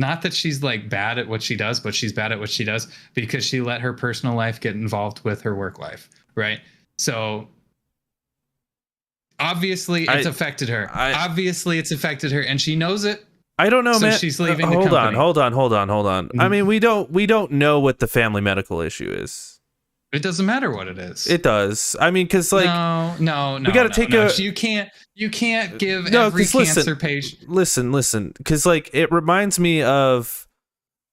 [SPEAKER 2] like bad at what she does, but she's bad at what she does because she let her personal life get involved with her work life. Right. So obviously it's affected her. And she knows it.
[SPEAKER 1] I don't know,
[SPEAKER 2] so
[SPEAKER 1] man.
[SPEAKER 2] She's leaving the company.
[SPEAKER 1] Hold on. I mean, we don't know what the family medical issue is.
[SPEAKER 2] It doesn't matter what it is.
[SPEAKER 1] It does. I mean, because like
[SPEAKER 2] no,
[SPEAKER 1] we got to take a.
[SPEAKER 2] You can't give
[SPEAKER 1] No,
[SPEAKER 2] every cancer
[SPEAKER 1] listen,
[SPEAKER 2] patient.
[SPEAKER 1] Listen, because like it reminds me of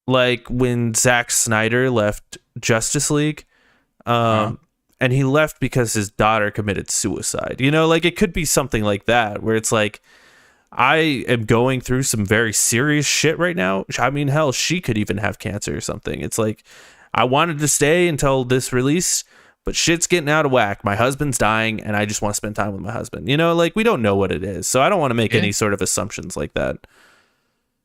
[SPEAKER 1] like when Zack Snyder left Justice League, and he left because his daughter committed suicide. You know, like it could be something like that where it's like, I am going through some very serious shit right now. I mean, hell, she could even have cancer or something. It's like, I wanted to stay until this release, but shit's getting out of whack. My husband's dying, and I just want to spend time with my husband. You know, like we don't know what it is. So I don't want to make any sort of assumptions like that.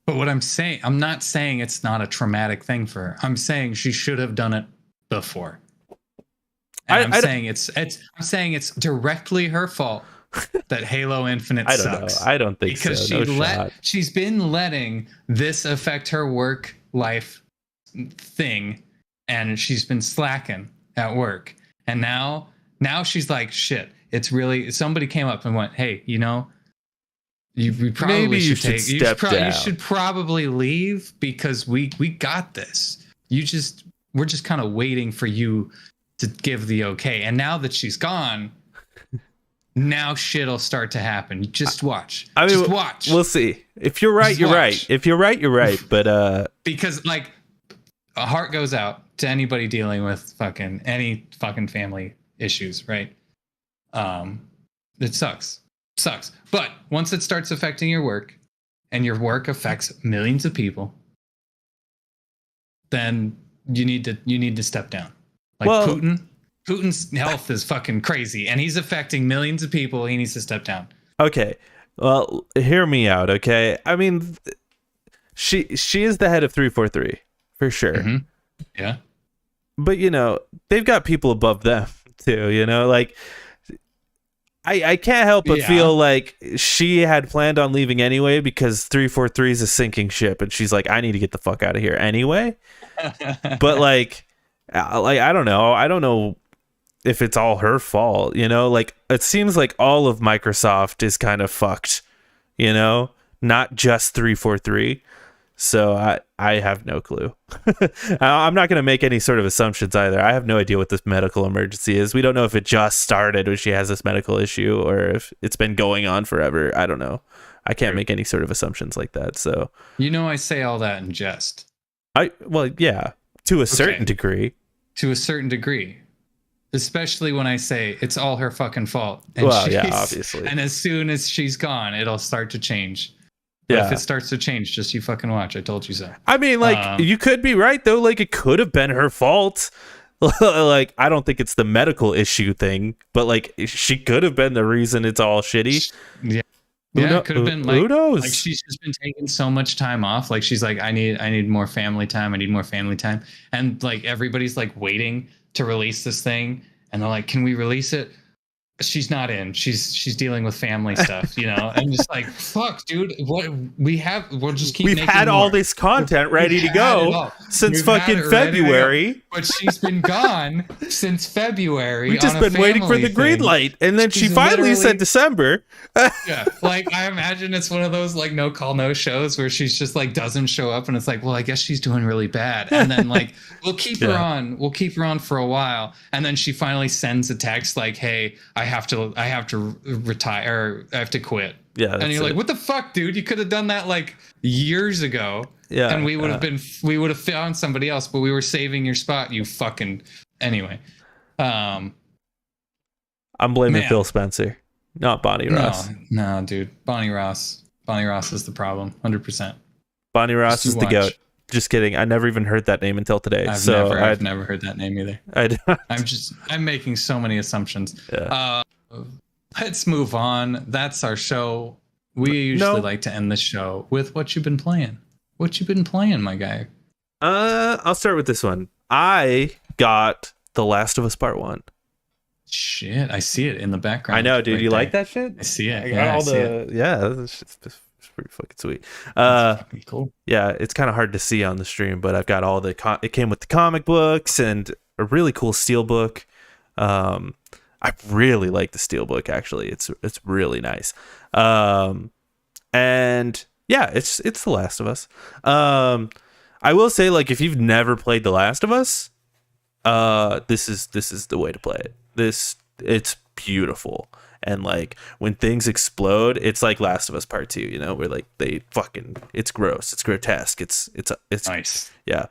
[SPEAKER 2] But what I'm saying, I'm not saying it's not a traumatic thing for her. I'm saying she should have done it before. And I'm saying it's directly her fault that Halo Infinite sucks.
[SPEAKER 1] I don't think
[SPEAKER 2] because
[SPEAKER 1] so.
[SPEAKER 2] She's been letting this affect her work life thing, and she's been slacking at work. And now she's like, shit, it's really, somebody came up and went, hey, you know, you probably should you should probably leave because we got this. We're just kind of waiting for you to give the okay. And now that she's gone, now shit'll start to happen. Just watch. I mean, just watch.
[SPEAKER 1] We'll see. If you're right, you're right. If you're right, you're right. But
[SPEAKER 2] because like a heart goes out to anybody dealing with any fucking family issues, right? It sucks. But once it starts affecting your work, and your work affects millions of people, then you need to step down. Like Putin's health is fucking crazy, and he's affecting millions of people. He needs to step down.
[SPEAKER 1] Okay, well, hear me out. Okay, I mean, she is the head of 343 for sure.
[SPEAKER 2] Mm-hmm. Yeah,
[SPEAKER 1] but you know they've got people above them too. You know, like I can't help but feel like she had planned on leaving anyway because 343 is a sinking ship, and she's like, I need to get the fuck out of here anyway. But like I don't know if it's all her fault, you know, like it seems like all of Microsoft is kind of fucked, you know, not just 343. So I have no clue. I'm not going to make any sort of assumptions either. I have no idea what this medical emergency is. We don't know if it just started when she has this medical issue or if it's been going on forever. I don't know. I can't make any sort of assumptions like that. So,
[SPEAKER 2] you know, I say all that in jest.
[SPEAKER 1] Well, yeah, to a certain degree.
[SPEAKER 2] To a certain degree. Especially when I say it's all her fucking fault. And
[SPEAKER 1] well, yeah, obviously.
[SPEAKER 2] And as soon as she's gone, it'll start to change. But if it starts to change, just you fucking watch. I told you so.
[SPEAKER 1] I mean, like, you could be right, though. Like, it could have been her fault. Like, I don't think it's the medical issue thing, but, like, she could have been the reason it's all shitty.
[SPEAKER 2] Yeah. Yeah, it could have been like,
[SPEAKER 1] who knows?
[SPEAKER 2] Like she's just been taking so much time off. Like she's like, I need more family time. I need more family time. And like everybody's like waiting to release this thing, and they're like, can we release it? She's not in. She's dealing with family stuff, you know. And just like, fuck, dude, we'll just keep.
[SPEAKER 1] We've had
[SPEAKER 2] more.
[SPEAKER 1] all this content ready to go since fucking February.
[SPEAKER 2] But she's been gone since February.
[SPEAKER 1] We've just been waiting for the green light, and then she finally said December.
[SPEAKER 2] Yeah, like I imagine it's one of those like no call no shows where she's just like doesn't show up, and it's like, well, I guess she's doing really bad, and then like we'll keep her on for a while, and then she finally sends a text like, hey, I have to retire, or I have to quit.
[SPEAKER 1] Yeah,
[SPEAKER 2] and you're like, what the fuck, dude? You could have done that like years ago.
[SPEAKER 1] Yeah,
[SPEAKER 2] and we would have found somebody else, but we were saving your spot. You fucking anyway.
[SPEAKER 1] I'm blaming Phil Spencer, not Bonnie Ross.
[SPEAKER 2] No, dude, Bonnie Ross is the problem, 100%.
[SPEAKER 1] Bonnie Ross is the goat. Just kidding. I never even heard that name until today.
[SPEAKER 2] I've never heard that name either. I'm making so many assumptions.
[SPEAKER 1] Yeah.
[SPEAKER 2] Let's move on. That's our show. We usually like to end the show with what you've been playing. What you been playing, my guy?
[SPEAKER 1] I'll start with this one. I got The Last of Us Part 1.
[SPEAKER 2] Shit, I see it in the background.
[SPEAKER 1] I know, dude. You like that shit?
[SPEAKER 2] I see it.
[SPEAKER 1] It's pretty fucking sweet.
[SPEAKER 2] Fucking cool.
[SPEAKER 1] Yeah, it's kind of hard to see on the stream, but I've got all the it came with the comic books and a really cool steelbook. I really like the steelbook, actually. It's really nice. And yeah, it's The Last of Us. I will say, like, if you've never played The Last of Us, this is the way to play it. It's beautiful. And like when things explode, it's like Last of Us Part 2, where like it's gross, it's grotesque, it's
[SPEAKER 2] Nice.
[SPEAKER 1] yeah.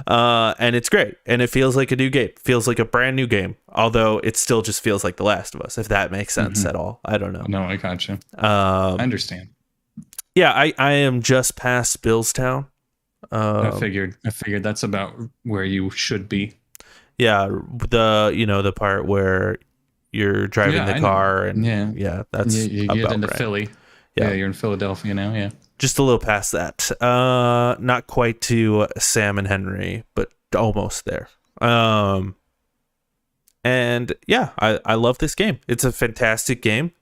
[SPEAKER 1] And it's great, and it feels like a new game, feels like a brand new game, although it still just feels like The Last of Us, if that makes sense at all. I don't know.
[SPEAKER 2] No, I gotcha. I understand.
[SPEAKER 1] Yeah, I am just past Billstown.
[SPEAKER 2] I figured that's about where you should be.
[SPEAKER 1] Yeah, the part where you're driving the car, and that's
[SPEAKER 2] you get
[SPEAKER 1] about
[SPEAKER 2] into
[SPEAKER 1] right.
[SPEAKER 2] Philly.
[SPEAKER 1] Yeah,
[SPEAKER 2] you're in Philadelphia now. Yeah,
[SPEAKER 1] just a little past that. Not quite to Sam and Henry, but almost there. And yeah, I love this game. It's a fantastic game,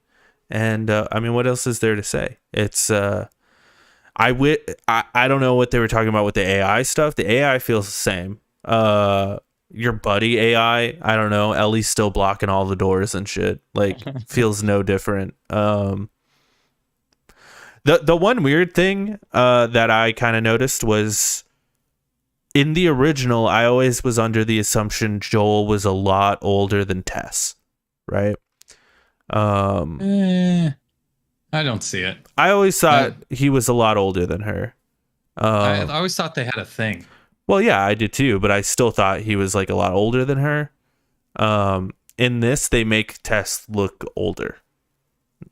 [SPEAKER 1] and I mean, what else is there to say? It's I don't know what they were talking about with the AI stuff. The AI feels the same. Your buddy AI, I don't know. Ellie's still blocking all the doors and shit. Like, feels no different. The one weird thing that I kind of noticed was in the original, I always was under the assumption Joel was a lot older than Tess, right?
[SPEAKER 2] I don't see it.
[SPEAKER 1] I always thought he was a lot older than her.
[SPEAKER 2] I always thought they had a thing.
[SPEAKER 1] Well, yeah, I did too, but I still thought he was like a lot older than her. In this, they make Tess look older.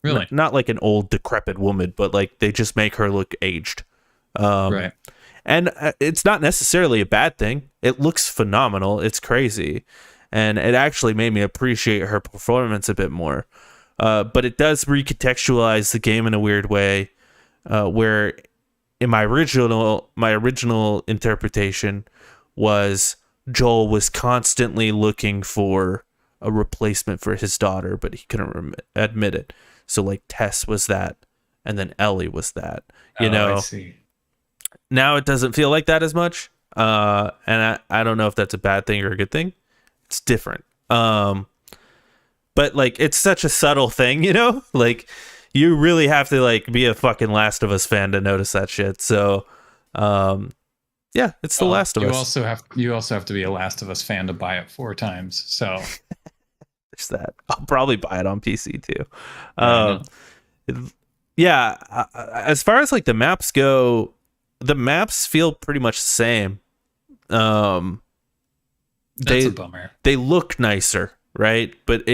[SPEAKER 2] Really?
[SPEAKER 1] Not like an old, decrepit woman, but like they just make her look aged.
[SPEAKER 2] Right.
[SPEAKER 1] And it's not necessarily a bad thing. It looks phenomenal. It's crazy. And it actually made me appreciate her performance a bit more. But it does recontextualize the game in a weird way, where in my original interpretation was Joel was constantly looking for a replacement for his daughter, but he couldn't admit it. So like Tess was that, and then Ellie was that.
[SPEAKER 2] I see.
[SPEAKER 1] Now it doesn't feel like that as much, and I don't know if that's a bad thing or a good thing. It's different. But like it's such a subtle thing, like. You really have to like be a fucking Last of Us fan to notice that shit. So, yeah, it's The Last of Us.
[SPEAKER 2] You also have to be a Last of Us fan to buy it 4 times. So,
[SPEAKER 1] there's that. I'll probably buy it on PC too. As far as like the maps go, the maps feel pretty much the same.
[SPEAKER 2] That's a bummer.
[SPEAKER 1] They look nicer, right? But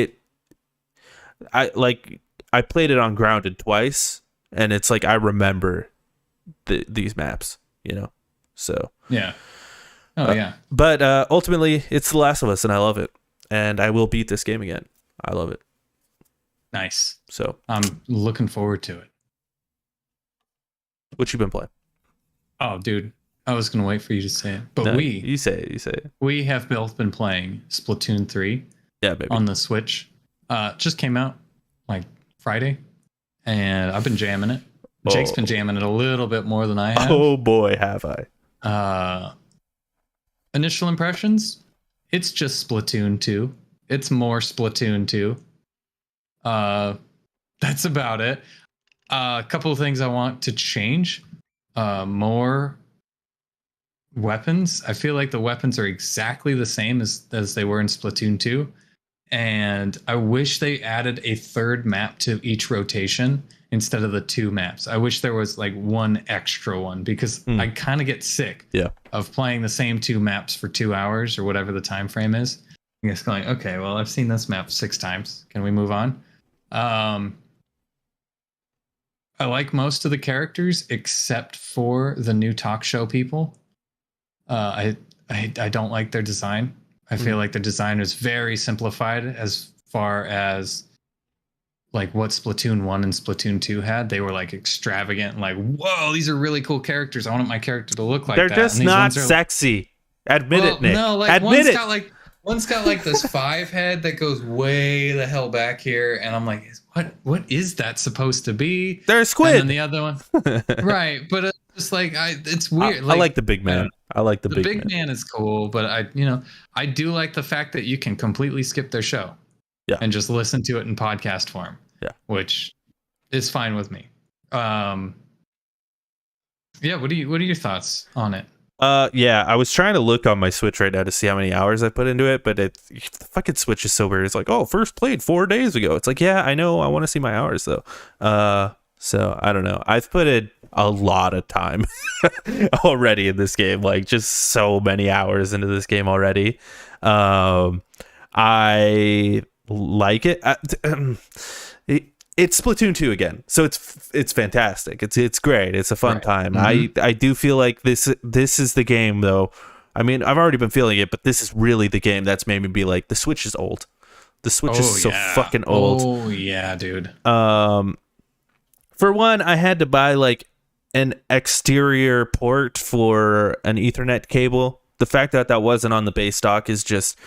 [SPEAKER 1] I played it on Grounded twice, and it's like I remember these maps, So
[SPEAKER 2] yeah, yeah.
[SPEAKER 1] But ultimately, it's The Last of Us, and I love it, and I will beat this game again. I love it.
[SPEAKER 2] Nice.
[SPEAKER 1] So
[SPEAKER 2] I'm looking forward to it.
[SPEAKER 1] What you been playing?
[SPEAKER 2] Oh, dude, I was gonna wait for you to say it, but
[SPEAKER 1] you say it.
[SPEAKER 2] We have both been playing Splatoon 3.
[SPEAKER 1] Yeah, baby.
[SPEAKER 2] On the Switch. Just came out like Friday, and I've been jamming it. Jake's been jamming it a little bit more than I have.
[SPEAKER 1] Oh boy, have
[SPEAKER 2] I. Initial impressions, it's just Splatoon 2. It's more Splatoon 2. That's about it. A couple of things I want to change. More weapons. I feel like the weapons are exactly the same as they were in Splatoon 2. And I wish they added a 3rd map to each rotation instead of the 2 maps. I wish there was like one extra one, because I kind of get sick of playing the same 2 maps for 2 hours or whatever the time frame is. I'm just going, okay, well, I've seen this map 6 times. Can we move on? I like most of the characters except for the new talk show people. I don't like their design. I feel like the design is very simplified as far as like what Splatoon 1 and Splatoon 2 had. They were like extravagant and like, whoa, these are really cool characters. I want my character to look like
[SPEAKER 1] They're
[SPEAKER 2] that.
[SPEAKER 1] They're just not sexy. Admit it, Nick.
[SPEAKER 2] No, like
[SPEAKER 1] Admit it.
[SPEAKER 2] One's got like this 5 head that goes way the hell back here, and I'm like, what is that supposed to be?
[SPEAKER 1] They're a squid.
[SPEAKER 2] And then the other one, right? But it's just like it's weird.
[SPEAKER 1] I like the big man. I like the big
[SPEAKER 2] man is cool, but I do like the fact that you can completely skip their show, and just listen to it in podcast form, which is fine with me. What are your thoughts on it?
[SPEAKER 1] Yeah, I was trying to look on my Switch right now to see how many hours I put into it, but the fucking Switch is so weird. It's like, oh, first played 4 days ago. It's like, yeah, I know. I want to see my hours though. So I don't know. I've put in a lot of time already in this game, like just so many hours into this game already. I like it. It's Splatoon 2 again, so it's fantastic. It's great. It's a fun time. I do feel like this is the game though. I mean, I've already been feeling it, but this is really the game that's made me be like, the Switch is old. The Switch is so fucking old.
[SPEAKER 2] Oh yeah, dude.
[SPEAKER 1] For one, I had to buy like an exterior port for an Ethernet cable. The fact that that wasn't on the base stock is just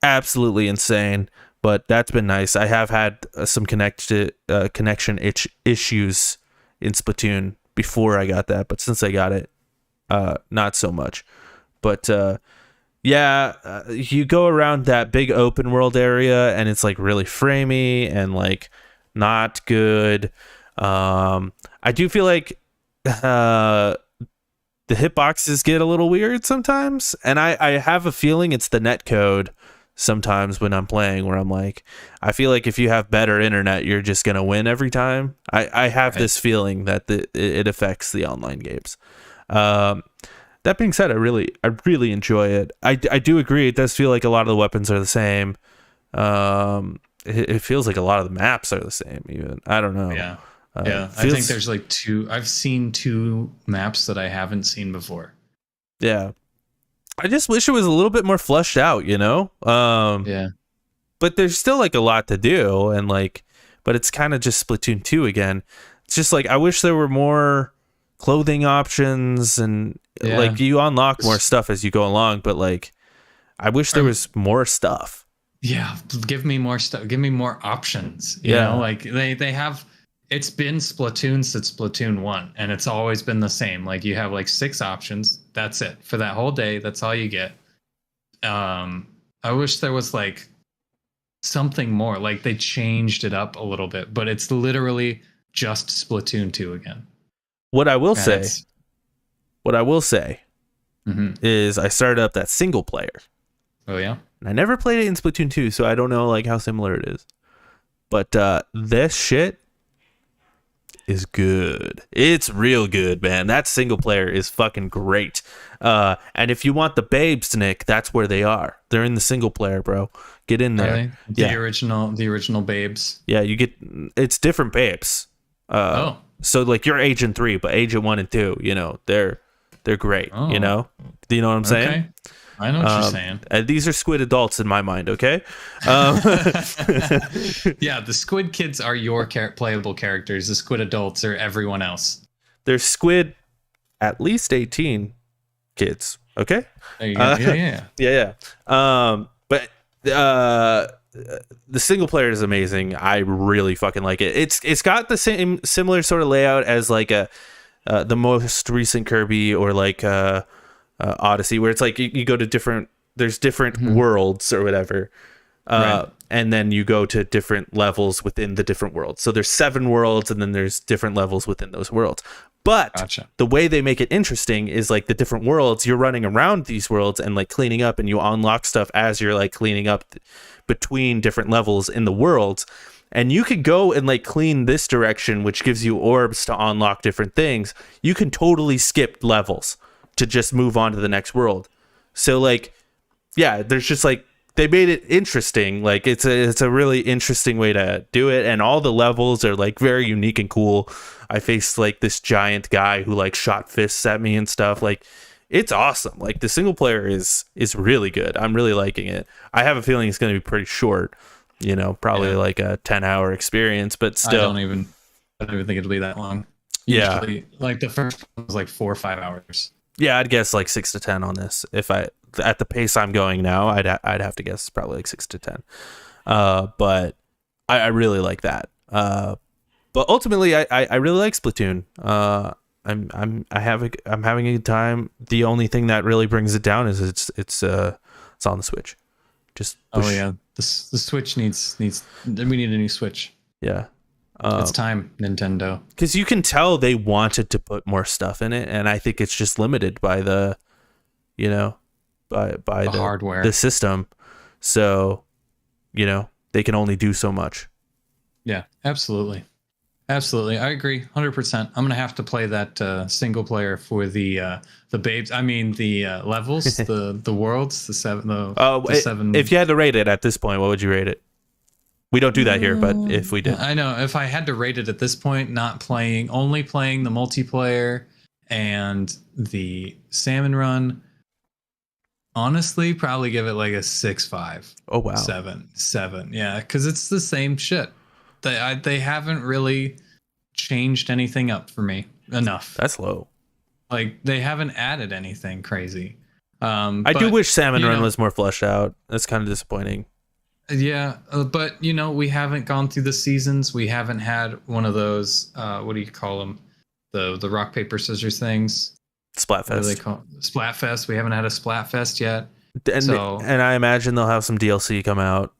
[SPEAKER 1] absolutely insane. But that's been nice. I have had some connection issues in Splatoon before I got that, but since I got it, not so much. But you go around that big open world area, and it's like really framey and like not good. I do feel like the hitboxes get a little weird sometimes, and I have a feeling it's the netcode. Sometimes when I'm playing, where I'm like, I feel like if you have better internet, you're just gonna win every time. I have this feeling that it affects the online games. That being said, I really enjoy it. I do agree. It does feel like a lot of the weapons are the same. It feels like a lot of the maps are the same. Even I don't know.
[SPEAKER 2] Yeah, I think there's like two. I've seen two maps that I haven't seen before.
[SPEAKER 1] Yeah. I just wish it was a little bit more fleshed out, you know?
[SPEAKER 2] Yeah.
[SPEAKER 1] But there's still like a lot to do, and like, but it's kind of just Splatoon 2 again. It's just like, I wish there were more clothing options, and like you unlock more stuff as you go along, but like, I wish there was more stuff.
[SPEAKER 2] Yeah. Give me more stuff. Give me more options. You know, like they have, it's been Splatoon since Splatoon 1, and it's always been the same. Like you have like 6 options. That's it for that whole day. That's all you get. I wish there was like something more. Like they changed it up a little bit, but it's literally just Splatoon 2 again.
[SPEAKER 1] What I will say is I started up that single player.
[SPEAKER 2] Oh yeah.
[SPEAKER 1] And I never played it in Splatoon 2, so I don't know like how similar it is. But this shit is good. It's real good, man. That single player is fucking great. And if you want the babes, Nick, that's where they are. They're in the single player, bro. Get in there.
[SPEAKER 2] Really? The original babes.
[SPEAKER 1] Yeah, it's different babes. So like you're Agent 3, but Agent 1 and 2, you know, they're great, you know? Do you know what I'm saying?
[SPEAKER 2] Okay. I know what you're saying.
[SPEAKER 1] These are squid adults in my mind, okay?
[SPEAKER 2] Yeah, the squid kids are your playable characters. The squid adults are everyone else.
[SPEAKER 1] They're squid at least 18 kids, okay?
[SPEAKER 2] There you go.
[SPEAKER 1] Yeah. But the single player is amazing. I really fucking like it. It's got the similar sort of layout as like the most recent Kirby or like Odyssey, where it's like you go to different worlds or whatever, and then you go to different levels within the different worlds. So there's 7 worlds, and then there's different levels within those worlds. But the way they make it interesting is like the different worlds, you're running around these worlds and like cleaning up, and you unlock stuff as you're like cleaning up between different levels in the worlds. And you could go and like clean this direction, which gives you orbs to unlock different things. You can totally skip levels to just move on to the next world. So like, yeah, there's just like, they made it interesting. Like it's a really interesting way to do it. And all the levels are like very unique and cool. I faced like this giant guy who like shot fists at me and stuff. Like it's awesome. Like the single player is really good. I'm really liking it. I have a feeling it's going to be pretty short, you know, probably like a 10-hour experience, but still. I don't even think it'll be that long. Yeah.
[SPEAKER 2] Usually, like the first one was like 4 or 5 hours.
[SPEAKER 1] Yeah, I'd guess like 6 to 10 on this. If I at the pace I'm going now, I'd have to guess probably like 6 to 10. But I really like that. But ultimately, I really like Splatoon. I'm having a good time. The only thing that really brings it down is it's on the Switch. Just push.
[SPEAKER 2] Oh yeah, the Switch needs. We need a new Switch.
[SPEAKER 1] Yeah.
[SPEAKER 2] It's time, Nintendo.
[SPEAKER 1] Because you can tell they wanted to put more stuff in it, and I think it's just limited by the you know, by
[SPEAKER 2] The hardware.
[SPEAKER 1] the system. So, you know, they can only do so much.
[SPEAKER 2] Yeah, absolutely. Absolutely. I agree 100%. I'm going to have to play that single player for the babes. I mean the levels, the worlds, the seven.
[SPEAKER 1] If you had to rate it at this point, what would you rate it? We don't do that here, but if we did.
[SPEAKER 2] I know if I had to rate it at this point, only playing the multiplayer and the salmon run, honestly, probably give it like a 6.5.
[SPEAKER 1] Oh wow.
[SPEAKER 2] 7. Yeah, because it's the same shit. They haven't really changed anything up for me enough.
[SPEAKER 1] That's low.
[SPEAKER 2] Like they haven't added anything crazy.
[SPEAKER 1] I do wish Salmon Run was more fleshed out. That's kind of disappointing.
[SPEAKER 2] Yeah, but you know, we haven't gone through the seasons. We haven't had one of those. What do you call them? The rock paper scissors things.
[SPEAKER 1] Splatfest.
[SPEAKER 2] What do they call it? Splatfest? We haven't had a Splatfest yet.
[SPEAKER 1] And I imagine they'll have some DLC come out.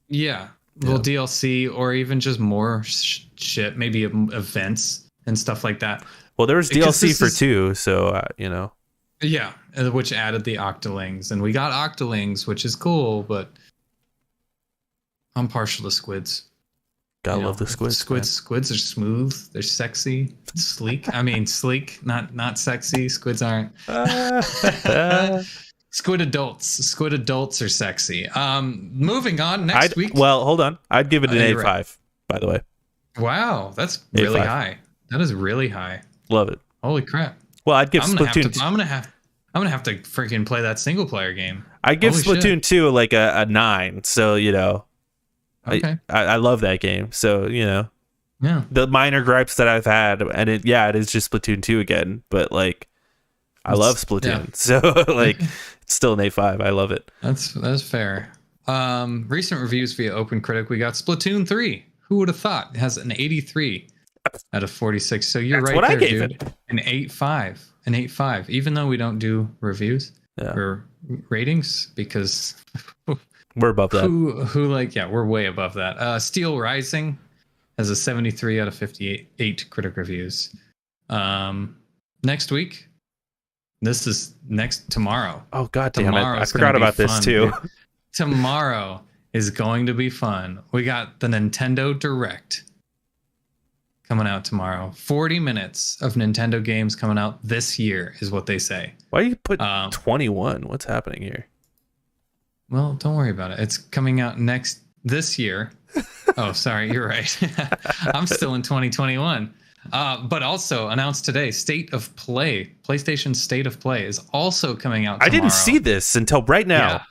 [SPEAKER 2] Yeah. Well, DLC or even just more shit, maybe events and stuff like that.
[SPEAKER 1] Well, there was DLC for 2, so you know.
[SPEAKER 2] Yeah, which added the Octolings, and we got Octolings, which is cool, but I'm partial to squids.
[SPEAKER 1] Gotta love the squids.
[SPEAKER 2] Squids are smooth, they're sexy, sleek. I mean, sleek, not sexy. Squids aren't. Squid adults are sexy. Moving on next week.
[SPEAKER 1] Well, hold on. I'd give it an A5, right. By the way.
[SPEAKER 2] Wow, that's really high. That is really high.
[SPEAKER 1] Love it.
[SPEAKER 2] Holy crap.
[SPEAKER 1] Well, I'd give Splatoon.
[SPEAKER 2] I'm gonna have to freaking play that single player game.
[SPEAKER 1] I'd give Splatoon 2 like a 9. So you know,
[SPEAKER 2] okay.
[SPEAKER 1] I love that game. So you know,
[SPEAKER 2] yeah.
[SPEAKER 1] The minor gripes that I've had, and it is just Splatoon 2 again. But like, I love Splatoon, so like, it's still an A5. I love it.
[SPEAKER 2] That's fair. Recent reviews via OpenCritic, we got Splatoon 3. Who would have thought? It has an 83 out of 46. So you're right there, dude. It. An 8.5. An 8.5. Even though we don't do reviews or ratings because
[SPEAKER 1] we're above that.
[SPEAKER 2] We're way above that. Steel Rising has a 73 out of 58 critic reviews. Next week. This is tomorrow.
[SPEAKER 1] Oh god damn it. I forgot about this too.
[SPEAKER 2] Tomorrow is going to be fun. We got the Nintendo Direct coming out tomorrow. 40 minutes of Nintendo games coming out this year is what they say.
[SPEAKER 1] Why do you put 21? What's happening here?
[SPEAKER 2] Well, don't worry about it. It's coming out this year. Oh, sorry, you're right. I'm still in 2021. But also announced today, State of Play, PlayStation State of Play is also coming out tomorrow.
[SPEAKER 1] I didn't see this until right now.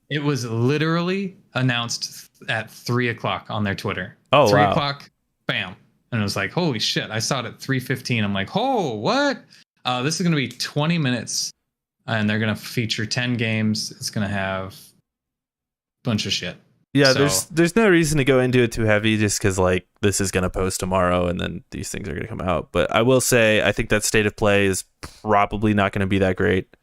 [SPEAKER 1] Yeah,
[SPEAKER 2] it was literally announced at 3:00 on their Twitter.
[SPEAKER 1] Oh,
[SPEAKER 2] 3:00, bam. And it was like, holy shit. I saw it at 3:15. I'm like, oh, what? This is going to be 20 minutes and they're going to feature 10 games. It's going to have a bunch of shit.
[SPEAKER 1] Yeah, there's no reason to go into it too heavy just because like this is gonna post tomorrow and then these things are gonna come out. But I will say I think that State of Play is probably not gonna be that great.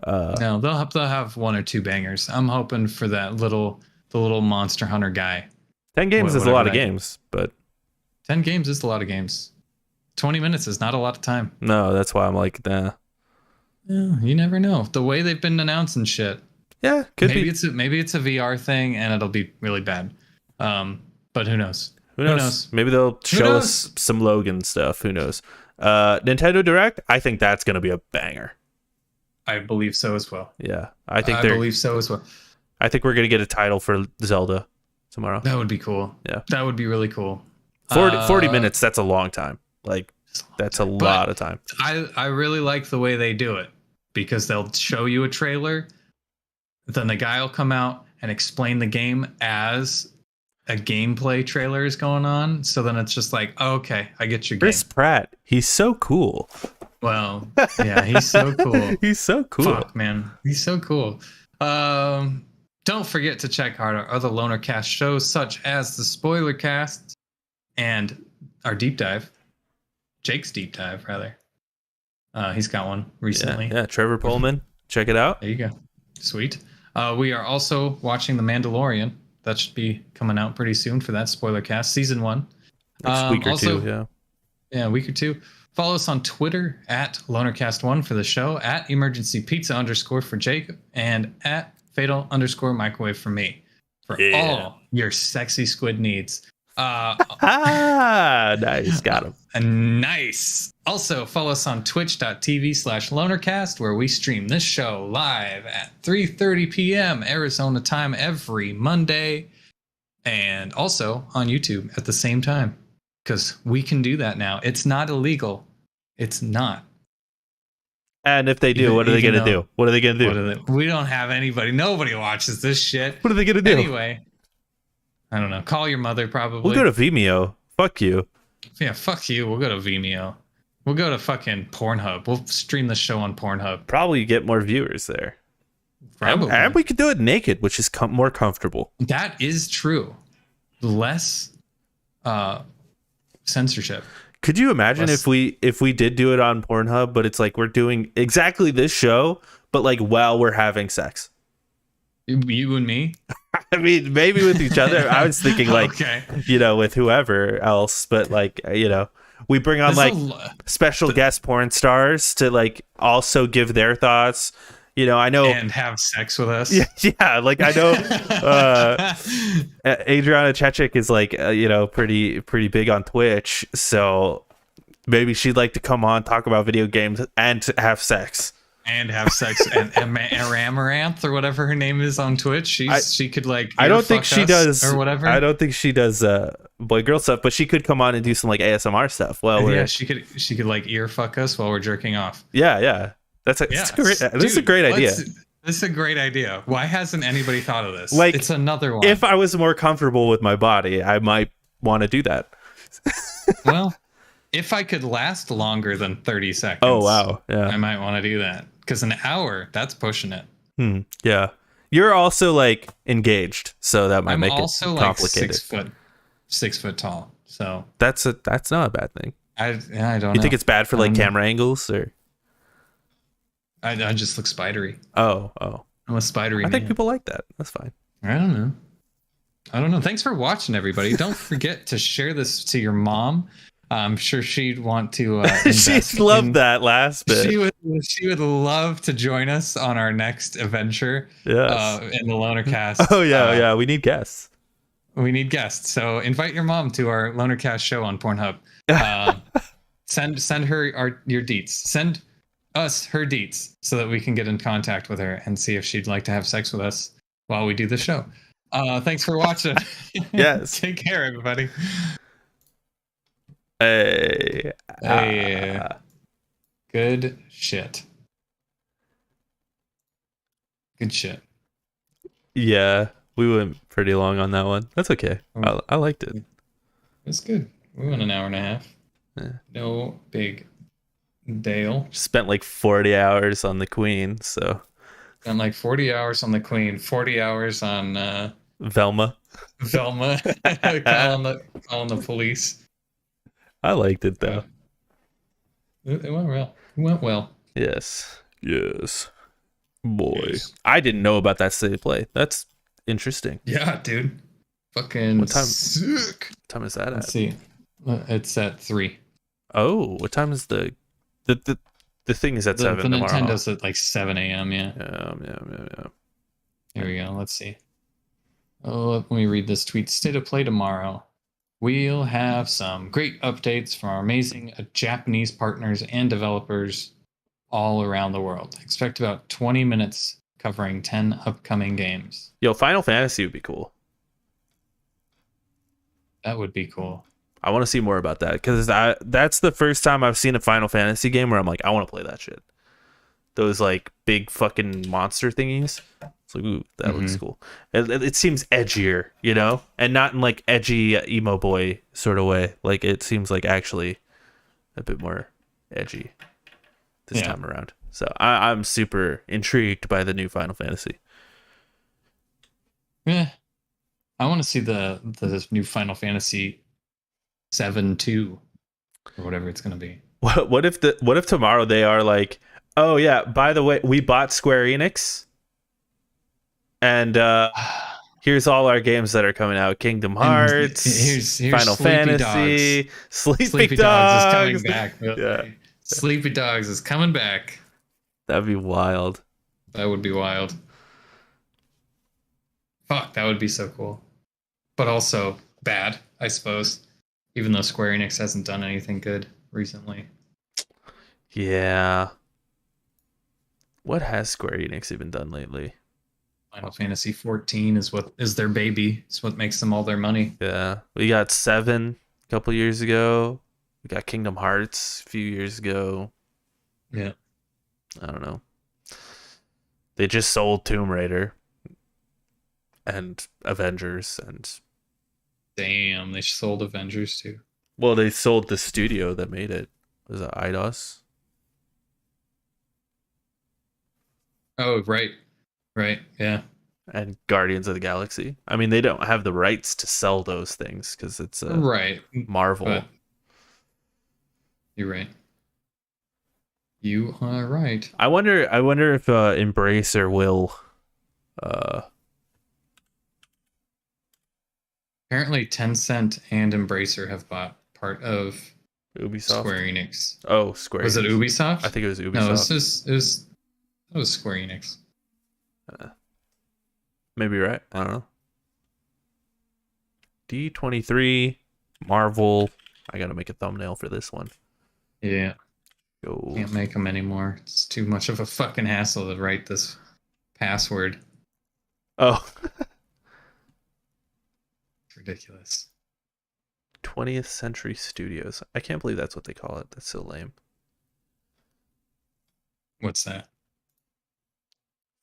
[SPEAKER 2] No, they'll have 1 or 2 bangers. I'm hoping for the little Monster Hunter guy.
[SPEAKER 1] 10 games is a lot of games, but
[SPEAKER 2] 10 games is a lot of games. 20 minutes is not a lot of time.
[SPEAKER 1] No, that's why I'm like, nah.
[SPEAKER 2] Yeah, you never know. The way they've been announcing shit.
[SPEAKER 1] Yeah,
[SPEAKER 2] maybe it's a VR thing and it'll be really bad. But who knows?
[SPEAKER 1] Who knows? Maybe they'll show us some Logan stuff. Who knows? Nintendo Direct, I think that's going to be a banger.
[SPEAKER 2] I believe so as well.
[SPEAKER 1] Yeah,
[SPEAKER 2] I believe so as well.
[SPEAKER 1] I think we're going to get a title for Zelda tomorrow.
[SPEAKER 2] That would be cool.
[SPEAKER 1] Yeah.
[SPEAKER 2] That would be really cool.
[SPEAKER 1] 40 minutes, that's a long time. Like, that's a lot of time.
[SPEAKER 2] I really like the way they do it because they'll show you a trailer. Then the guy will come out and explain the game as a gameplay trailer is going on. So then it's just like, oh, okay, I get your game.
[SPEAKER 1] Chris Pratt, he's so cool.
[SPEAKER 2] Well, yeah, he's so cool.
[SPEAKER 1] He's so cool.
[SPEAKER 2] Fuck, man. He's so cool. Don't forget to check out our other Loner Cast shows, such as the Spoiler Cast and our Deep Dive. Jake's Deep Dive, rather. He's got one recently.
[SPEAKER 1] Yeah, Trevor Pullman. Check it out.
[SPEAKER 2] There you go. Sweet. We are also watching The Mandalorian. That should be coming out pretty soon for that Spoiler Cast. Season 1.
[SPEAKER 1] Next week or 2, yeah.
[SPEAKER 2] Yeah, a week or 2. Follow us on Twitter at LonerCast1 for the show, at EmergencyPizza_ for Jacob, and at Fatal_Microwave for me. For all your sexy squid needs.
[SPEAKER 1] Nice, got him.
[SPEAKER 2] Nice. Also, follow us on twitch.tv/lonercast, where we stream this show live at 3:30 p.m. Arizona time every Monday, and also on YouTube at the same time, because we can do that now. It's not illegal. It's not.
[SPEAKER 1] And if they do, what are they going to do? What are they going to do?
[SPEAKER 2] We don't have anybody. Nobody watches this shit.
[SPEAKER 1] What are they going to do?
[SPEAKER 2] Anyway, I don't know. Call your mother, probably.
[SPEAKER 1] We'll go to Vimeo. Fuck you.
[SPEAKER 2] Yeah, fuck you. We'll go to Vimeo. We'll go to fucking Pornhub. We'll stream the show on Pornhub.
[SPEAKER 1] Probably get more viewers there.
[SPEAKER 2] Probably.
[SPEAKER 1] And we could do it naked, which is more comfortable.
[SPEAKER 2] That is true. Less censorship.
[SPEAKER 1] Could you imagine if we did do it on Pornhub, but it's like we're doing exactly this show, but like while we're having sex?
[SPEAKER 2] You and me?
[SPEAKER 1] I mean, maybe with each other. I was thinking like,
[SPEAKER 2] okay.
[SPEAKER 1] With whoever else, but like, we bring on like special guest porn stars to like also give their thoughts. I know,
[SPEAKER 2] and have sex with us.
[SPEAKER 1] Yeah, like I know Adriana Chechik is like pretty big on Twitch, so maybe she'd like to come on, talk about video games, and to have sex. And
[SPEAKER 2] Amaranth or whatever her name is on Twitch. She could like.
[SPEAKER 1] I don't think she does
[SPEAKER 2] or whatever.
[SPEAKER 1] I don't think she does boy girl stuff, but she could come on and do some like ASMR stuff. Well,
[SPEAKER 2] yeah, she could like ear fuck us while we're jerking off.
[SPEAKER 1] Yeah. This is a great idea.
[SPEAKER 2] This is a great idea. Why hasn't anybody thought of this?
[SPEAKER 1] Like,
[SPEAKER 2] it's another one.
[SPEAKER 1] If I was more comfortable with my body, I might want to do that.
[SPEAKER 2] Well, if I could last longer than 30 seconds.
[SPEAKER 1] Oh, wow. Yeah.
[SPEAKER 2] I might want to do that. Because an hour, that's pushing it.
[SPEAKER 1] Yeah. You're also like engaged, so that might make it complicated.
[SPEAKER 2] I'm also like 6 foot tall. So
[SPEAKER 1] that's not a bad thing.
[SPEAKER 2] I don't know.
[SPEAKER 1] You think it's bad for like camera angles or?
[SPEAKER 2] I just look spidery.
[SPEAKER 1] Oh.
[SPEAKER 2] I'm a spidery
[SPEAKER 1] I
[SPEAKER 2] man.
[SPEAKER 1] think people like that. That's fine.
[SPEAKER 2] I don't know. Thanks for watching, everybody. Don't forget to share this to your mom. I'm sure she'd want to.
[SPEAKER 1] She'd love that last bit.
[SPEAKER 2] She would love to join us on our next adventure.
[SPEAKER 1] Yes.
[SPEAKER 2] In the Lonercast.
[SPEAKER 1] Oh yeah. We need guests.
[SPEAKER 2] So invite your mom to our Lonercast show on Pornhub. Send her your deets. Send us her deets so that we can get in contact with her and see if she'd like to have sex with us while we do the show. Thanks for watching.
[SPEAKER 1] Yes.
[SPEAKER 2] Take care, everybody.
[SPEAKER 1] Hey.
[SPEAKER 2] Good shit.
[SPEAKER 1] Yeah, we went pretty long on that one. That's okay. I liked it.
[SPEAKER 2] It's good. We went an hour and a half.
[SPEAKER 1] Yeah.
[SPEAKER 2] No big deal.
[SPEAKER 1] Spent like 40 hours on the Queen, so.
[SPEAKER 2] Spent like 40 hours on the Queen, 40 hours on
[SPEAKER 1] Velma.
[SPEAKER 2] calling the police.
[SPEAKER 1] I liked it though.
[SPEAKER 2] It went well.
[SPEAKER 1] Yes. Boy. Yes. I didn't know about that state of play. That's interesting.
[SPEAKER 2] Yeah, dude. Fucking
[SPEAKER 1] what time?
[SPEAKER 2] Sick.
[SPEAKER 1] What time is that at?
[SPEAKER 2] Let's see. It's at 3.
[SPEAKER 1] Oh, what time is the thing is at 7
[SPEAKER 2] the
[SPEAKER 1] tomorrow.
[SPEAKER 2] Nintendo's at like 7 a.m. Yeah.
[SPEAKER 1] Yeah.
[SPEAKER 2] Here we go. Let's see. Oh, let me read this tweet. State of play tomorrow. We'll have some great updates from our amazing Japanese partners and developers all around the world. Expect about 20 minutes covering 10 upcoming games.
[SPEAKER 1] Yo, Final Fantasy would be cool.
[SPEAKER 2] That would be cool.
[SPEAKER 1] I want to see more about that because that's the first time I've seen a Final Fantasy game where I'm like, I want to play that shit. Those like big fucking monster thingies. It's like, ooh, that looks cool. It seems edgier, and not in like edgy emo boy sort of way. Like it seems like actually a bit more edgy this time around. So I'm super intrigued by the new Final Fantasy.
[SPEAKER 2] Yeah, I want to see the new Final Fantasy 7-2 or whatever it's gonna be.
[SPEAKER 1] What if tomorrow they are like, oh yeah, by the way, we bought Square Enix, and here's all our games that are coming out: Kingdom
[SPEAKER 2] And
[SPEAKER 1] Hearts,
[SPEAKER 2] here's
[SPEAKER 1] Final
[SPEAKER 2] Sleepy
[SPEAKER 1] Fantasy,
[SPEAKER 2] Dogs.
[SPEAKER 1] Sleepy
[SPEAKER 2] Sleepy Dogs is coming
[SPEAKER 1] Dogs.
[SPEAKER 2] back.
[SPEAKER 1] Yeah,
[SPEAKER 2] Sleepy Dogs is coming back.
[SPEAKER 1] that'd be wild.
[SPEAKER 2] That would be wild. Fuck, that would be so cool. But also bad, I suppose. Even though Square Enix hasn't done anything good recently.
[SPEAKER 1] Yeah. What has Square Enix even done lately?
[SPEAKER 2] Final Fantasy 14 is what is their baby. It's what makes them all their money.
[SPEAKER 1] Yeah, we got 7 a couple years ago. We got Kingdom Hearts a few years ago.
[SPEAKER 2] Yeah.
[SPEAKER 1] I don't know. They just sold Tomb Raider and Avengers, and
[SPEAKER 2] Damn, they sold Avengers too.
[SPEAKER 1] well, they sold the studio that made it. Was it Eidos?
[SPEAKER 2] Oh, right. Right. Yeah.
[SPEAKER 1] And Guardians of the Galaxy. I mean, they don't have the rights to sell those things because it's a
[SPEAKER 2] Right.
[SPEAKER 1] Marvel.
[SPEAKER 2] But you're right. You are right.
[SPEAKER 1] I wonder if Embracer will.
[SPEAKER 2] Apparently, Tencent and Embracer have bought part of
[SPEAKER 1] Ubisoft.
[SPEAKER 2] Square Enix.
[SPEAKER 1] Oh, Square.
[SPEAKER 2] Was it
[SPEAKER 1] Enix.
[SPEAKER 2] Ubisoft?
[SPEAKER 1] I think it was Ubisoft.
[SPEAKER 2] No, it was Square Enix.
[SPEAKER 1] Maybe right. I don't know. D23, Marvel. I gotta make a thumbnail for this one.
[SPEAKER 2] Yeah.
[SPEAKER 1] Go.
[SPEAKER 2] Can't make them anymore. It's too much of a fucking hassle to write this password.
[SPEAKER 1] Oh.
[SPEAKER 2] It's ridiculous.
[SPEAKER 1] 20th Century Studios. I can't believe that's what they call it. That's so lame.
[SPEAKER 2] What's that?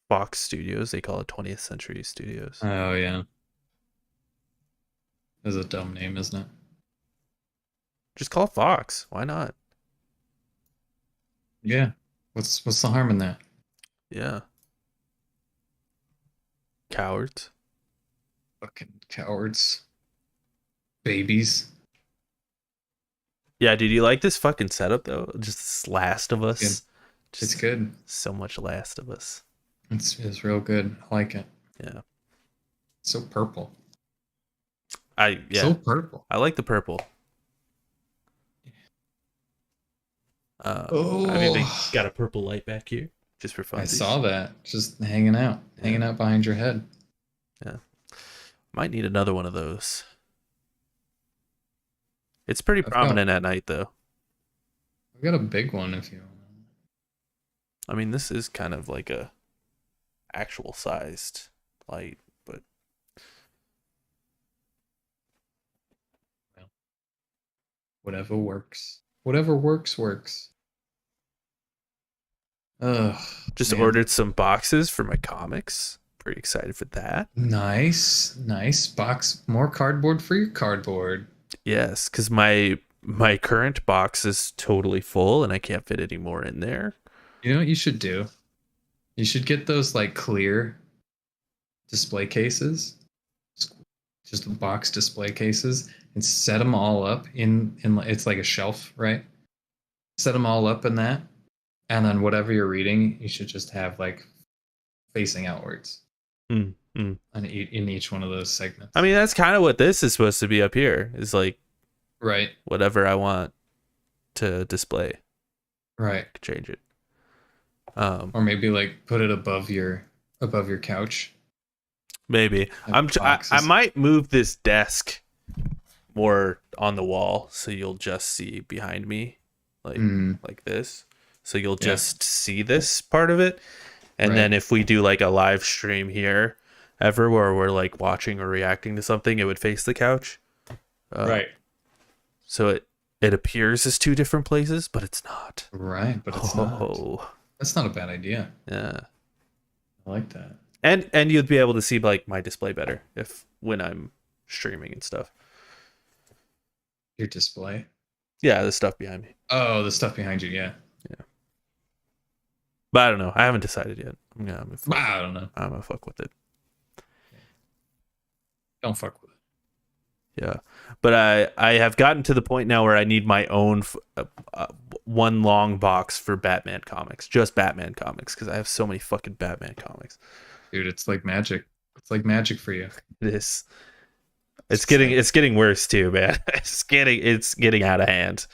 [SPEAKER 1] Fox Studios. They call it 20th Century Studios.
[SPEAKER 2] Oh, yeah. That's a dumb name, isn't it?
[SPEAKER 1] Just call it Fox. Why not?
[SPEAKER 2] Yeah. What's the harm in that?
[SPEAKER 1] Yeah. Cowards.
[SPEAKER 2] Fucking cowards. Babies.
[SPEAKER 1] Yeah, dude, you like this fucking setup though? Just this Last of Us.
[SPEAKER 2] Good. It's good.
[SPEAKER 1] So much Last of Us.
[SPEAKER 2] It's real good. I like it.
[SPEAKER 1] Yeah.
[SPEAKER 2] So purple.
[SPEAKER 1] Yeah.
[SPEAKER 2] So purple.
[SPEAKER 1] I like the purple. I've even got a purple light back here just for fun.
[SPEAKER 2] I saw that. Just hanging out.
[SPEAKER 1] Yeah.
[SPEAKER 2] Hanging out behind your head.
[SPEAKER 1] Yeah. Might need another one of those. It's pretty prominent at night though.
[SPEAKER 2] I've got a big one if you want.
[SPEAKER 1] I mean, this is kind of like a actual sized light, but
[SPEAKER 2] well, whatever works. Whatever works. Ugh.
[SPEAKER 1] just
[SPEAKER 2] man.
[SPEAKER 1] ordered some boxes for my comics. Pretty excited for that.
[SPEAKER 2] Nice box. More cardboard for your cardboard.
[SPEAKER 1] Yes, because my current box is totally full and I can't fit any more in there.
[SPEAKER 2] You know what you should do? You should get those like clear display cases, just box display cases, and set them all up in it's like a shelf, right? Set them all up in that, and then whatever you're reading, you should just have like facing outwards in each one of those segments.
[SPEAKER 1] I mean, that's kind of what this is supposed to be up here. Is like
[SPEAKER 2] right,
[SPEAKER 1] whatever I want to display.
[SPEAKER 2] right.
[SPEAKER 1] I can change it.
[SPEAKER 2] Or maybe like put it above your couch.
[SPEAKER 1] Maybe I might move this desk more on the wall so you'll just see behind me, like this. So you'll just see this part of it, and then if we do like a live stream here, ever where we're like watching or reacting to something, it would face the couch.
[SPEAKER 2] Right.
[SPEAKER 1] So it appears as two different places, but it's not.
[SPEAKER 2] Right, but it's not. That's not a bad idea.
[SPEAKER 1] Yeah.
[SPEAKER 2] I like that.
[SPEAKER 1] And you'd be able to see like my display better when I'm streaming and stuff.
[SPEAKER 2] Your display?
[SPEAKER 1] Yeah, the stuff behind me.
[SPEAKER 2] Oh, the stuff behind you, yeah.
[SPEAKER 1] Yeah. But I don't know. I haven't decided yet.
[SPEAKER 2] I don't know.
[SPEAKER 1] I'm gonna fuck with it.
[SPEAKER 2] Don't fuck with it.
[SPEAKER 1] Yeah. But I have gotten to the point now where I need my own one long box for Batman comics. Just Batman comics, because I have so many fucking Batman comics.
[SPEAKER 2] Dude, it's like magic. It's like magic for you.
[SPEAKER 1] It is.
[SPEAKER 2] It's sick.
[SPEAKER 1] It's getting worse too, man. It's getting out of hand.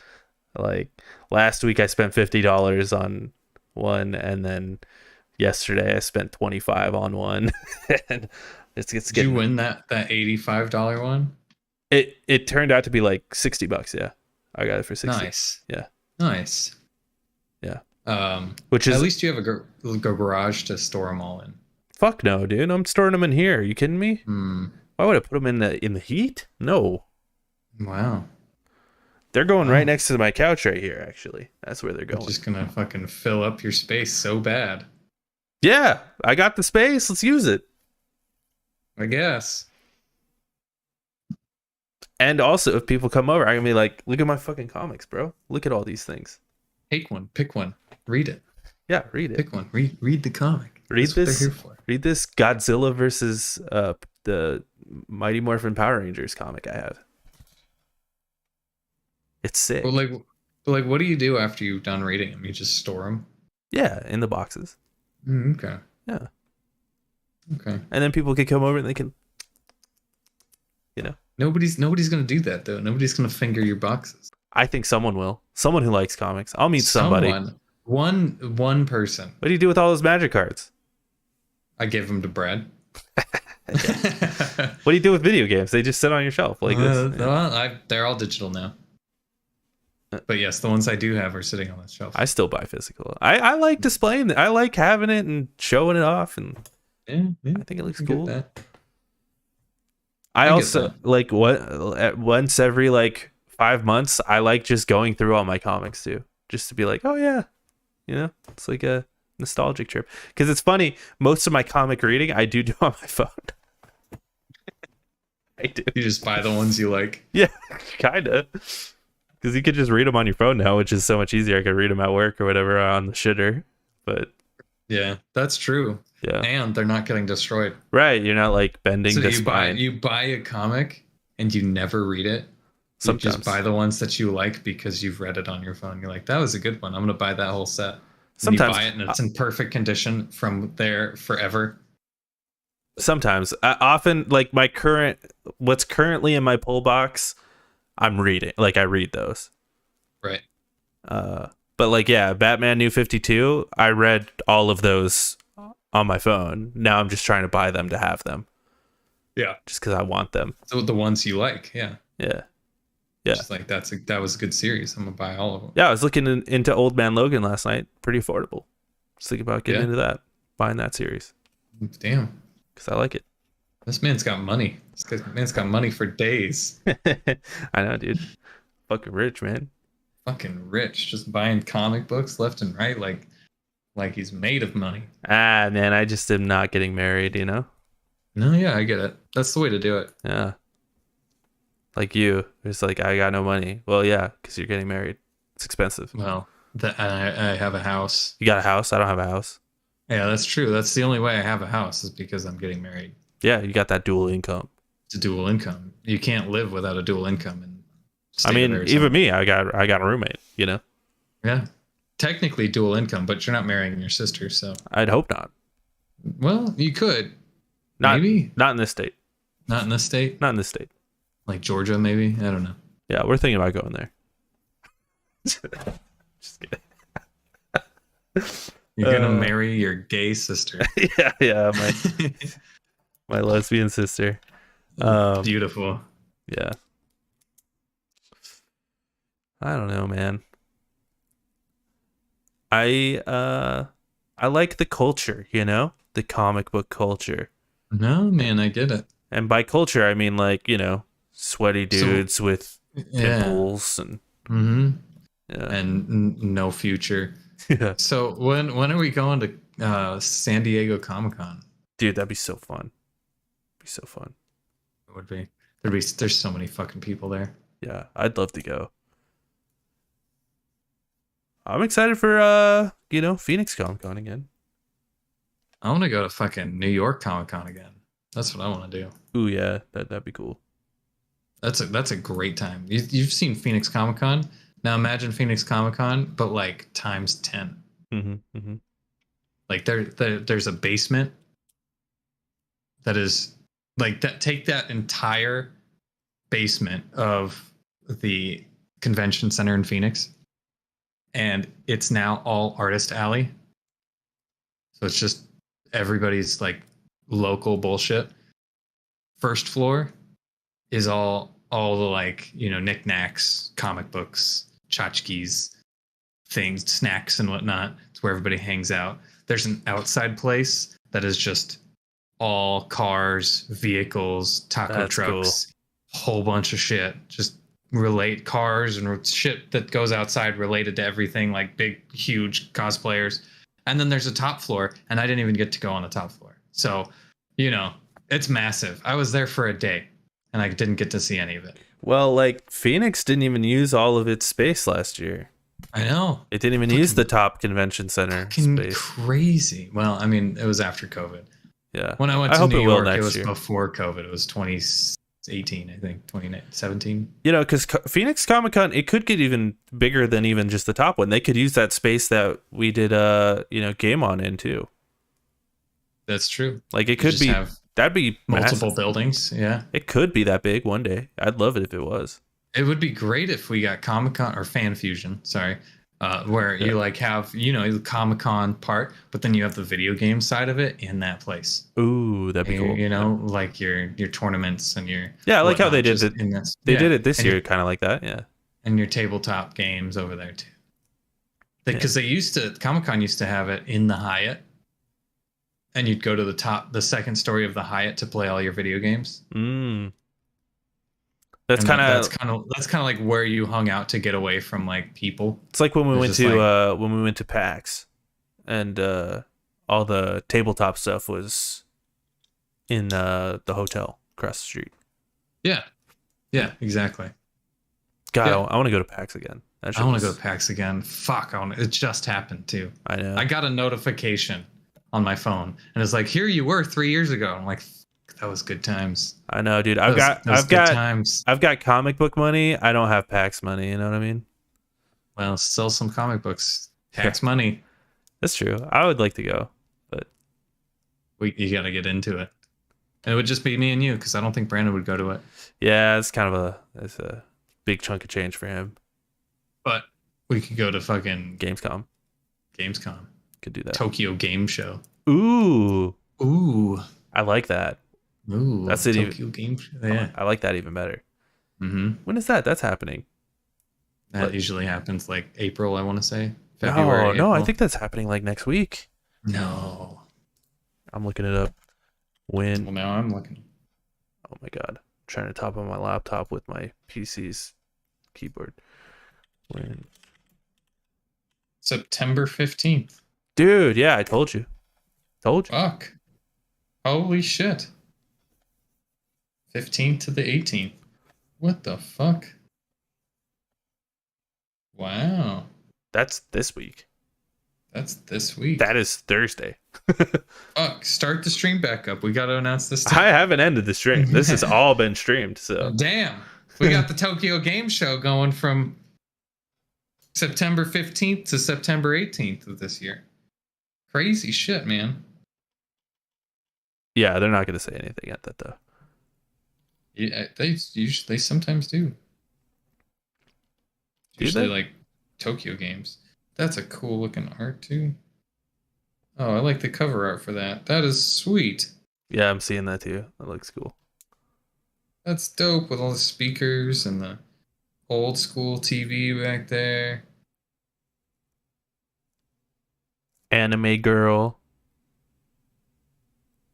[SPEAKER 1] Like last week I spent $50 on one, and then yesterday I spent 25 on one. And it's
[SPEAKER 2] Did you
[SPEAKER 1] getting
[SPEAKER 2] win that $85 one?
[SPEAKER 1] it turned out to be like $60, yeah. I got it for 60.
[SPEAKER 2] Nice.
[SPEAKER 1] Yeah.
[SPEAKER 2] Nice.
[SPEAKER 1] Yeah. Which
[SPEAKER 2] At
[SPEAKER 1] is
[SPEAKER 2] least you have a garage to store them all in.
[SPEAKER 1] fuck no, dude. I'm storing them in here. Are you kidding me?
[SPEAKER 2] Hmm.
[SPEAKER 1] Why would I put them in the heat? No.
[SPEAKER 2] Wow.
[SPEAKER 1] They're going right
[SPEAKER 2] Wow.
[SPEAKER 1] next to my couch right here, actually. That's where they're
[SPEAKER 2] You're
[SPEAKER 1] going.
[SPEAKER 2] just gonna fucking fill up your space so bad.
[SPEAKER 1] Yeah, I got the space. Let's use it.
[SPEAKER 2] I guess.
[SPEAKER 1] And also, if people come over, I'm gonna be like, look at my fucking comics, bro. Look at all these things.
[SPEAKER 2] Take one. Pick one. Read it.
[SPEAKER 1] Yeah, read it.
[SPEAKER 2] Pick one. Read the comic.
[SPEAKER 1] Read
[SPEAKER 2] That's what
[SPEAKER 1] this.
[SPEAKER 2] they're here for.
[SPEAKER 1] Read this Godzilla versus the Mighty Morphin Power Rangers comic I have. It's sick.
[SPEAKER 2] But what do you do after you've done reading them? You just store them.
[SPEAKER 1] Yeah, in the boxes.
[SPEAKER 2] Okay.
[SPEAKER 1] Yeah.
[SPEAKER 2] Okay.
[SPEAKER 1] And then people can come over and they can, you know.
[SPEAKER 2] Nobody's gonna do that though. Nobody's gonna finger your boxes.
[SPEAKER 1] I think someone will. Someone who likes comics. I'll meet somebody.
[SPEAKER 2] One person.
[SPEAKER 1] What do you do with all those magic cards?
[SPEAKER 2] I give them to Brad.
[SPEAKER 1] What do you do with video games? They just sit on your shelf like this. Yeah.
[SPEAKER 2] Well, they're all digital now. But yes, the ones I do have are sitting on the shelf.
[SPEAKER 1] I still buy physical. I like displaying it. I like having it and showing it off, and
[SPEAKER 2] Yeah,
[SPEAKER 1] I think it looks cool.
[SPEAKER 2] I
[SPEAKER 1] also like once every like 5 months, I like just going through all my comics too, just to be like, oh yeah, you know, it's like a nostalgic trip. Because it's funny, most of my comic reading I do on my phone. I do.
[SPEAKER 2] You just buy the ones you like.
[SPEAKER 1] Yeah, kinda. Because you could just read them on your phone now, which is so much easier. I could read them at work or whatever on the shitter. But
[SPEAKER 2] yeah, that's true.
[SPEAKER 1] Yeah,
[SPEAKER 2] and they're not getting destroyed.
[SPEAKER 1] Right, you're not like bending
[SPEAKER 2] so
[SPEAKER 1] the
[SPEAKER 2] spine. You buy a comic and you never read it.
[SPEAKER 1] Sometimes.
[SPEAKER 2] You just buy the ones that you like because you've read it on your phone. You're like, that was a good one. I'm gonna buy that whole set.
[SPEAKER 1] Sometimes
[SPEAKER 2] you buy it and it's in perfect condition from there forever.
[SPEAKER 1] Sometimes, often, like what's currently in my pull box, I'm reading. Like I read those.
[SPEAKER 2] Right.
[SPEAKER 1] But like, yeah, Batman New 52, I read all of those on my phone. Now I'm just trying to buy them to have them.
[SPEAKER 2] Yeah.
[SPEAKER 1] Just because I want them.
[SPEAKER 2] So the ones you like, yeah.
[SPEAKER 1] Yeah. Yeah.
[SPEAKER 2] Just like that was a good series. I'm gonna buy all of them.
[SPEAKER 1] Yeah, I was looking into Old Man Logan last night. Pretty affordable. Just thinking about getting into that, buying that series.
[SPEAKER 2] Damn.
[SPEAKER 1] Because I like it.
[SPEAKER 2] This man's got money. This man's got money for days.
[SPEAKER 1] I know, dude. Fucking rich, man.
[SPEAKER 2] Fucking rich. Just buying comic books left and right like he's made of money.
[SPEAKER 1] Ah, man, I just am not getting married, you know?
[SPEAKER 2] No, yeah, I get it. That's the way to do it.
[SPEAKER 1] Yeah. Like you. It's like, I got no money. Well, yeah, because you're getting married. It's expensive.
[SPEAKER 2] Well, I have a house.
[SPEAKER 1] You got a house? I don't have a house.
[SPEAKER 2] Yeah, that's true. That's the only way I have a house is because I'm getting married.
[SPEAKER 1] Yeah, you got that dual income.
[SPEAKER 2] It's a dual income. You can't live without a dual income. And
[SPEAKER 1] I mean, even me, I got a roommate, you know?
[SPEAKER 2] Yeah. Technically dual income, but you're not marrying your sister, so.
[SPEAKER 1] I'd hope not.
[SPEAKER 2] Well, you could.
[SPEAKER 1] Maybe. Not in this state.
[SPEAKER 2] Not in this state?
[SPEAKER 1] Not in this state.
[SPEAKER 2] Like Georgia, maybe? I don't know.
[SPEAKER 1] Yeah, we're thinking about going there. Just kidding.
[SPEAKER 2] You're gonna marry your gay sister.
[SPEAKER 1] Yeah, my lesbian sister.
[SPEAKER 2] Beautiful.
[SPEAKER 1] Yeah. I don't know, man. I like the culture, you know? The comic book culture.
[SPEAKER 2] No, man, I get it.
[SPEAKER 1] And by culture, I mean like, you know, sweaty dudes with pimples and
[SPEAKER 2] and no future.
[SPEAKER 1] Yeah.
[SPEAKER 2] So when are we going to San Diego Comic-Con?
[SPEAKER 1] Dude, that'd be so fun. Be so fun.
[SPEAKER 2] It would be. There's so many fucking people there.
[SPEAKER 1] Yeah, I'd love to go. I'm excited for Phoenix Comic Con again.
[SPEAKER 2] I want to go to fucking New York Comic Con again. That's what I want to do.
[SPEAKER 1] Ooh yeah, that'd be cool.
[SPEAKER 2] That's a great time. You've seen Phoenix Comic Con. Now imagine Phoenix Comic Con, but like times 10.
[SPEAKER 1] Mm-hmm, mm-hmm.
[SPEAKER 2] Like there's a basement that is like that. Take that entire basement of the convention center in Phoenix, and it's now all artist alley. So it's just everybody's like local bullshit. First floor is all the like, you know, knickknacks, comic books, tchotchkes, things, snacks and whatnot. It's where everybody hangs out. There's an outside place that is just all cars, vehicles, taco
[SPEAKER 1] That's
[SPEAKER 2] trucks, whole bunch of shit. Just relate cars and shit that goes outside related to everything, like big, huge cosplayers. And then there's a top floor, and I didn't even get to go on the top floor. So, you know, it's massive. I was there for a day, and I didn't get to see any of it.
[SPEAKER 1] Well, like Phoenix didn't even use all of its space last year.
[SPEAKER 2] I know.
[SPEAKER 1] It didn't even use the top convention center space.
[SPEAKER 2] Crazy. Well, I mean, it was after COVID.
[SPEAKER 1] Yeah.
[SPEAKER 2] When I went to New York, it was before COVID. It was 2018, I think, 2017.
[SPEAKER 1] You know, because Phoenix Comic Con, it could get even bigger than even just the top one. They could use that space that we did, Game On in too.
[SPEAKER 2] That's true.
[SPEAKER 1] Like it could be, that'd be
[SPEAKER 2] multiple
[SPEAKER 1] massive.
[SPEAKER 2] Buildings. Yeah.
[SPEAKER 1] It could be that big one day. I'd love it if it was.
[SPEAKER 2] It would be great if we got Comic-Con or Fan Fusion, sorry, where you like have, you know, the Comic-Con part, but then you have the video game side of it in that place.
[SPEAKER 1] Ooh, that'd be cool.
[SPEAKER 2] You know, like your tournaments and your
[SPEAKER 1] I like how they did it. They did it this year,
[SPEAKER 2] your,
[SPEAKER 1] kind of like that, yeah.
[SPEAKER 2] And your tabletop games over there too, because they used to Comic-Con used to have it in the Hyatt, and you'd go to the second story of the Hyatt to play all your video games. That's kind of like where you hung out to get away from like people.
[SPEAKER 1] It's like when we went to PAX, and all the tabletop stuff was in the hotel across the street.
[SPEAKER 2] Yeah, exactly.
[SPEAKER 1] God, yeah. I want to go to PAX again.
[SPEAKER 2] I want to go to PAX again. Fuck, it just happened too.
[SPEAKER 1] I know.
[SPEAKER 2] I got a notification on my phone, and it's like, here you were 3 years ago. I'm like, that was good times.
[SPEAKER 1] I know, dude. I've got comic book money. I don't have PAX money. You know what I mean?
[SPEAKER 2] Well, sell some comic books. PAX money.
[SPEAKER 1] That's true. I would like to go, but
[SPEAKER 2] you got to get into it. And it would just be me and you, because I don't think Brandon would go to it.
[SPEAKER 1] Yeah, it's kind of a big chunk of change for him.
[SPEAKER 2] But we could go to fucking
[SPEAKER 1] Gamescom.
[SPEAKER 2] Could
[SPEAKER 1] do that.
[SPEAKER 2] Tokyo Game Show.
[SPEAKER 1] Ooh.
[SPEAKER 2] I
[SPEAKER 1] like that.
[SPEAKER 2] Ooh,
[SPEAKER 1] that's it. Tokyo
[SPEAKER 2] Game Show. Yeah,
[SPEAKER 1] I like that even better.
[SPEAKER 2] Mm-hmm.
[SPEAKER 1] When is that? That's happening.
[SPEAKER 2] That usually happens like April, I want to say. February.
[SPEAKER 1] No, I think that's happening like next week.
[SPEAKER 2] No,
[SPEAKER 1] I'm looking it up. When?
[SPEAKER 2] Well, now I'm looking.
[SPEAKER 1] Oh my god! I'm trying to top on my laptop with my PC's keyboard. When?
[SPEAKER 2] September 15th.
[SPEAKER 1] Dude, yeah, I told you.
[SPEAKER 2] Fuck. Holy shit. 15th to the 18th. What the fuck? Wow.
[SPEAKER 1] That's this week.
[SPEAKER 2] That
[SPEAKER 1] is Thursday.
[SPEAKER 2] Fuck. Start the stream back up. We got to announce this.
[SPEAKER 1] I haven't ended the stream. This has all been streamed. So
[SPEAKER 2] damn. We got the Tokyo Game Show going from September 15th to September 18th of this year. Crazy shit, man.
[SPEAKER 1] Yeah, they're not going to say anything at that though.
[SPEAKER 2] Yeah, they sometimes do. Usually like Tokyo games. That's a cool looking art too. Oh, I like the cover art for that. That is sweet.
[SPEAKER 1] Yeah, I'm seeing that too. That looks cool.
[SPEAKER 2] That's dope with all the speakers and the old school TV back there.
[SPEAKER 1] Anime girl,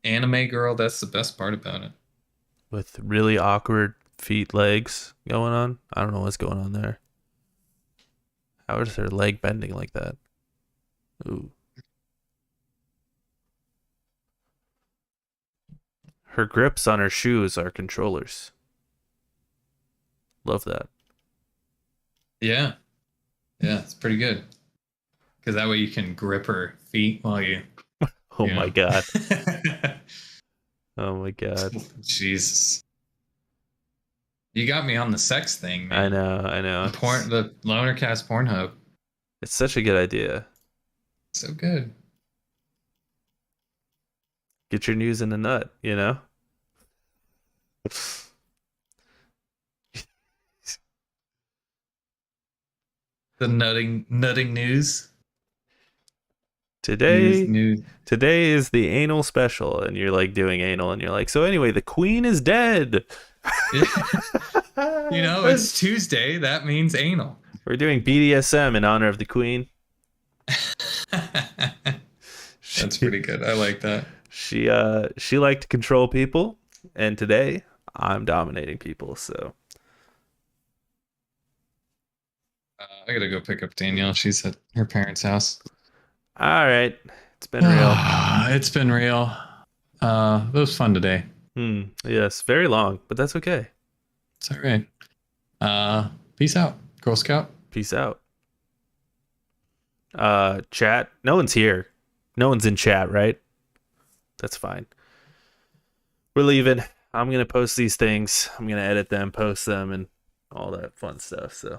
[SPEAKER 2] that's the best part about it.
[SPEAKER 1] With really awkward feet, legs going on. I don't know what's going on there. How is her leg bending like that? Ooh. Her grips on her shoes are controllers. Love that.
[SPEAKER 2] Yeah. Yeah, it's pretty good. Because that way you can grip her feet while you...
[SPEAKER 1] Oh my god. Oh my god.
[SPEAKER 2] Jesus. You got me on the sex thing, man.
[SPEAKER 1] I know.
[SPEAKER 2] The Lonercast Pornhub.
[SPEAKER 1] It's such a good idea.
[SPEAKER 2] So good.
[SPEAKER 1] Get your news in a nut, you know?
[SPEAKER 2] The nutting news. News
[SPEAKER 1] Today
[SPEAKER 2] news.
[SPEAKER 1] today is the anal special, and you're like doing anal, and you're like, so anyway, the queen is dead.
[SPEAKER 2] It's Tuesday. That means anal.
[SPEAKER 1] We're doing BDSM in honor of the queen.
[SPEAKER 2] That's pretty good. I like that.
[SPEAKER 1] She liked to control people, and today I'm dominating people. So
[SPEAKER 2] I gotta go pick up Danielle. She's at her parents' house.
[SPEAKER 1] all right, it's been real.
[SPEAKER 2] It's been real. It was fun today.
[SPEAKER 1] Yes, very long, but that's okay.
[SPEAKER 2] It's all right. Peace out, Girl Scout.
[SPEAKER 1] Peace out. Chat. No one's here. No one's in chat, right? That's fine. We're leaving. I'm gonna post these things. I'm gonna edit them, post them, and all that fun stuff. So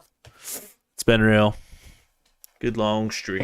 [SPEAKER 1] it's been real. Good long stream.